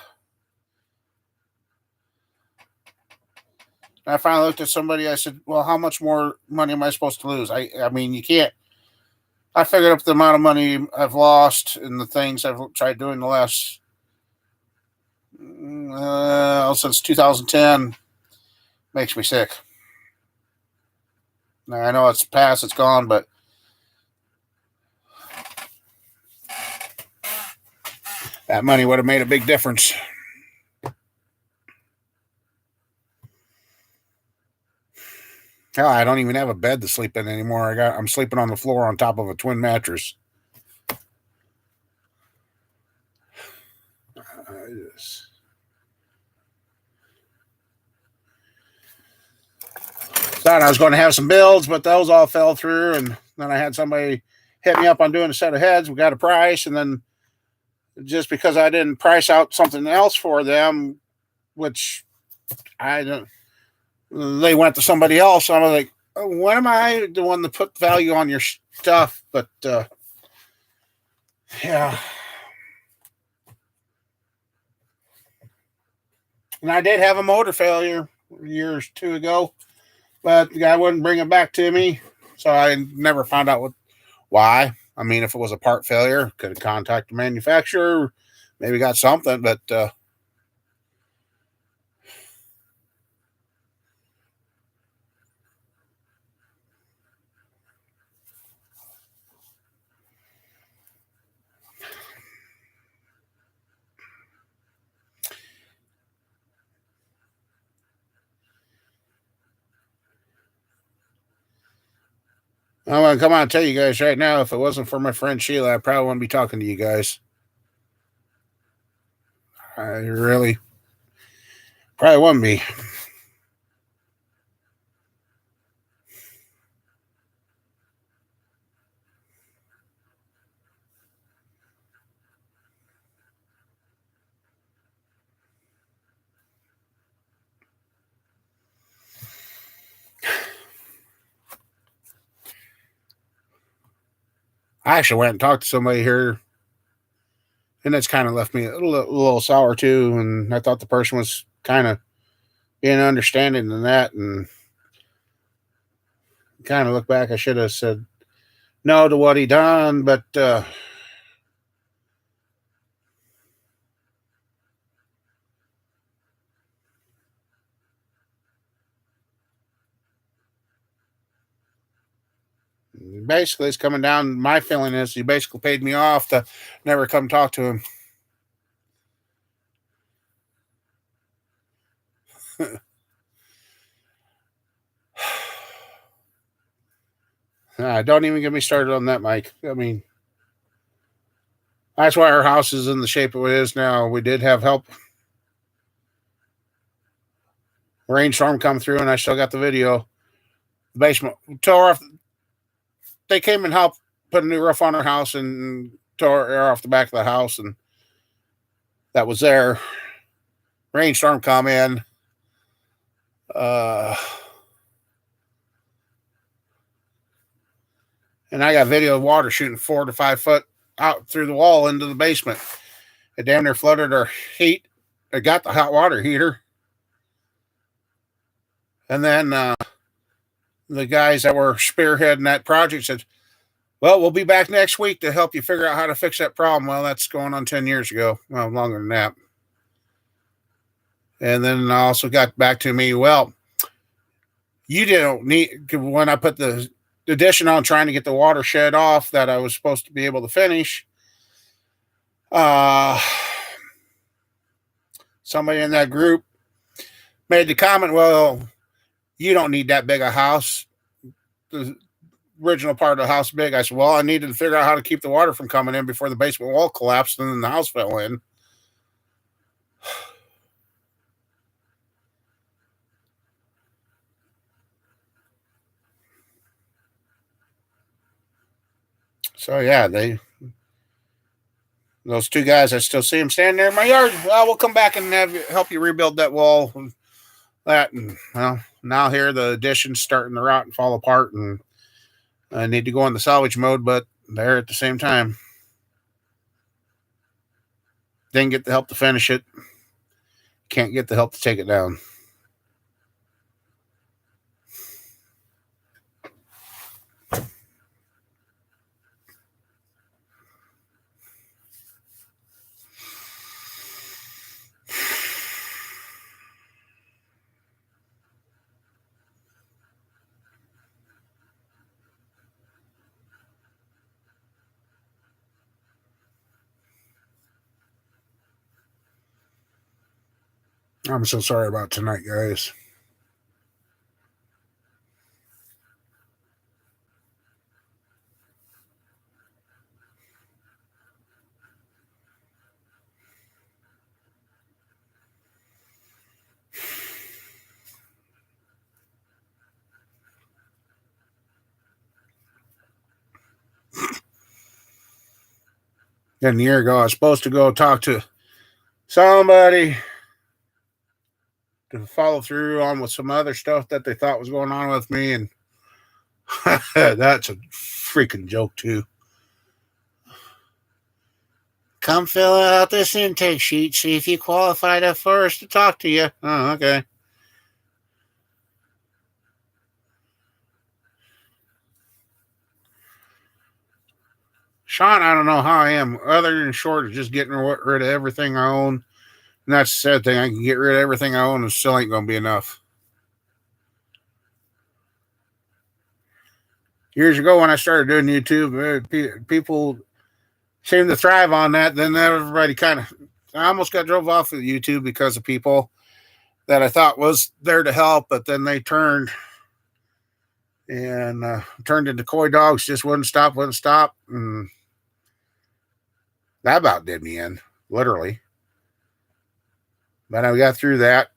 finally looked at somebody. I said, "Well, how much more money am I supposed to lose?" I mean, you can't. I figured up the amount of money I've lost and the things I've tried doing the last since 2010. Makes me sick. Now, I know it's past, it's gone, but that money would have made a big difference. Hell, I don't even have a bed to sleep in anymore. I'm sleeping on the floor on top of a twin mattress. Thought I was going to have some builds, but those all fell through. And then I had somebody hit me up on doing a set of heads. We got a price, and then just because I didn't price out something else for them, which I don't, they went to somebody else. So I was like, when am I the one to put value on your stuff? But yeah. And I did have a motor failure years 2 ago, but the guy wouldn't bring it back to me. So I never found out why. I mean, if it was a part failure, could have contacted the manufacturer, maybe got something, but I'm going to come on and tell you guys right now, if it wasn't for my friend Sheila, I probably wouldn't be talking to you guys. I really probably wouldn't be. I actually went and talked to somebody here, and that's kind of left me a little sour too. And I thought the person was kind of being understanding than that, and kind of look back, I should have said no to what he done, but basically it's coming down. My feeling is he basically paid me off to never come talk to him. Don't even get me started on that, Mike. I mean, that's why our house is in the shape it is now. We did have help. Rainstorm come through, and I still got the video. The basement tore off. They came and helped put a new roof on our house and tore air off the back of the house, and that was there. rainstorm come in. And I got video of water shooting 4 to 5 foot out through the wall into the basement. It damn near flooded our heat. It got the hot water heater. And then the guys that were spearheading that project said, well, we'll be back next week to help you figure out how to fix that problem. Well, that's going on 10 years ago. Well, longer than that. And then also got back to me, well, you didn't need, when I put the addition on trying to get the watershed off that I was supposed to be able to finish, somebody in that group made the comment, well, you don't need that big a house. The original part of the house big. I said, well, I needed to figure out how to keep the water from coming in before the basement wall collapsed and then the house fell in. So yeah, those two guys, I still see them standing there in my yard. Well, we'll come back and help you rebuild that wall. And that, and well, now here the addition's starting to rot and fall apart, and I need to go in the salvage mode, but there at the same time, didn't get the help to finish it. Can't get the help to take it down. I'm so sorry about tonight, guys. Then a year ago, I was supposed to go talk to somebody to follow through on with some other stuff that they thought was going on with me, and that's a freaking joke too. Come fill out this intake sheet, see if you qualify for us to talk to you. Oh, okay. Sean, I don't know how I am, other than short of just getting rid of everything I own. And that's the sad thing. I can get rid of everything I own and still ain't going to be enough. Years ago when I started doing YouTube, people seemed to thrive on that. Then everybody I almost got drove off of YouTube because of people that I thought was there to help, but then they turned into coy dogs, just wouldn't stop. And that about did me in, literally. But I got through that.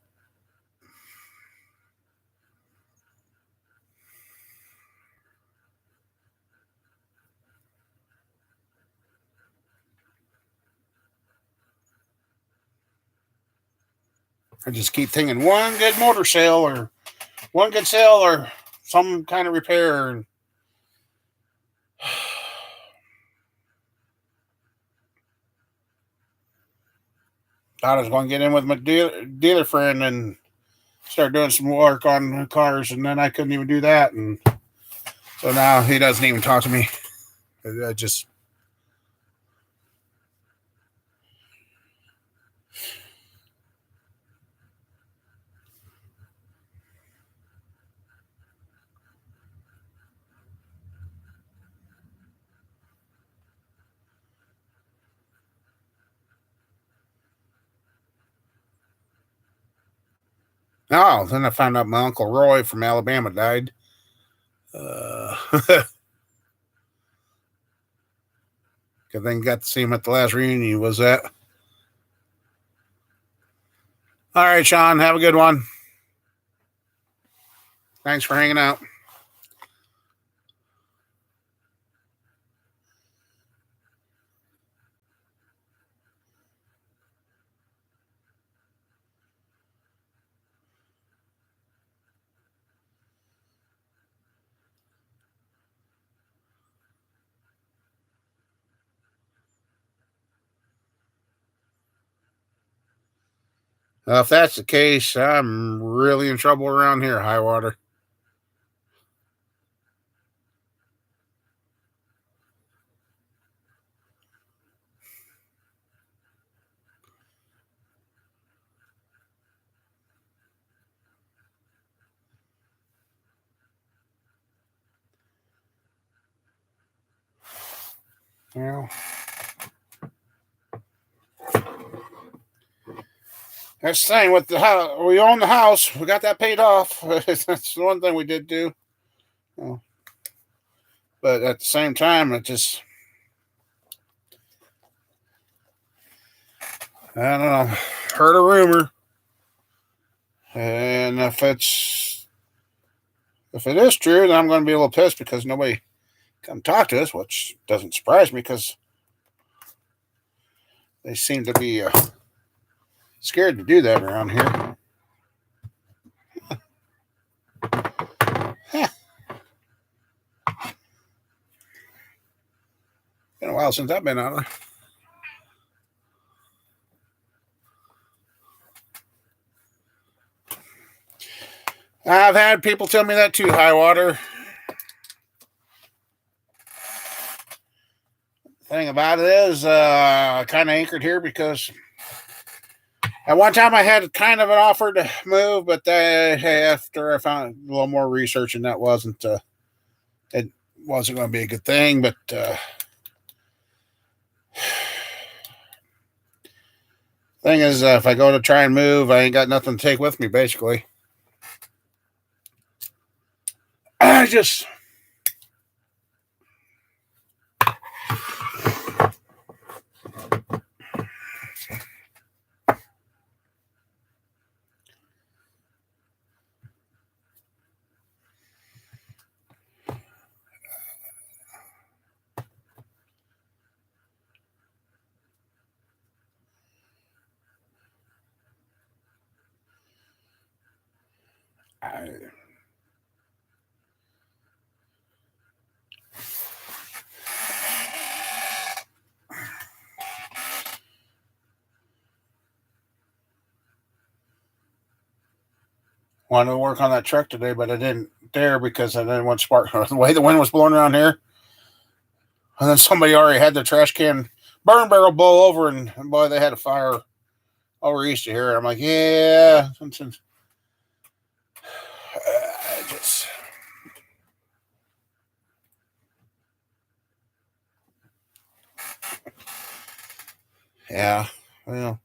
I just keep thinking one good motor sale or one good sale or some kind of repair. Thought I was going to get in with my dealer friend and start doing some work on cars, and then I couldn't even do that. And so now he doesn't even talk to me. I just. Oh, then I found out my Uncle Roy from Alabama died. I then got to see him at the last reunion. Was that? All right, Sean, have a good one. Thanks for hanging out. If that's the case, I'm really in trouble around here, high water. Well, that's the thing with the house. We own the house. We got that paid off. That's the one thing we did do. But at the same time, it just, I don't know, heard a rumor. And if it is true, then I'm going to be a little pissed because nobody come talk to us, which doesn't surprise me because they seem to be scared to do that around here. Huh. Been a while since I've been out there. I've had people tell me that too, high water. Thing about it is, I kind of anchored here because at one time I had kind of an offer to move, but after I found a little more research, and that it wasn't going to be a good thing. But thing is, if I go to try and move, I ain't got nothing to take with me, basically. I just. Wanted to work on that truck today, but I didn't dare because I didn't want to spark the way the wind was blowing around here. And then somebody already had the trash can burn barrel blow over, and boy, they had a fire over east of here. I'm like, yeah, just. Yeah, well.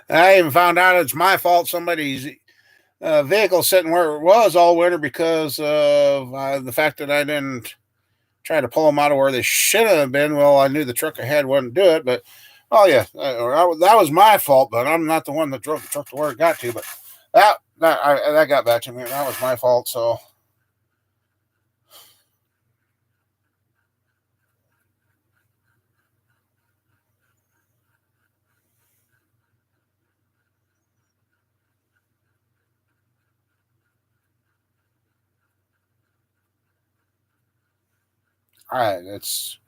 I even found out it's my fault. Somebody's vehicle sitting where it was all winter because of the fact that I didn't try to pull them out of where they should have been. Well, I knew the truck ahead wouldn't do it, but oh yeah, that was my fault. But I'm not the one that drove the truck to where it got to. But that got back to me. That was my fault. So. All right, it's.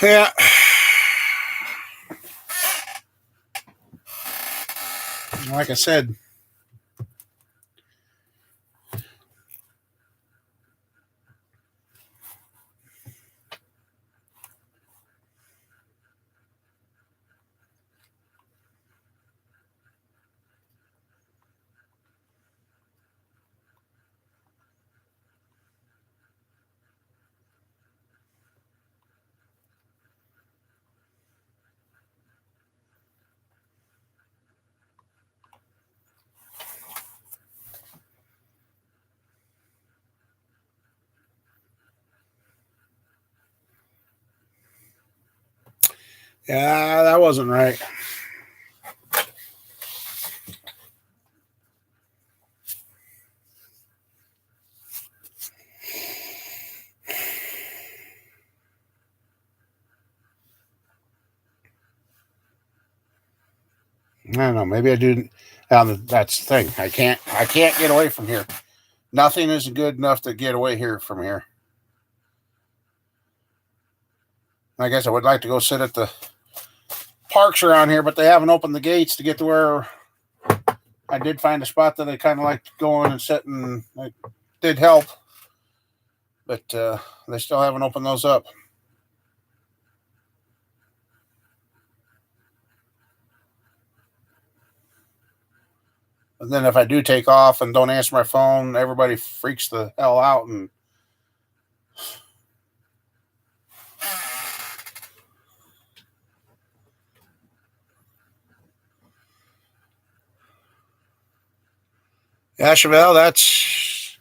Yeah. Like I said, yeah, that wasn't right. I don't know. Maybe I do. That's the thing. I can't get away from here. Nothing is good enough to get away here from here. I guess I would like to go sit at the parks around here, but they haven't opened the gates to get to where I did find a spot that I kind of liked going and sitting. It did help, but they still haven't opened those up. And then if I do take off and don't answer my phone, everybody freaks the hell out. And yeah, Chevelle, that's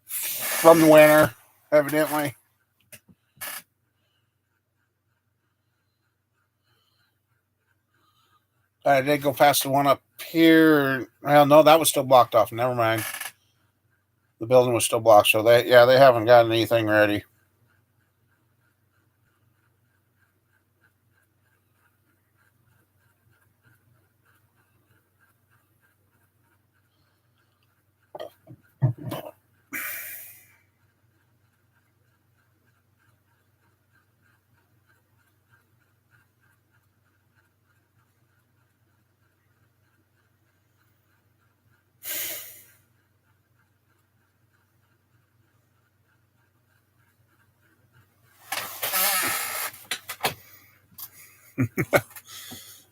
from the winter, evidently. I did go past the one up here. Well, no, that was still blocked off. Never mind. The building was still blocked, so they haven't gotten anything ready.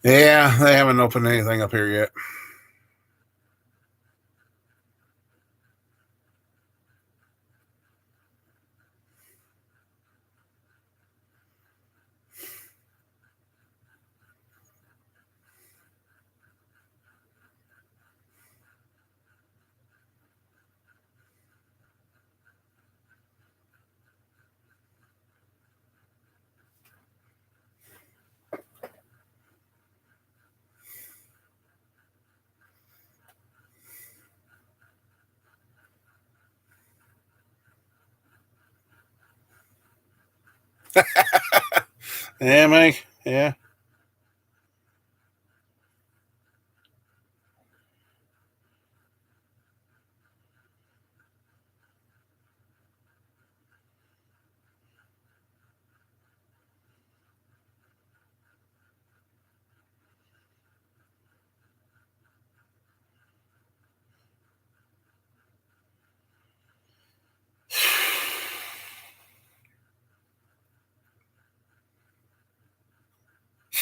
Yeah, they haven't opened anything up here yet. Yeah, Mike. Yeah.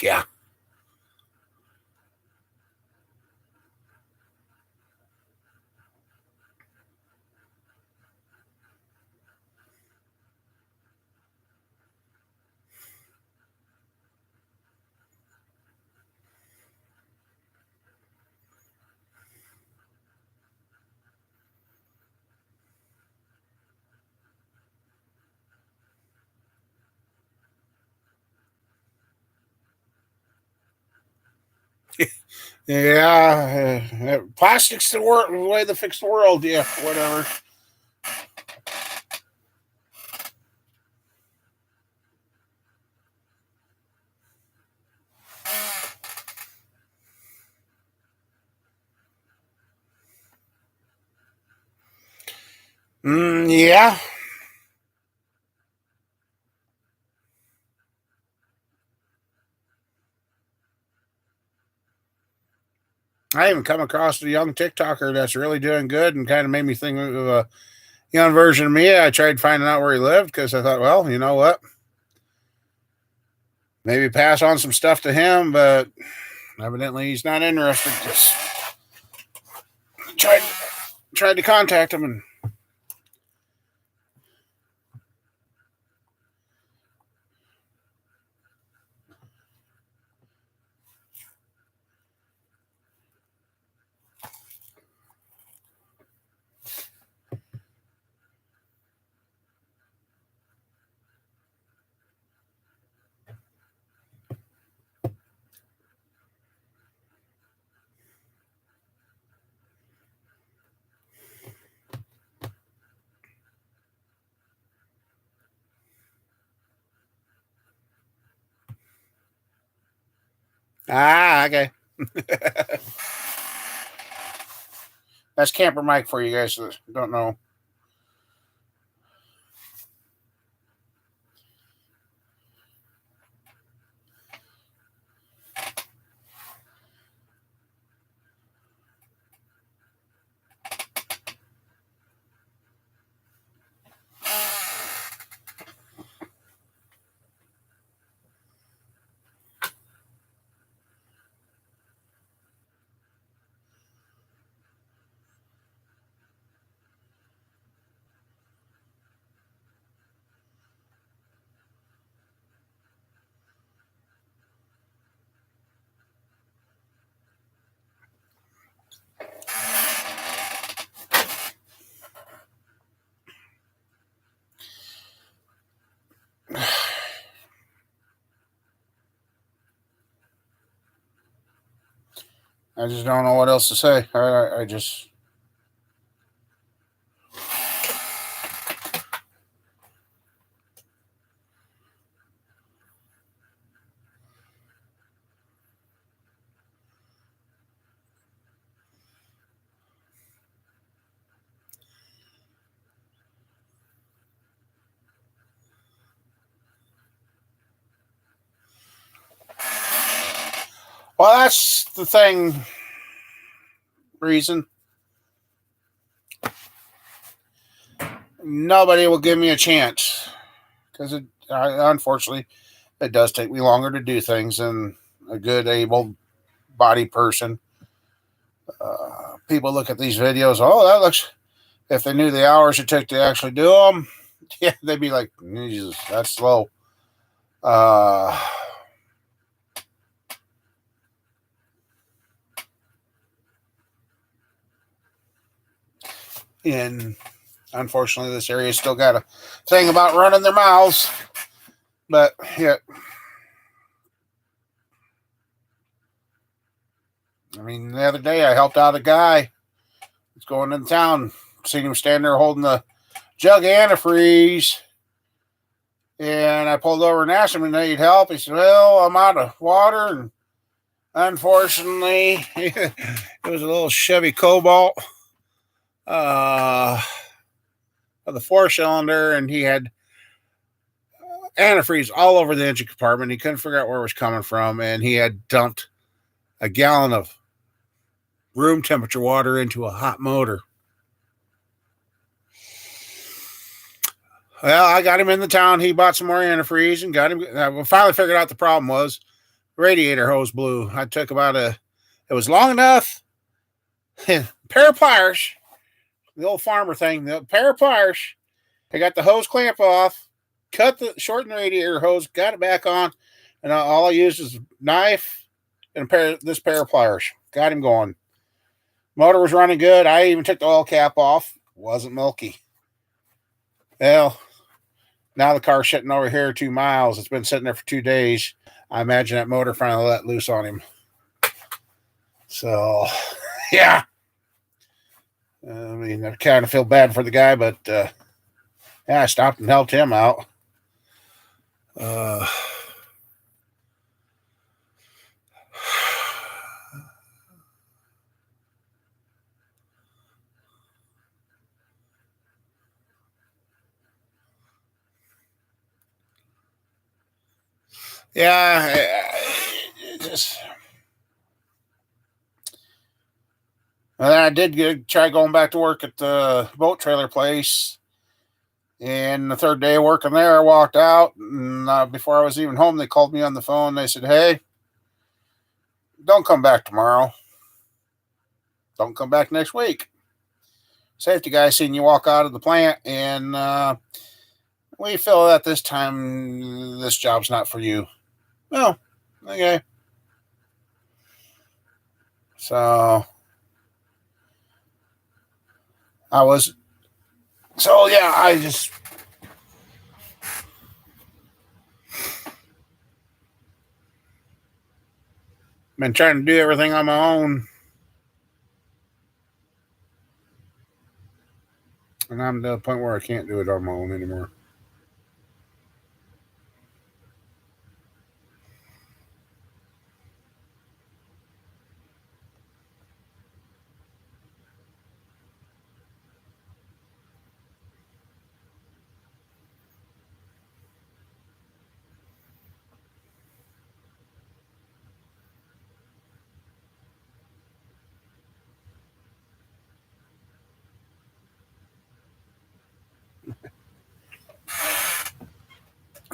Yeah. Yeah. Plastic's the way to fix the world. Yeah, whatever. Yeah. I even come across a young TikToker that's really doing good and kind of made me think of a young version of me. I tried finding out where he lived because I thought, well, you know what? Maybe pass on some stuff to him, but evidently he's not interested. Just tried to contact him and Ah, okay. That's Camper Mike for you guys that don't know. I just don't know what else to say. I just. Well, that's the thing. Reason. Nobody will give me a chance. Because unfortunately, it does take me longer to do things than a good, able bodied person. People look at these videos. Oh, that looks. If they knew the hours it took to actually do them, yeah, they'd be like, Jesus, that's slow. And unfortunately, this area's still got a thing about running their mouths. But yeah, I mean, the other day I helped out a guy. He's going into town. Seen him standing there holding the jug of antifreeze. And I pulled over and asked him if he needed help. He said, well, I'm out of water. And unfortunately, it was a little Chevy Cobalt. Of the 4-cylinder, and he had antifreeze all over the engine compartment. He couldn't figure out where it was coming from, and he had dumped a gallon of room temperature water into a hot motor. Well, I got him in the town. He bought some more antifreeze and got him. I finally figured out the problem was radiator hose blew. I took it was long enough. Pair of pliers, the old farmer thing, the pair of pliers. I got the hose clamp off, shortened the radiator hose, got it back on, and all I used was a knife and this pair of pliers. Got him going. Motor was running good. I even took the oil cap off. Wasn't milky. Well, now the car's sitting over here 2 miles. It's been sitting there for 2 days. I imagine that motor finally let loose on him. So, yeah. I mean, I kind of feel bad for the guy, but yeah, I stopped and helped him out. Yeah, just. And then I did try going back to work at the boat trailer place. And the third day of working there, I walked out. And before I was even home, they called me on the phone. They said, hey, don't come back tomorrow. Don't come back next week. Safety guy seen you walk out of the plant. And we feel that this time this job's not for you. Oh, okay. So I just been trying to do everything on my own. And I'm to the point where I can't do it on my own anymore.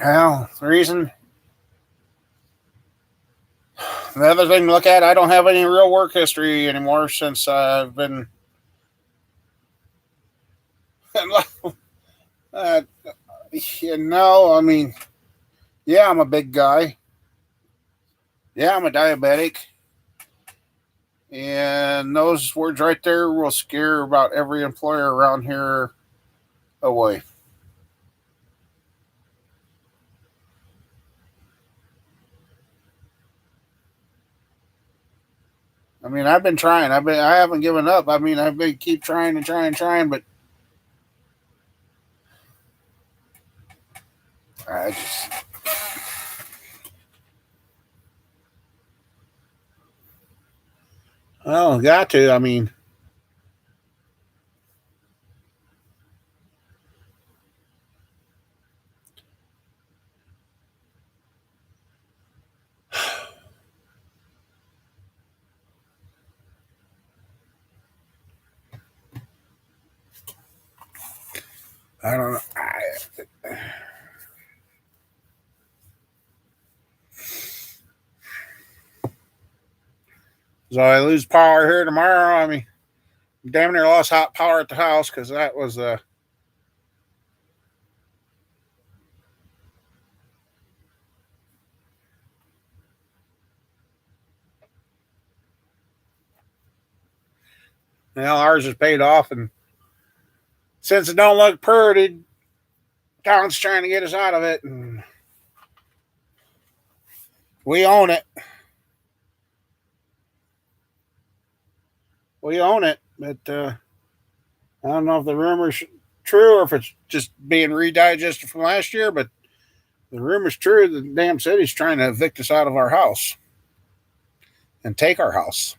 Well, the other thing to look at, I don't have any real work history anymore since I've been. uh, I mean, yeah, I'm a big guy. Yeah, I'm a diabetic. And those words right there will scare about every employer around here away. I mean, I've been trying. I haven't given up. I mean, I've been keep trying and trying and trying, but I just, well, got to. I mean, I don't know. So I lose power here tomorrow. I mean, damn near lost hot power at the house because that was ours is paid off, and since it don't look pretty, town's trying to get us out of it, and we own it. We own it, but I don't know if the rumor's true or if it's just being redigested from last year. But the rumor's true. The damn city's trying to evict us out of our house and take our house.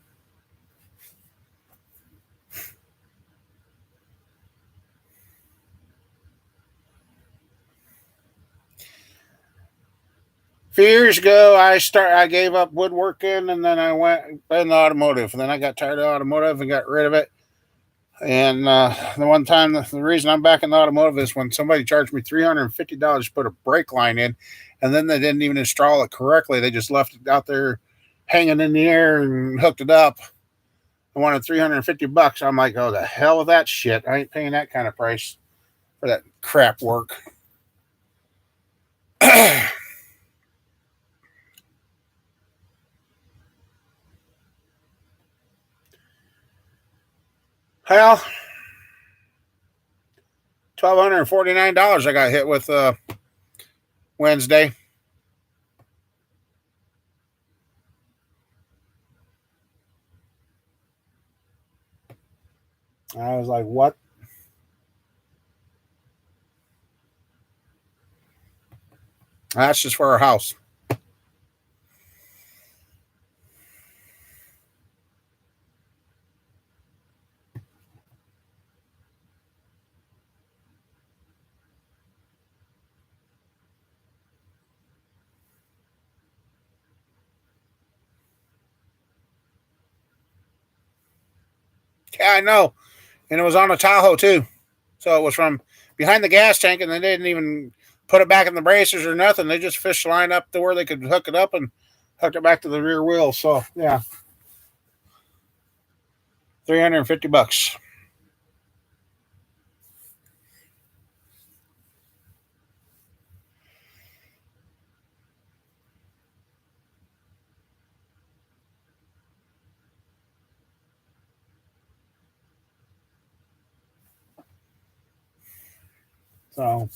A few years ago, I gave up woodworking and then I went in the automotive. And then I got tired of automotive and got rid of it. And the one time, the reason I'm back in the automotive is when somebody charged me $350 to put a brake line in, and then they didn't even install it correctly. They just left it out there hanging in the air and hooked it up. I wanted $350. I'm like, oh, the hell with that shit. I ain't paying that kind of price for that crap work. Well, $1,249 I got hit with Wednesday. I was like, what? That's just for our house. Yeah, I know. And it was on a Tahoe too. So it was from behind the gas tank, and they didn't even put it back in the bracers or nothing. They just fished the line up to where they could hook it up and hooked it back to the rear wheel. So yeah, $350. So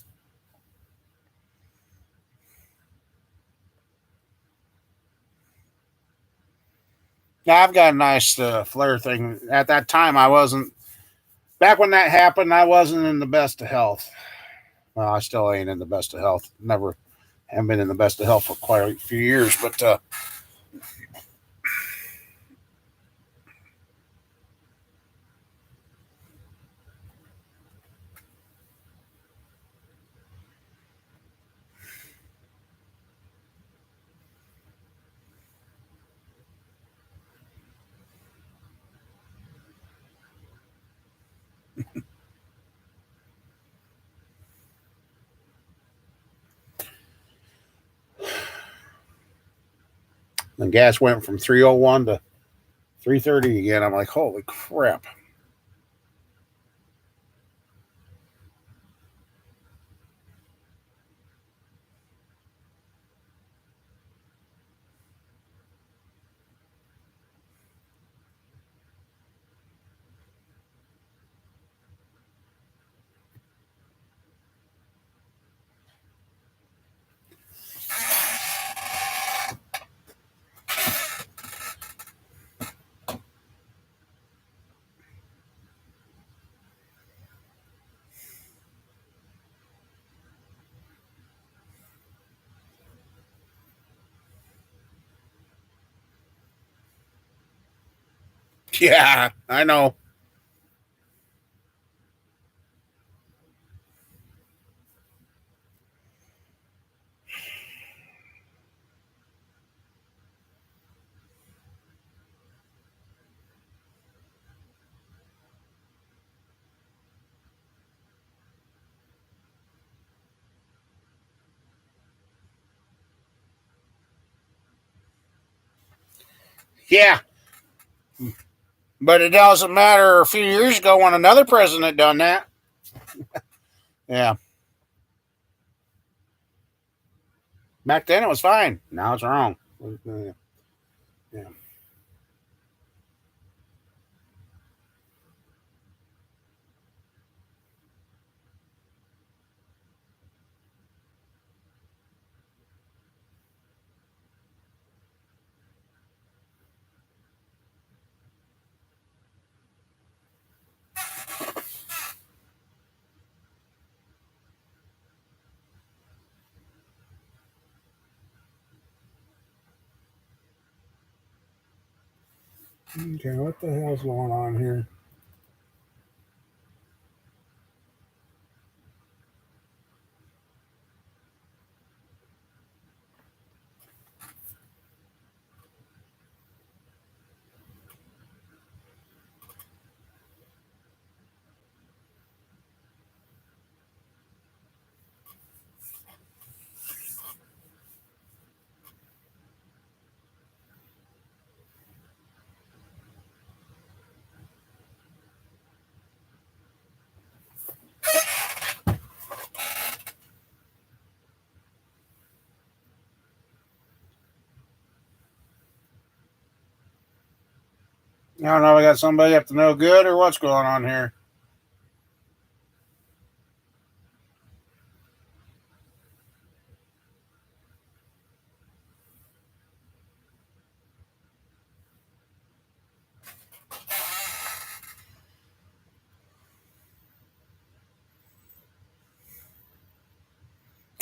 yeah, I've got a nice flare thing. At that time, I wasn't. Back when that happened, I wasn't in the best of health. Well, I still ain't in the best of health. Never have been in the best of health for quite a few years. But And gas went from 301 to 330 again. I'm like, holy crap. Yeah, I know. Yeah, but it doesn't matter. A few years ago, when another president done that, yeah, back then it was fine. Now it's wrong. Yeah. Okay, what the hell's going on here? I don't know. We got somebody up to no good, or what's going on here?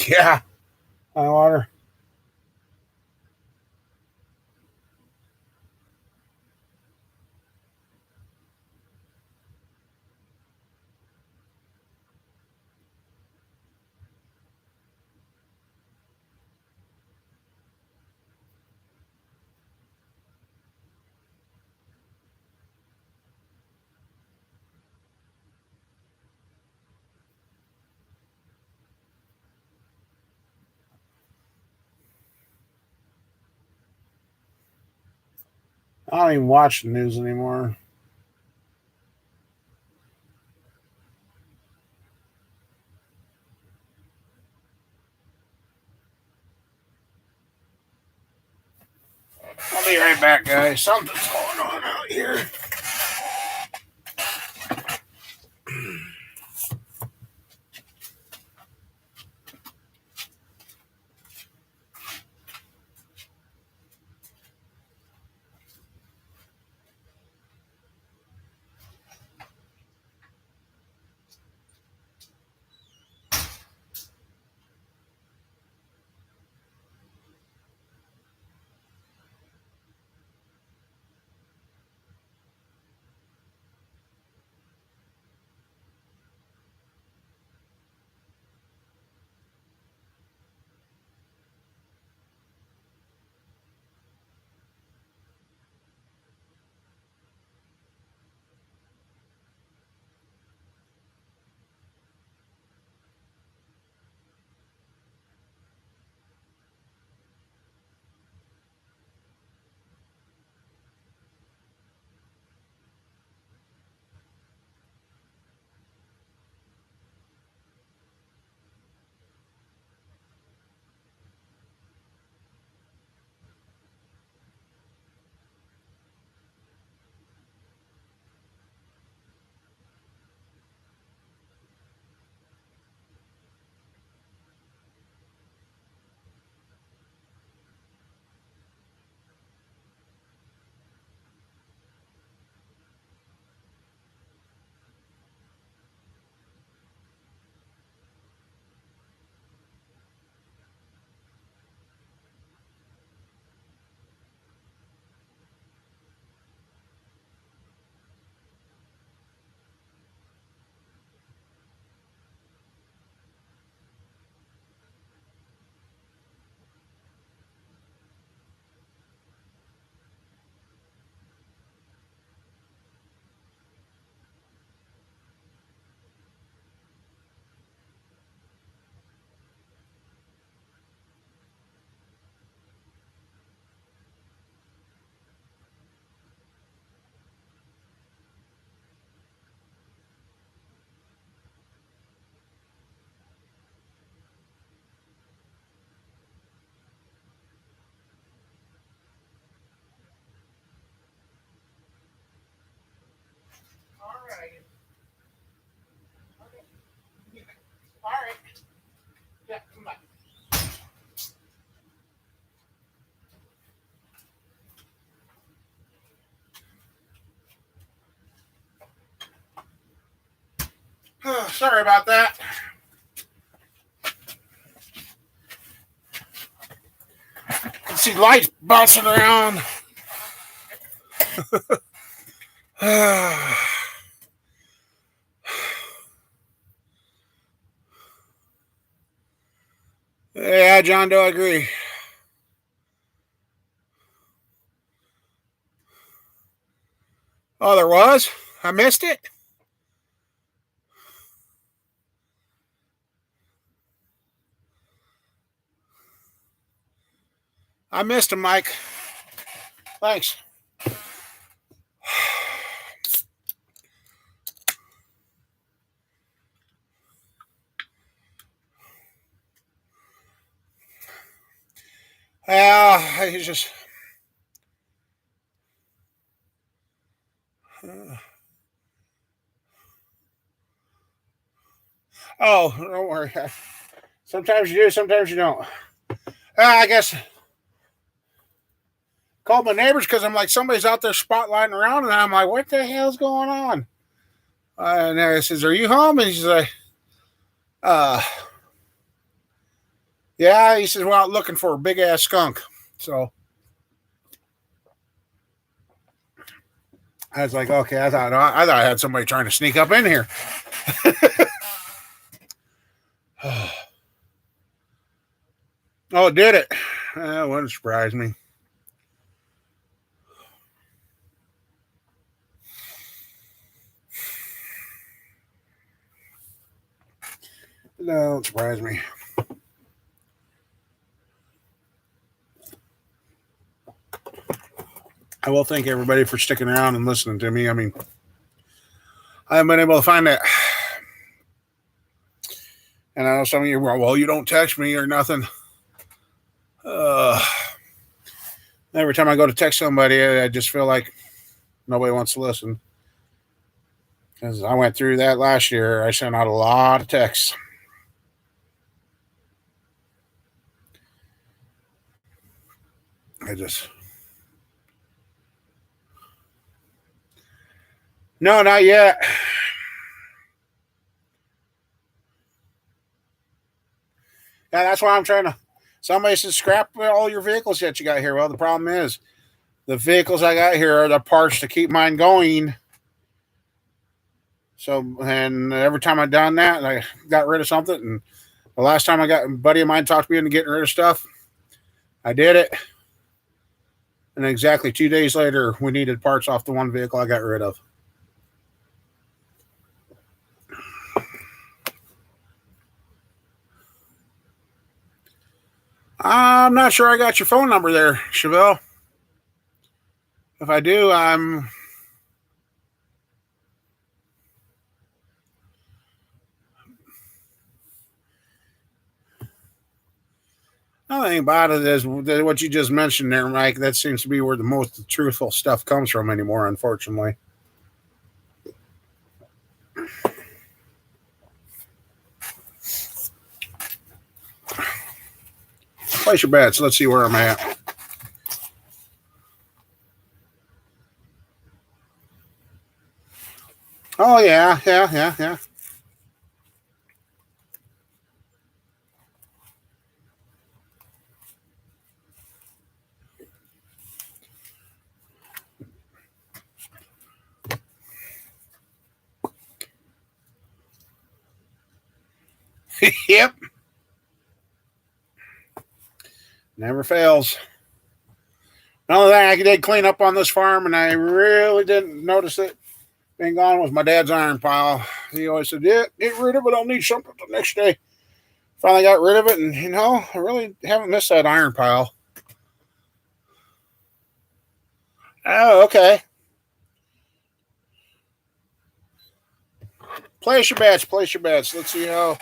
Yeah, high water. I don't even watch the news anymore. I'll be right back, guys. Something's going on out here. Sorry about that. You can see lights bouncing around. Yeah, John Doe, I agree. Oh, there was? I missed it? I missed him, Mike. Thanks. Yeah, he's just. Oh, don't worry. Sometimes you do, sometimes you don't. I guess called my neighbors because I'm like, somebody's out there spotlighting around, and I'm like, what the hell's going on? And I says, are you home? And he's like, uh, yeah. He says, we're out looking for a big ass skunk. So I was like, okay. I thought I had somebody trying to sneak up in here. Oh, did it? That wouldn't surprise me. No, don't surprise me. I will thank everybody for sticking around and listening to me. I mean, I haven't been able to find that. And I know some of you were, well, you don't text me or nothing. Every time I go to text somebody, I just feel like nobody wants to listen. Because I went through that last year. I sent out a lot of texts. No, not yet. Yeah, that's why I'm trying to. Somebody said scrap all your vehicles that you got here. Well, the problem is the vehicles I got here are the parts to keep mine going. So, and every time I've done that, I got rid of something. And the last time I got a buddy of mine talked me into getting rid of stuff, I did it. And exactly 2 days later, we needed parts off the one vehicle I got rid of. I'm not sure I got your phone number there, Chevelle. If I do, I'm. Nothing about it is what you just mentioned there, Mike. That seems to be where the most truthful stuff comes from anymore, unfortunately. Place your bets. Let's see where I'm at. Oh, yeah. Yep. Never fails. Another thing I did clean up on this farm, and I really didn't notice it being gone, was my dad's iron pile. He always said, yeah, get rid of it. I'll need something the next day. Finally got rid of it, and, I really haven't missed that iron pile. Oh, okay. Place your bets. Let's see how.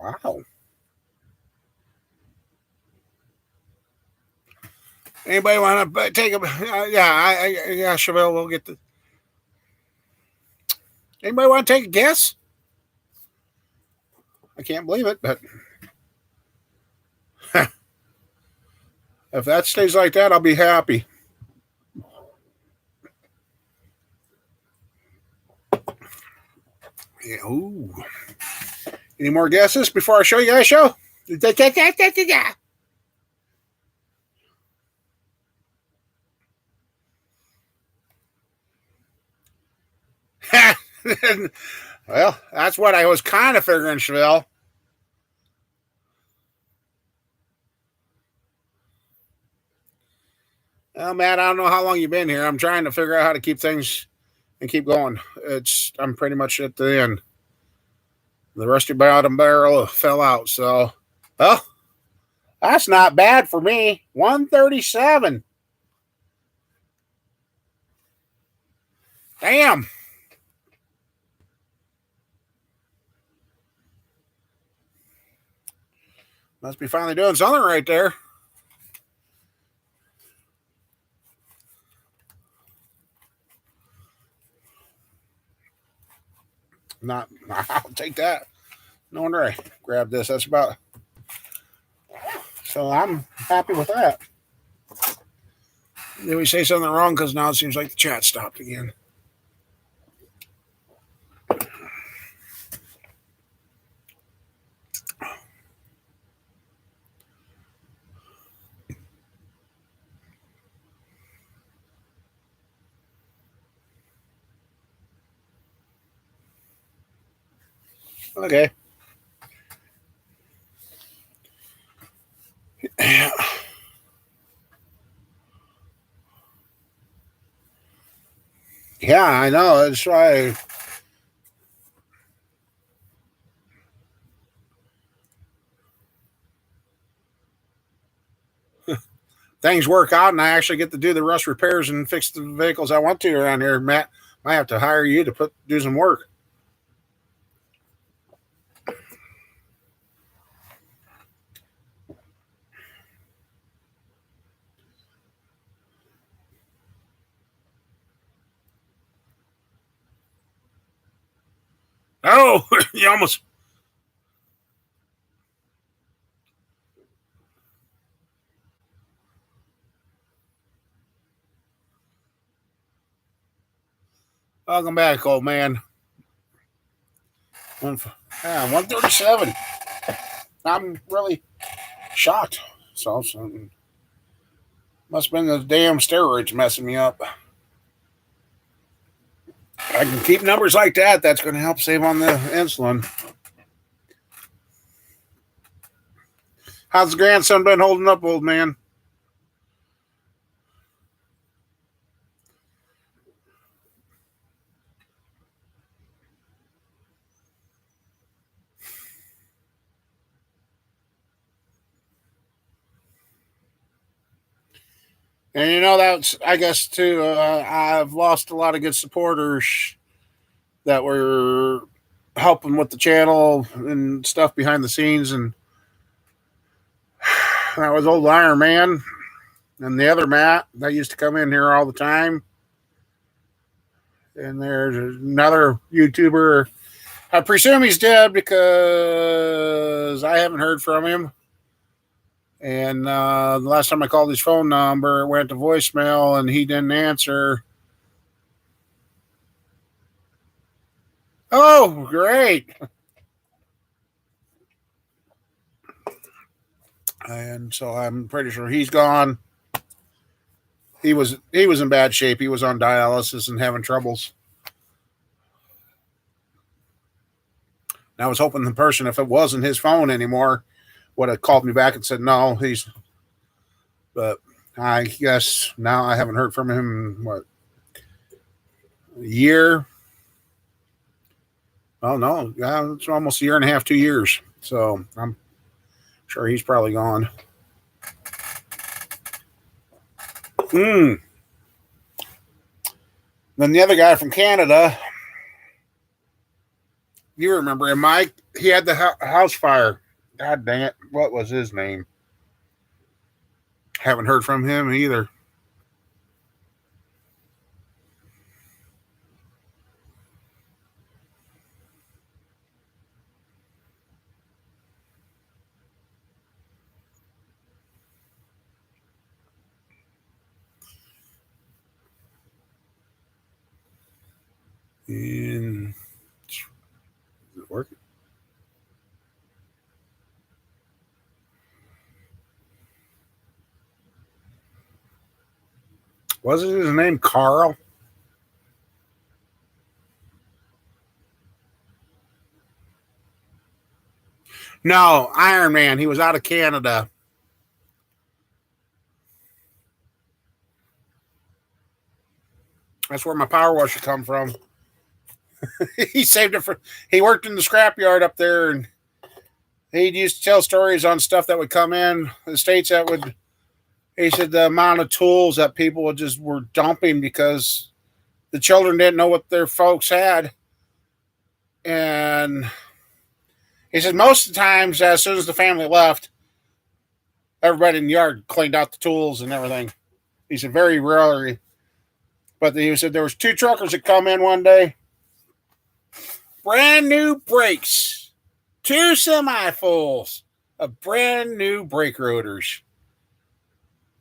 Wow. Anybody want to take a? Yeah, Chevelle, we'll get the. Anybody want to take a guess? I can't believe it, but if that stays like that, I'll be happy. Ooh. Any more guesses before I show you guys show? Well, that's what I was kind of figuring, Chevelle. Well, Matt, I don't know how long you've been here. I'm trying to figure out how to keep things and keep going. I'm pretty much at the end. The rusty bottom barrel fell out. So, well, that's not bad for me. 137. Damn. Must be finally doing something right there. Not, I'll take that. No wonder I grabbed this. That's about. So I'm happy with that. Did we say something wrong? Because now it seems like the chat stopped again. Okay. Yeah, I know. That's why. Things work out and I actually get to do the rust repairs and fix the vehicles I want to around here. Matt, I have to hire you to do some work. Oh, you almost. Welcome back, old man. 137. I'm really shocked. So must have been the damn steroids messing me up. I can keep numbers like that. That's going to help save on the insulin. How's the grandson been holding up, old man? And you know, that's, I guess, too, I've lost a lot of good supporters that were helping with the channel and stuff behind the scenes. And that was old Iron Man and the other Matt that used to come in here all the time. And there's another YouTuber. I presume he's dead because I haven't heard from him. And the last time I called his phone number, it went to voicemail and he didn't answer. Oh, great. And so I'm pretty sure he's gone. He was in bad shape. He was on dialysis and having troubles. And I was hoping the person, if it wasn't his phone anymore, would have called me back and said no. But I guess now I haven't heard from him in, what, a year? Oh no, yeah, it's almost a year and a half, 2 years. So I'm sure he's probably gone. Then the other guy from Canada, you remember him, Mike? He had the house fire. God dang it. What was his name? Haven't heard from him either. And Wasn't his name Carl? No, Iron Man. He was out of Canada. That's where my power washer come from. He saved it for. He worked in the scrapyard up there, and he used to tell stories on stuff that would come in the states that would. He said the amount of tools that people would just were dumping because the children didn't know what their folks had, and he said most of the times, as soon as the family left, everybody in the yard cleaned out the tools and everything. He said very rarely, but he said there was two truckers that come in one day, brand new brakes, two semi-fulls of brand new brake rotors.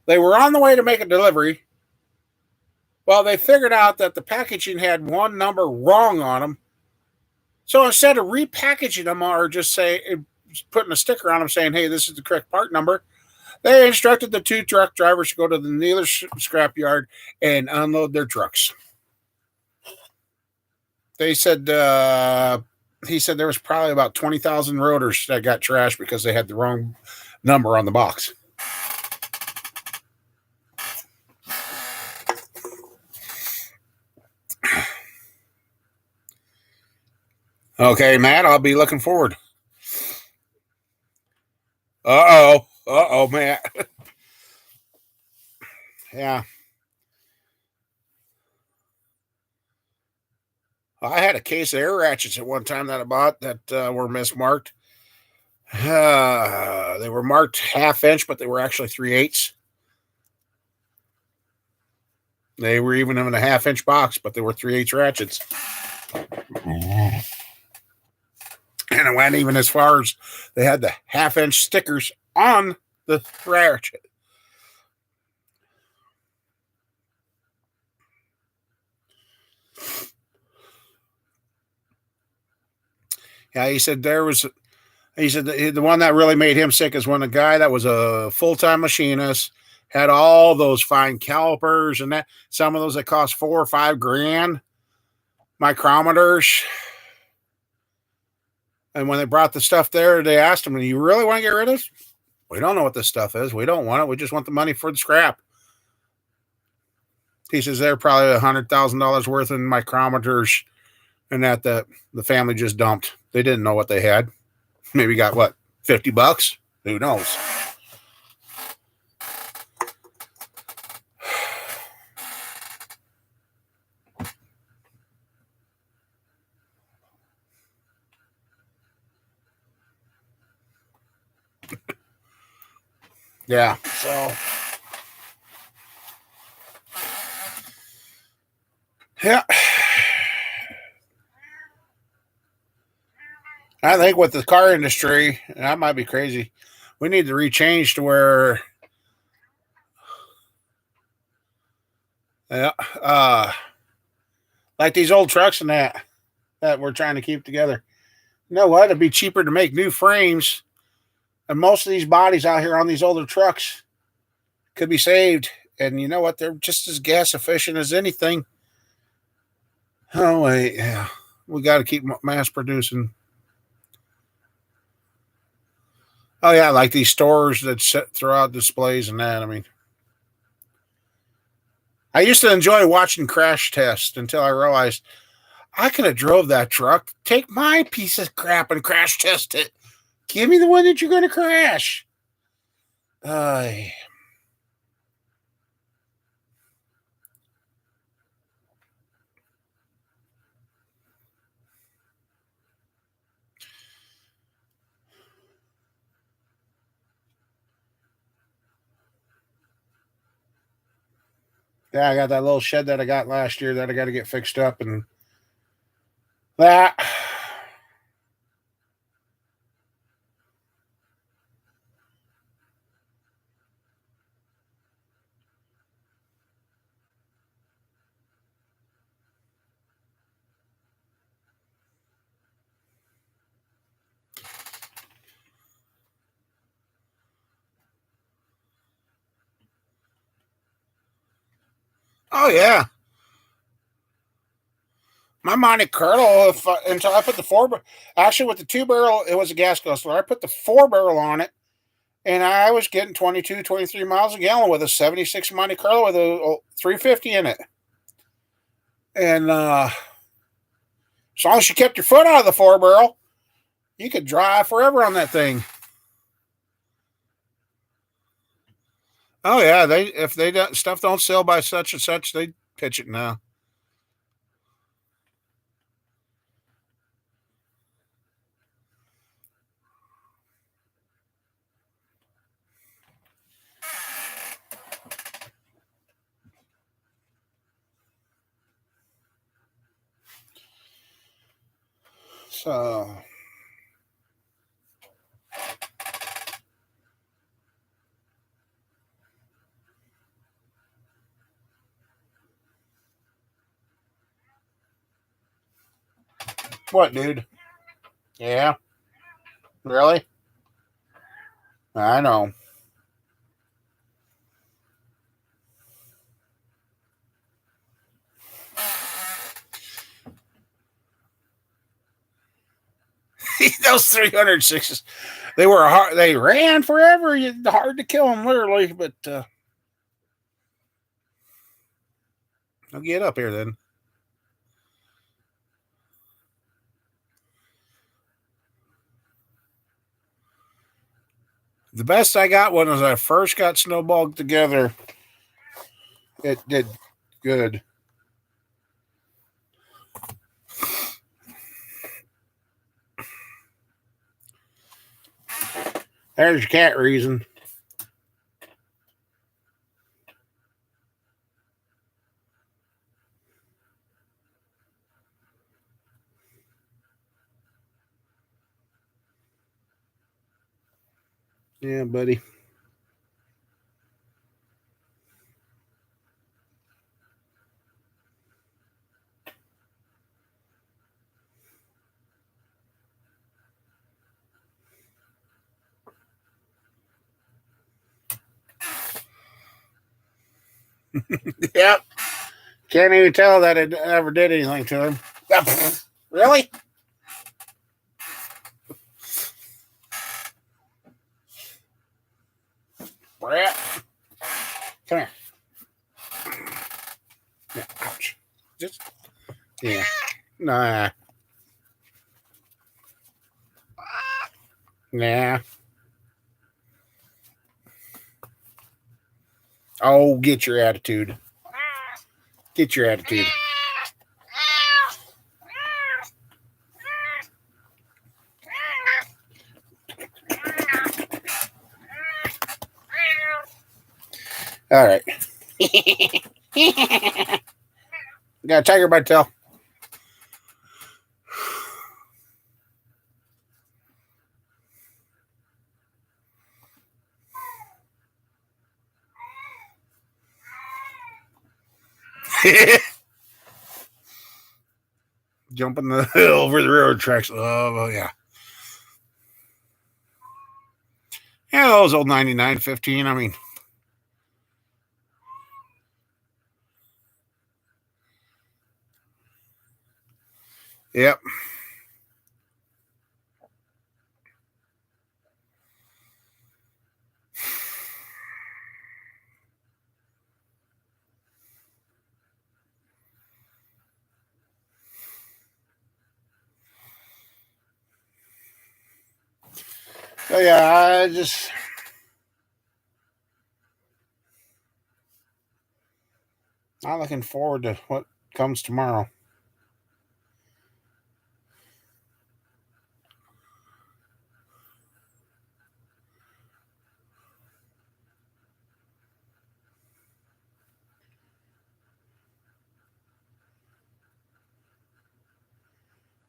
They were on the way to make a delivery. Well, they figured out that the packaging had one number wrong on them. So instead of repackaging them or just putting a sticker on them saying, hey, this is the correct part number, they instructed the two truck drivers to go to the dealer's scrapyard and unload their trucks. They said, he said there was probably about 20,000 rotors that got trashed because they had the wrong number on the box. Okay, Matt, I'll be looking forward. Uh-oh, Matt. Yeah. I had a case of air ratchets at one time that I bought that were mismarked. They were marked 1/2 inch, but they were actually 3/8. They were even in a 1/2 inch box, but they were 3/8 ratchets. And it went even as far as they had the 1/2 inch stickers on the ratchet. Yeah, he said the one that really made him sick is when a guy that was a full-time machinist had all those fine calipers and that some of those that cost $4 or $5 grand, micrometers. And when they brought the stuff there, they asked him, "Do you really want to get rid of this?" "We don't know what this stuff is. We don't want it. We just want the money for the scrap." He says they're probably $100,000 worth in micrometers and that the family just dumped. They didn't know what they had. Maybe got what, $50? Who knows? Yeah, so yeah. I think with the car industry, and I might be crazy, we need to rechange to where yeah, like these old trucks and that we're trying to keep together. You know what? It'd be cheaper to make new frames, and most of these bodies out here on these older trucks could be saved. And you know what? They're just as gas efficient as anything. Oh wait, yeah, we got to keep mass producing. Oh yeah, like these stores that throw out displays and that. I mean, I used to enjoy watching crash tests until I realized I could have drove that truck, take my piece of crap and crash test it. Give me the one that you're going to crash. Yeah, I got that little shed that I got last year that I got to get fixed up and that. Oh yeah. My Monte Carlo, until I put the actually with the 2 barrel, it was a gas guzzler. I put the 4 barrel on it, and I was getting 22, 23 miles a gallon with a 76 Monte Carlo with a 350 in it. And as long as you kept your foot out of the 4 barrel, you could drive forever on that thing. Oh yeah, if they don't, stuff don't sell by such and such, they pitch it now. So what, dude? Yeah, really? I know. Those 306s, they were hard. They ran forever. Hard to kill them, literally. But I'll get up here then. The best I got when I first got snowballed together, it did good. There's your cat reason. Yeah, buddy. Yep. Can't even tell that it ever did anything to him. Really? Brat. Come here. Yeah, ouch. Just, yeah. Nah. Nah. Oh, get your attitude. Get your attitude. All right. Got a tiger by the tail. Jumping the hill over the railroad tracks. Oh, yeah. Yeah, those old 9915. I mean, yep. So, yeah, I'm looking forward to what comes tomorrow.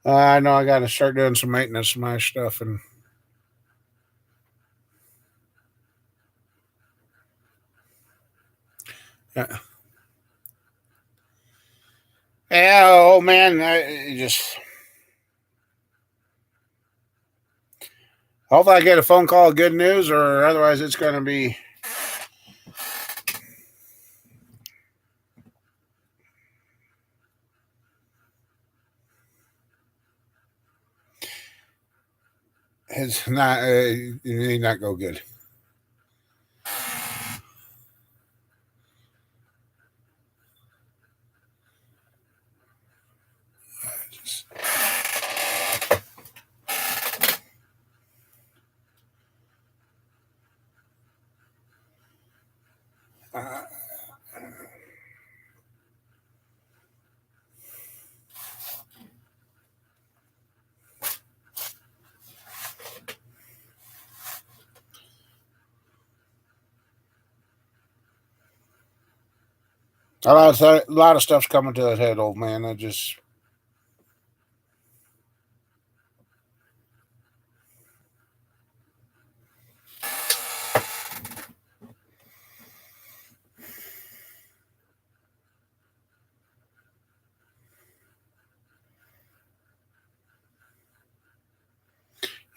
I know I got to start doing some maintenance on my stuff and. Yeah, oh man, I just hopefully I get a phone call of good news, or otherwise it's going to be It's not. It may not go good. A lot of stuff's coming to a head, old man. I just.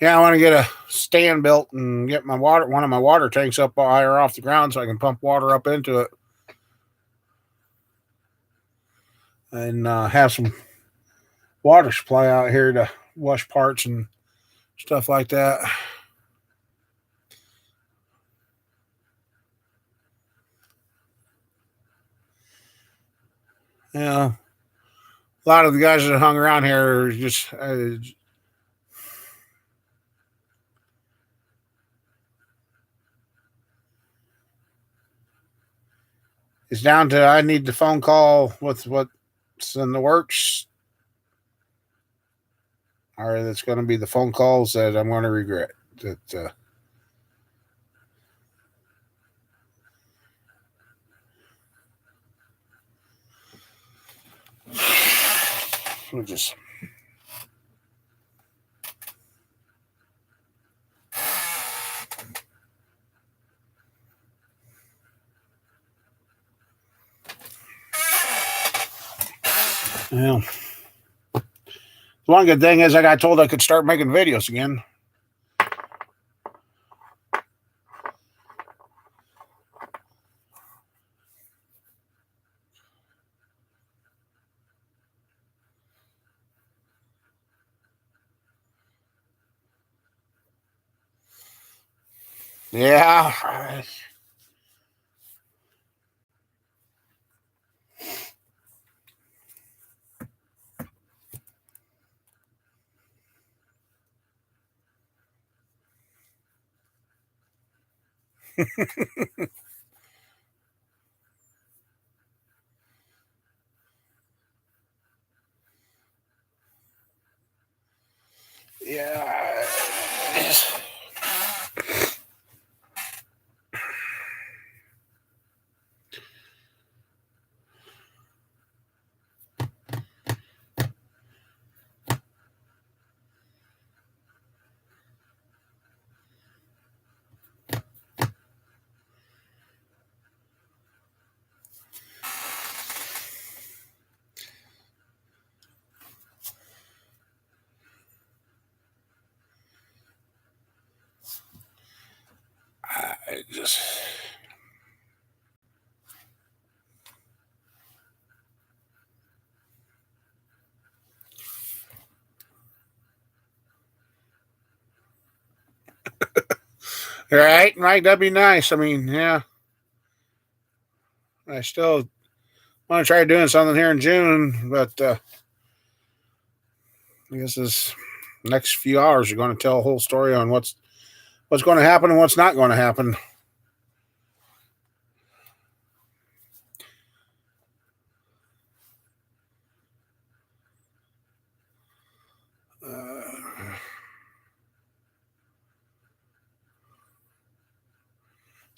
Yeah, I want to get a stand built and get one of my water tanks up higher off the ground so I can pump water up into it and have some water supply out here to wash parts and stuff like that. Yeah, a lot of the guys that hung around here are just it's down to I need the phone call with what's in the works, or that's going to be the phone calls that I'm going to regret. That we'll just. Well, the one good thing is I got told I could start making videos again. Yeah. Yeah. I just. Right, that'd be nice. I mean, yeah. I still want to try doing something here in June, but I guess this next few hours are going to tell a whole story on what's going to happen and what's not going to happen.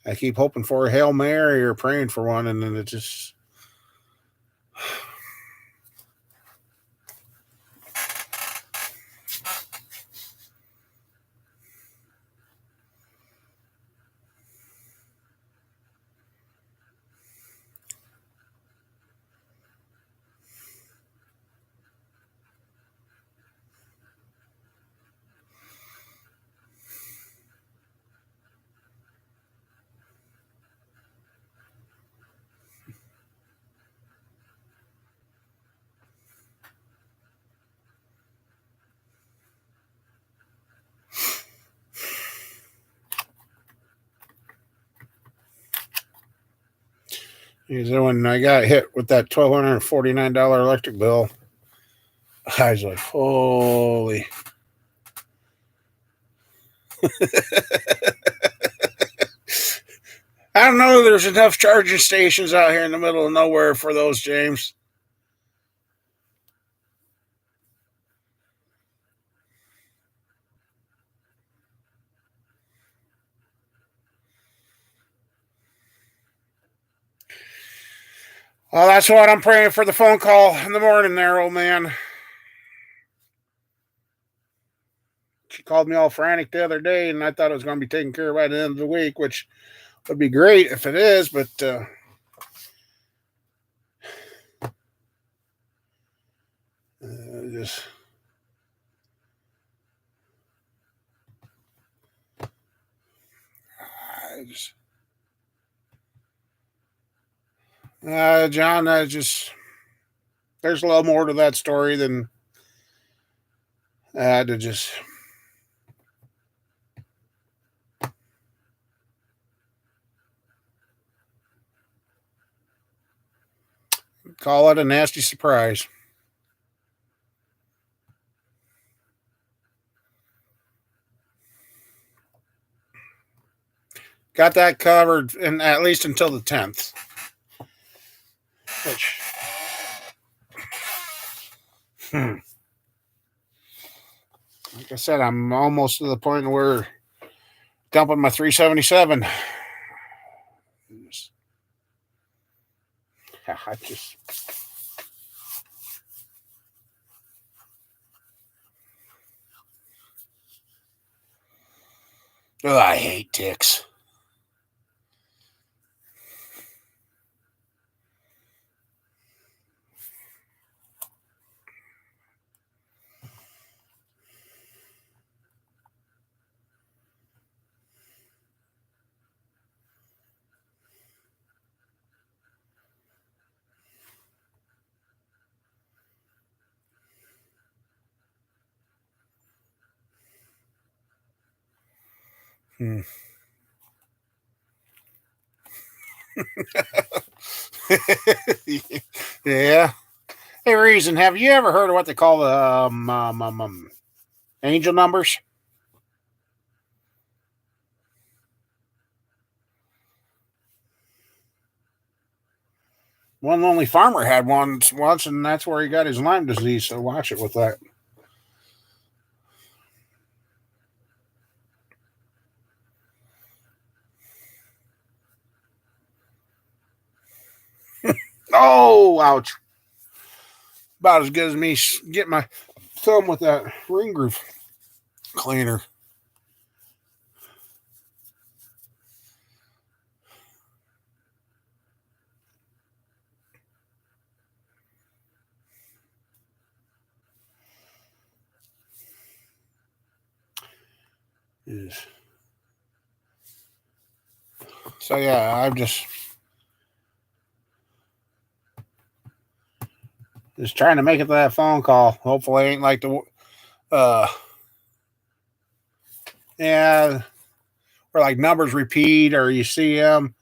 I keep hoping for a Hail Mary or praying for one, and then it just. Because when I got hit with that $1,249 electric bill, I was like, holy. I don't know. There's enough charging stations out here in the middle of nowhere for those, James. Well, that's what I'm praying for the phone call in the morning there, old man. She called me all frantic the other day, and I thought it was going to be taken care of by the end of the week, which would be great if it is, but just John, there's a little more to that story than to just call it a nasty surprise. Got that covered, and at least until the 10th. Which, like I said, I'm almost to the point where dumping my 377. I just. Oh, I hate ticks. Yeah. Hey, Reason, have you ever heard of what they call the angel numbers? One lonely farmer had one once, and that's where he got his Lyme disease. So watch it with that. Oh, ouch. About as good as me getting my thumb with that ring groove cleaner. Yes. So yeah, I'm just trying to make it to that phone call. Hopefully, it ain't like the yeah, where like numbers repeat or you see them.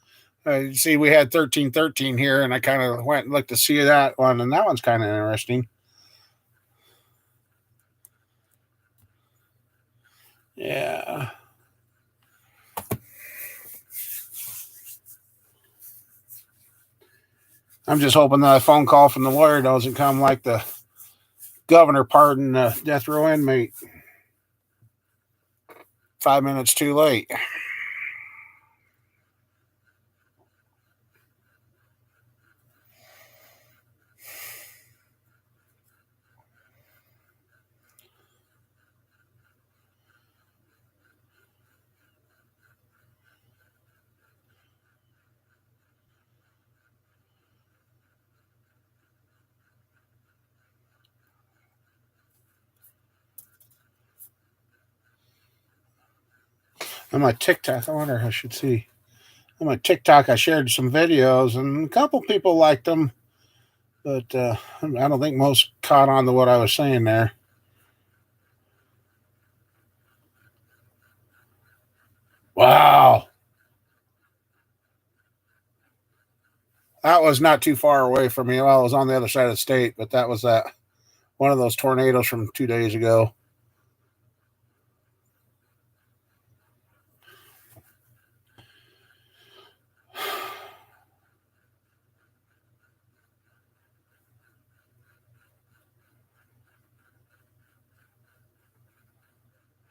See, we had 1313 here, and I kind of went and looked to see that one, and that one's kind of interesting. Yeah. I'm just hoping that a phone call from the lawyer doesn't come like the governor pardoned the death row inmate 5 minutes too late. On my TikTok, I wonder, I should see. On my TikTok, I shared some videos, and a couple people liked them, but I don't think most caught on to what I was saying there. Wow. That was not too far away from me. Well, it was on the other side of the state, but that was that one of those tornadoes from 2 days ago.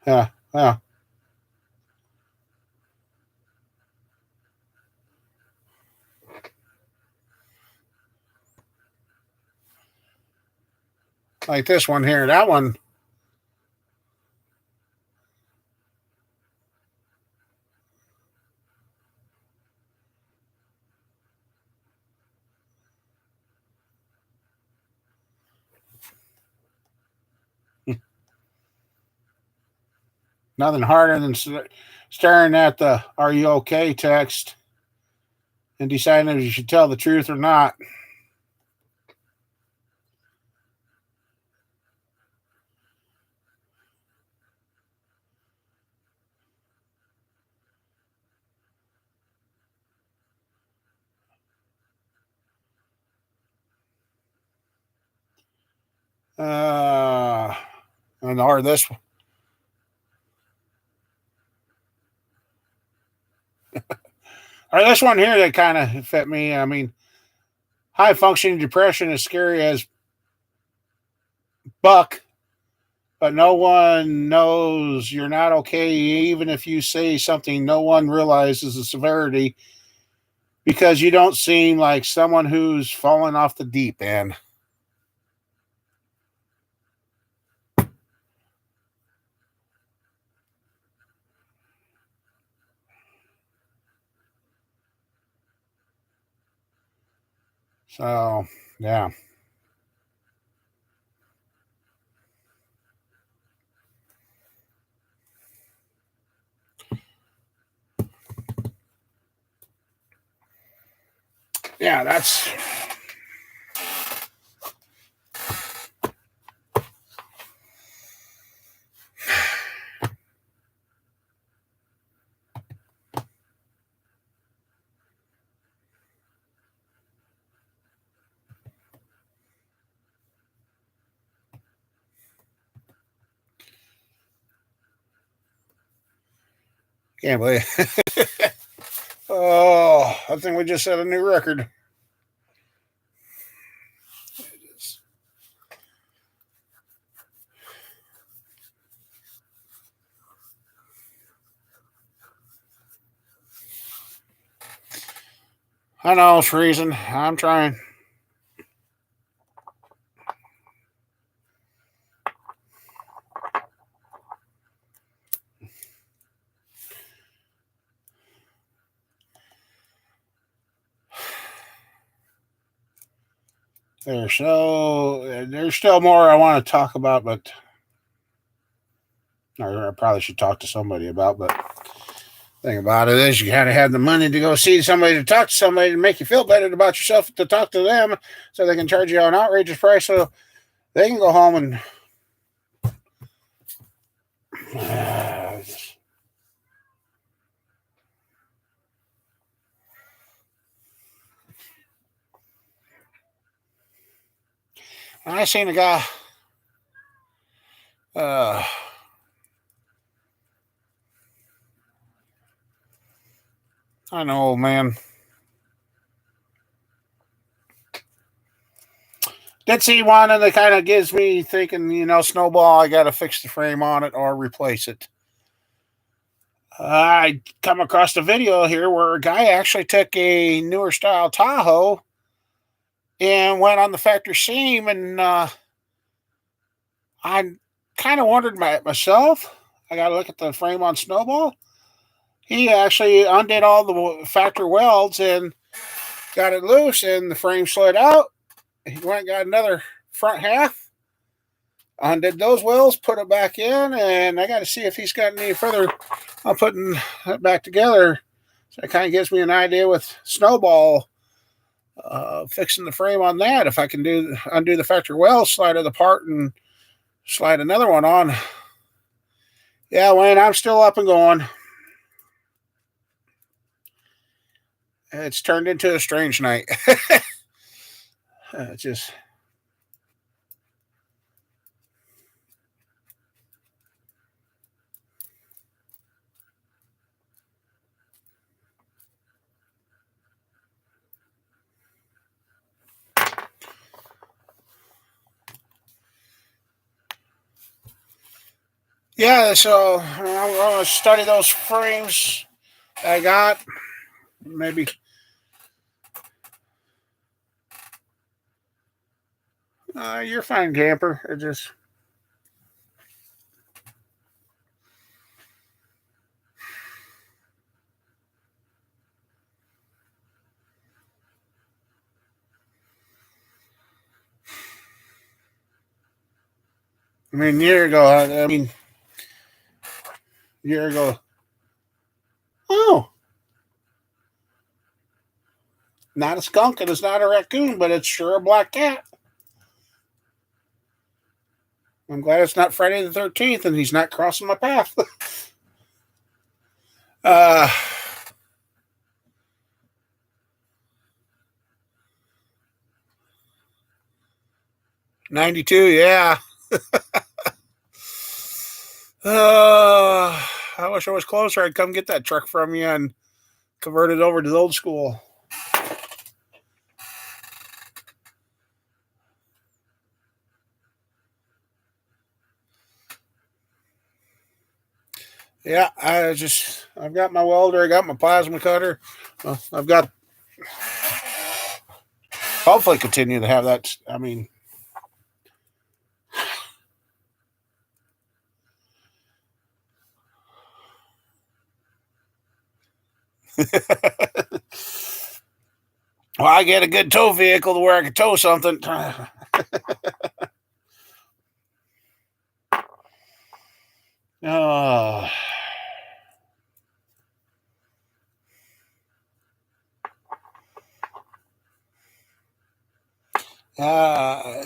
Yeah, yeah. Like this one here. That one. Nothing harder than staring at the "Are you okay?" text and deciding if you should tell the truth or not. And or this or this one here that kind of fit me. I mean, high functioning depression is scary as buck, but no one knows you're not okay. Even if you say something, no one realizes the severity because you don't seem like someone who's fallen off the deep end. So, yeah. Yeah, that's. Can't believe. Oh, I think we just set a new record. I know it's freezing. I'm trying. There's still more I want to talk about, but or I probably should talk to somebody about. But the thing about it is, you gotta have the money to go see somebody, to talk to somebody, to make you feel better about yourself, to talk to them, so they can charge you an outrageous price, so they can go home and. I seen a guy. Uh, I know, man. Did see one, and it kind of gives me thinking, Snowball, I got to fix the frame on it or replace it. I come across a video here where a guy actually took a newer style Tahoe and went on the factory seam, and I kind of wondered myself. I got to look at the frame on Snowball. He actually undid all the factory welds and got it loose, and the frame slid out. He went and got another front half, undid those welds, put it back in, and I got to see if he's got any further on putting it back together. So it kind of gives me an idea with Snowball, fixing the frame on that. If I can undo the factory weld, slide it apart, and slide another one on. Yeah, Wayne, I'm still up and going. It's turned into a strange night. Just yeah. So I'm going to study those frames I got. Maybe. You're fine, camper. It just. I mean, year ago. Year ago. Oh, not a skunk and it's not a raccoon, but it's sure a black cat. I'm glad it's not Friday the 13th and he's not crossing my path. uh, 92, yeah. I wish I was closer. I'd come get that truck from you and convert it over to the old school. Yeah, I've got my welder, I got my plasma cutter. I've got, hopefully continue to have that. I mean, well, I get a good tow vehicle to where I can tow something. Oh. Uh,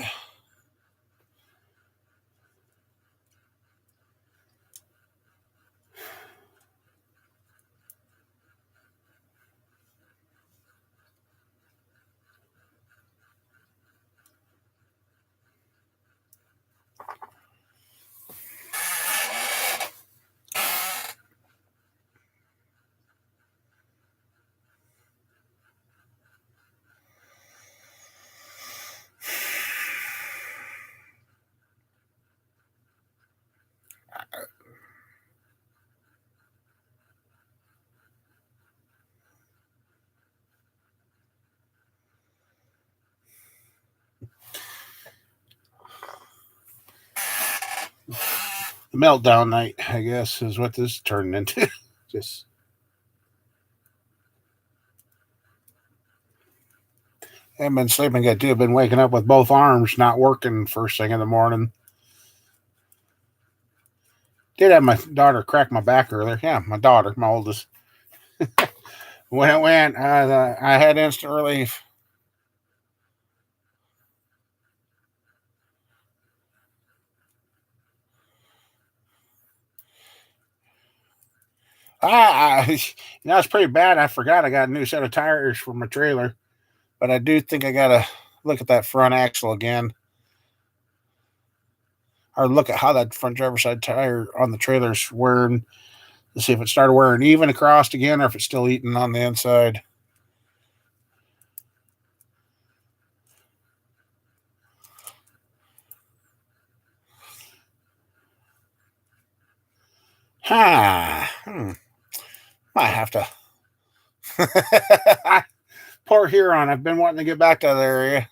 meltdown night, I guess, is what this turned into. Just haven't been sleeping good too. I've been waking up with both arms not working first thing in the morning. Did have my daughter crack my back earlier. Yeah, my daughter, my oldest. When it went, I had instant relief. It's pretty bad. I forgot I got a new set of tires for my trailer, but I do think I gotta look at that front axle again, or look at how that front driver's side tire on the trailer's wearing to see if it started wearing even across again, or if it's still eating on the inside. Might have to. Poor Huron. I've been wanting to get back to that area.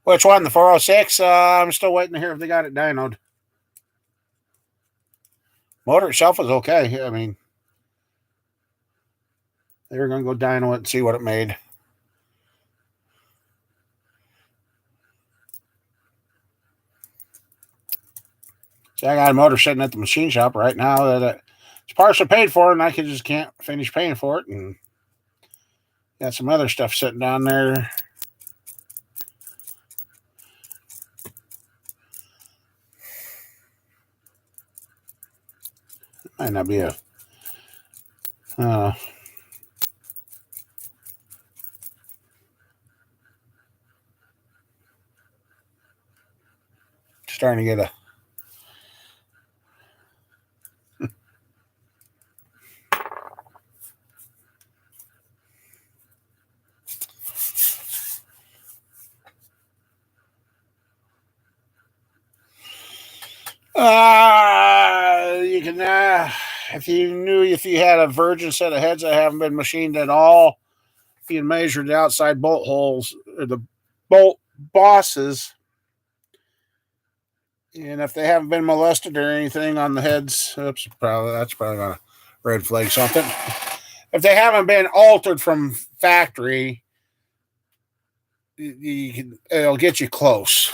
Which one? The 406? I'm still waiting to hear if they got it dynoed. Motor itself is okay. I mean, they were going to go dyno it and see what it made. See, I got a motor sitting at the machine shop right now that it's partially paid for, and I just can't finish paying for it. And got some other stuff sitting down there. Might not be a. Starting to get a. You can, if you had a virgin set of heads that haven't been machined at all, you can measure the outside bolt holes, or the bolt bosses, and if they haven't been molested or anything on the heads, that's probably not a red flag something. If they haven't been altered from factory, it'll get you close.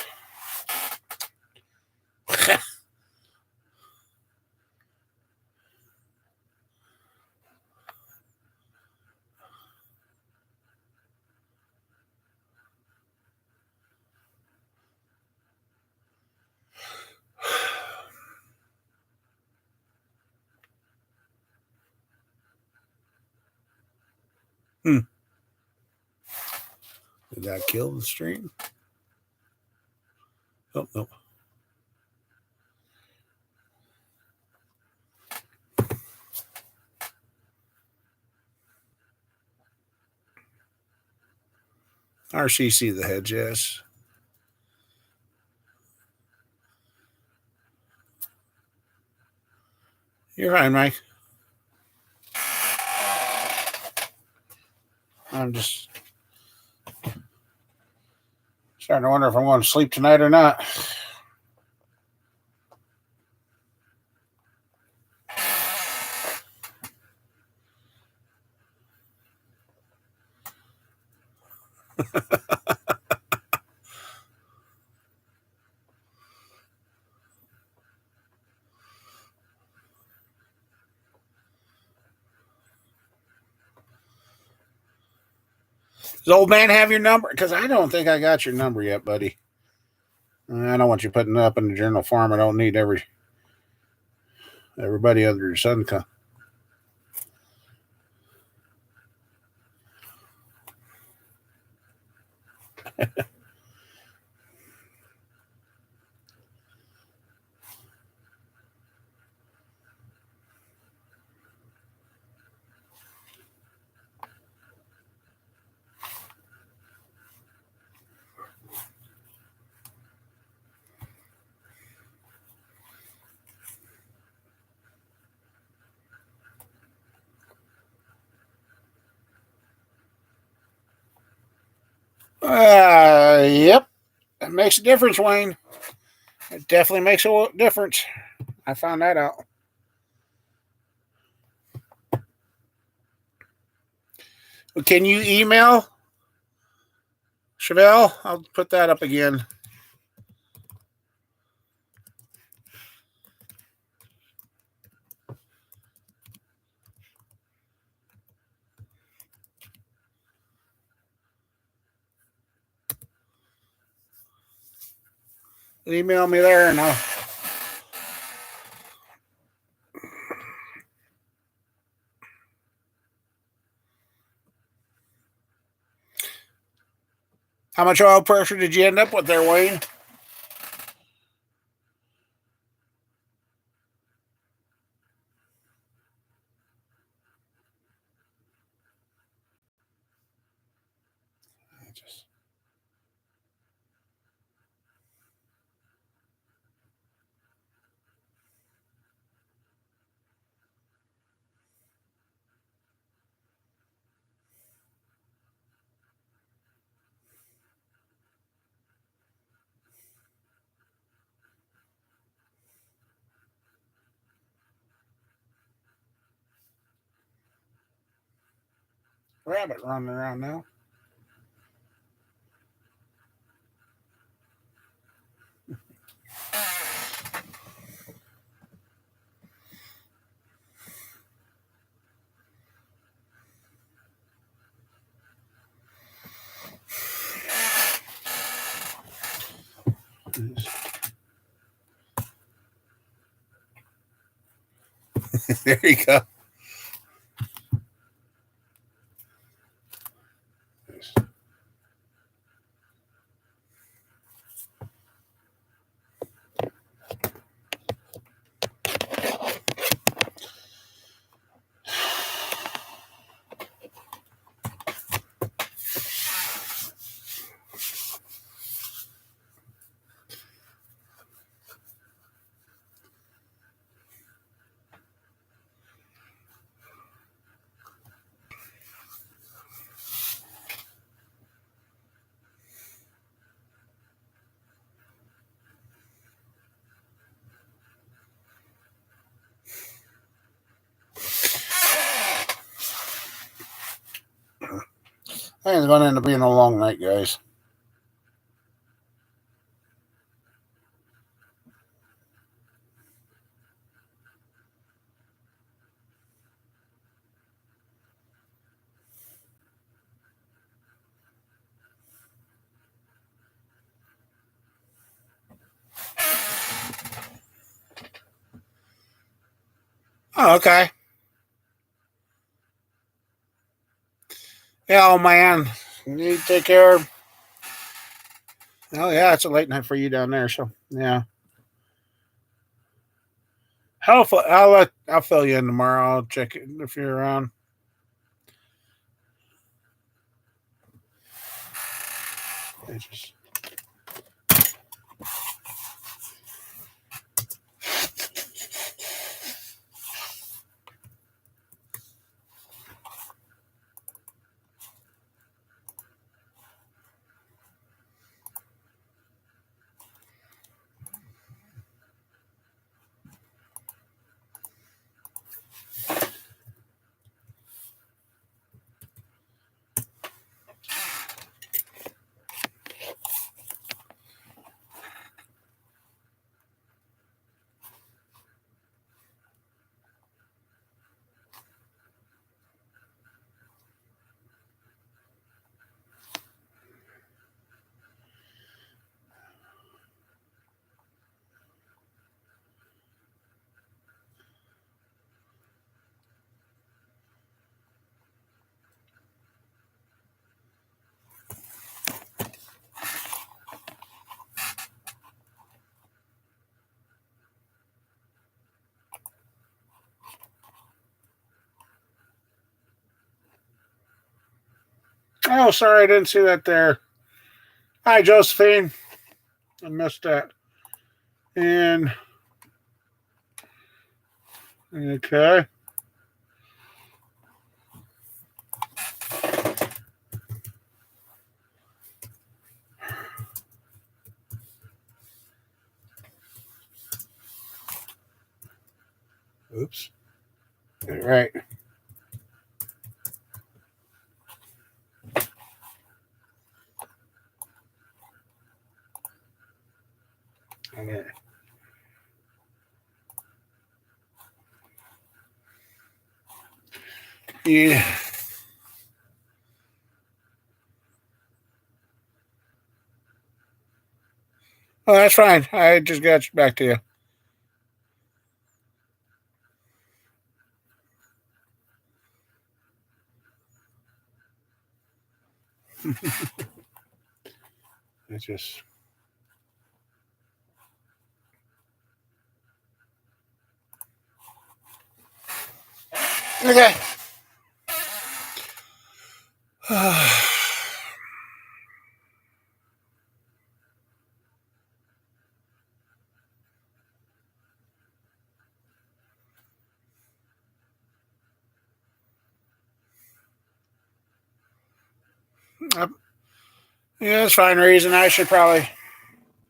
Did that kill the stream? Oh, no. RCC the head, yes. You're fine, Mike. I'm just starting to wonder if I'm going to sleep tonight or not. Does old man have your number? Because I don't think I got your number yet, buddy. I don't want you putting it up in the journal form. I don't need everybody under your sun. Yep. It makes a difference, Wayne. It definitely makes a difference. I found that out. Can you email Chevelle? I'll put that up again. Email me there and I'll. How much oil pressure did you end up with there, Wayne? Rabbit running around now. There you go. I think it's going to end up being a long night, guys. Oh, okay. Yeah, oh man. You need to take care of. Oh yeah, it's a late night for you down there, so yeah. I'll fill you in tomorrow. I'll check it if you're around. Just... Oh, sorry, I didn't see that there. Hi, Josephine. I missed that. And okay. Oops. All right. Okay. Yeah. Oh, that's fine. I just got back to you. It's just okay. Yeah, that's fine. Reason I should probably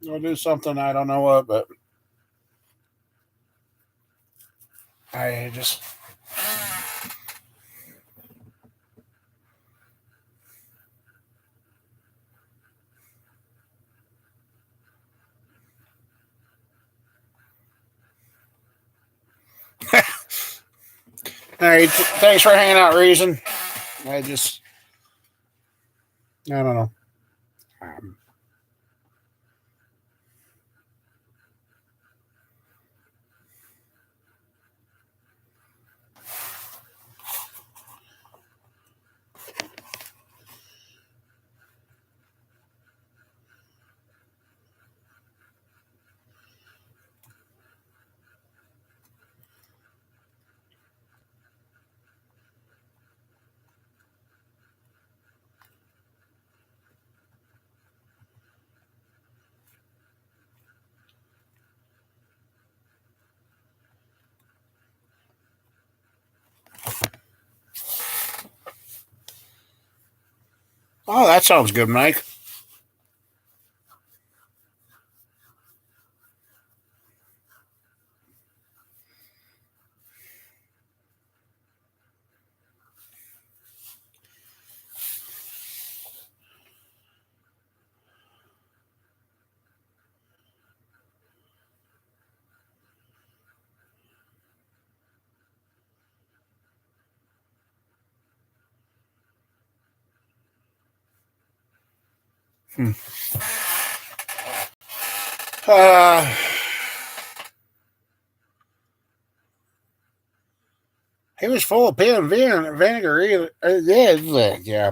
go do something. I don't know what, but I just. All right. Thanks for hanging out, Reason. I just. I don't know. Oh, that sounds good, Mike. Hmm. He was full of pin and vinegar. Yeah.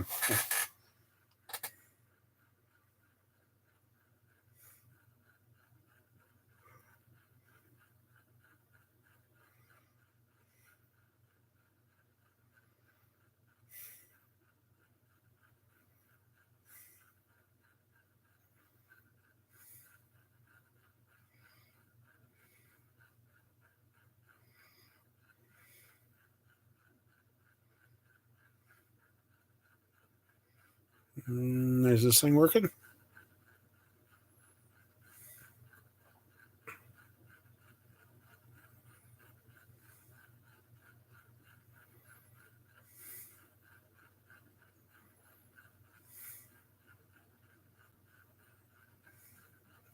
Is this thing working?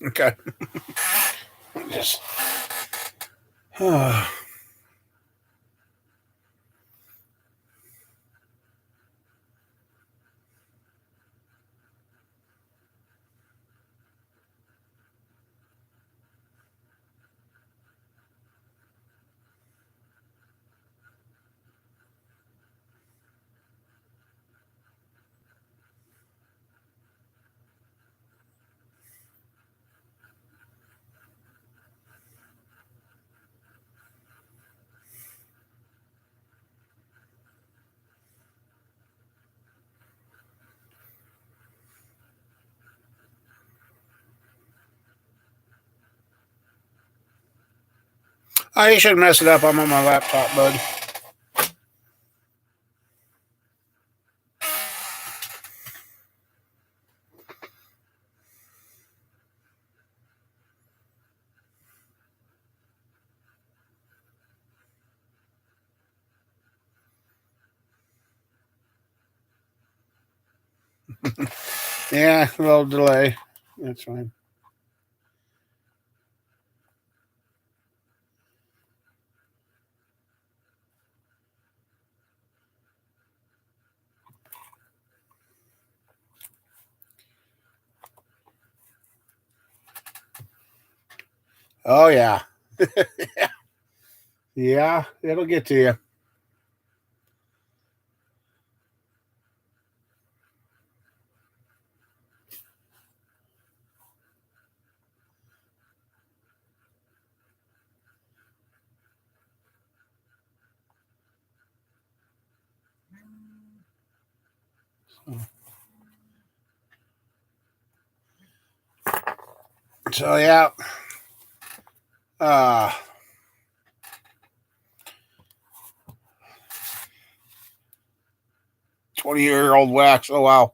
Okay. Just. Oh, you shouldn't mess it up. I'm on my laptop, bud. Yeah, a little delay. That's fine. Oh, yeah. Yeah, it'll get to you. So, yeah. 20-year-old wax. Oh, wow.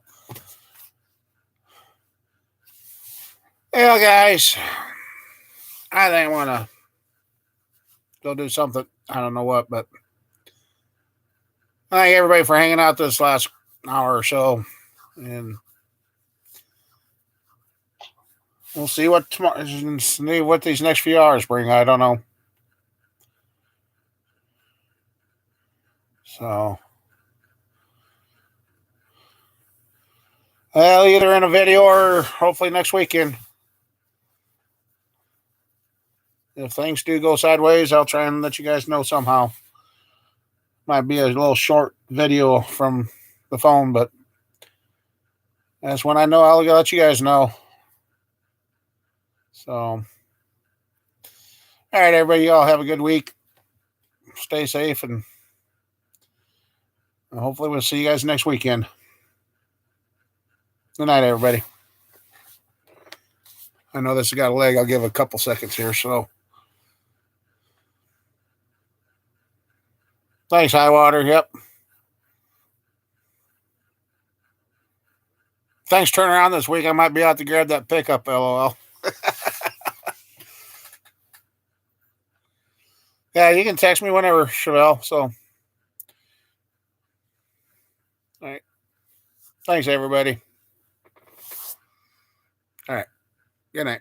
Well, guys, I think I want to go do something. I don't know what, but thank everybody for hanging out this last hour or so. And we'll see what tomorrow, see what these next few hours bring. I don't know. So, well, either in a video or hopefully next weekend. If things do go sideways, I'll try and let you guys know somehow. Might be a little short video from the phone, but that's when I know I'll let you guys know. So, all right, everybody, y'all have a good week. Stay safe, and hopefully we'll see you guys next weekend. Good night, everybody. I know this has got a leg. I'll give a couple seconds here. So, thanks, High Water. Yep. things turn around this week, I might be out to grab that pickup, LOL. Yeah, you can text me whenever, Chevelle. So, all right. Thanks, everybody. All right. Good night.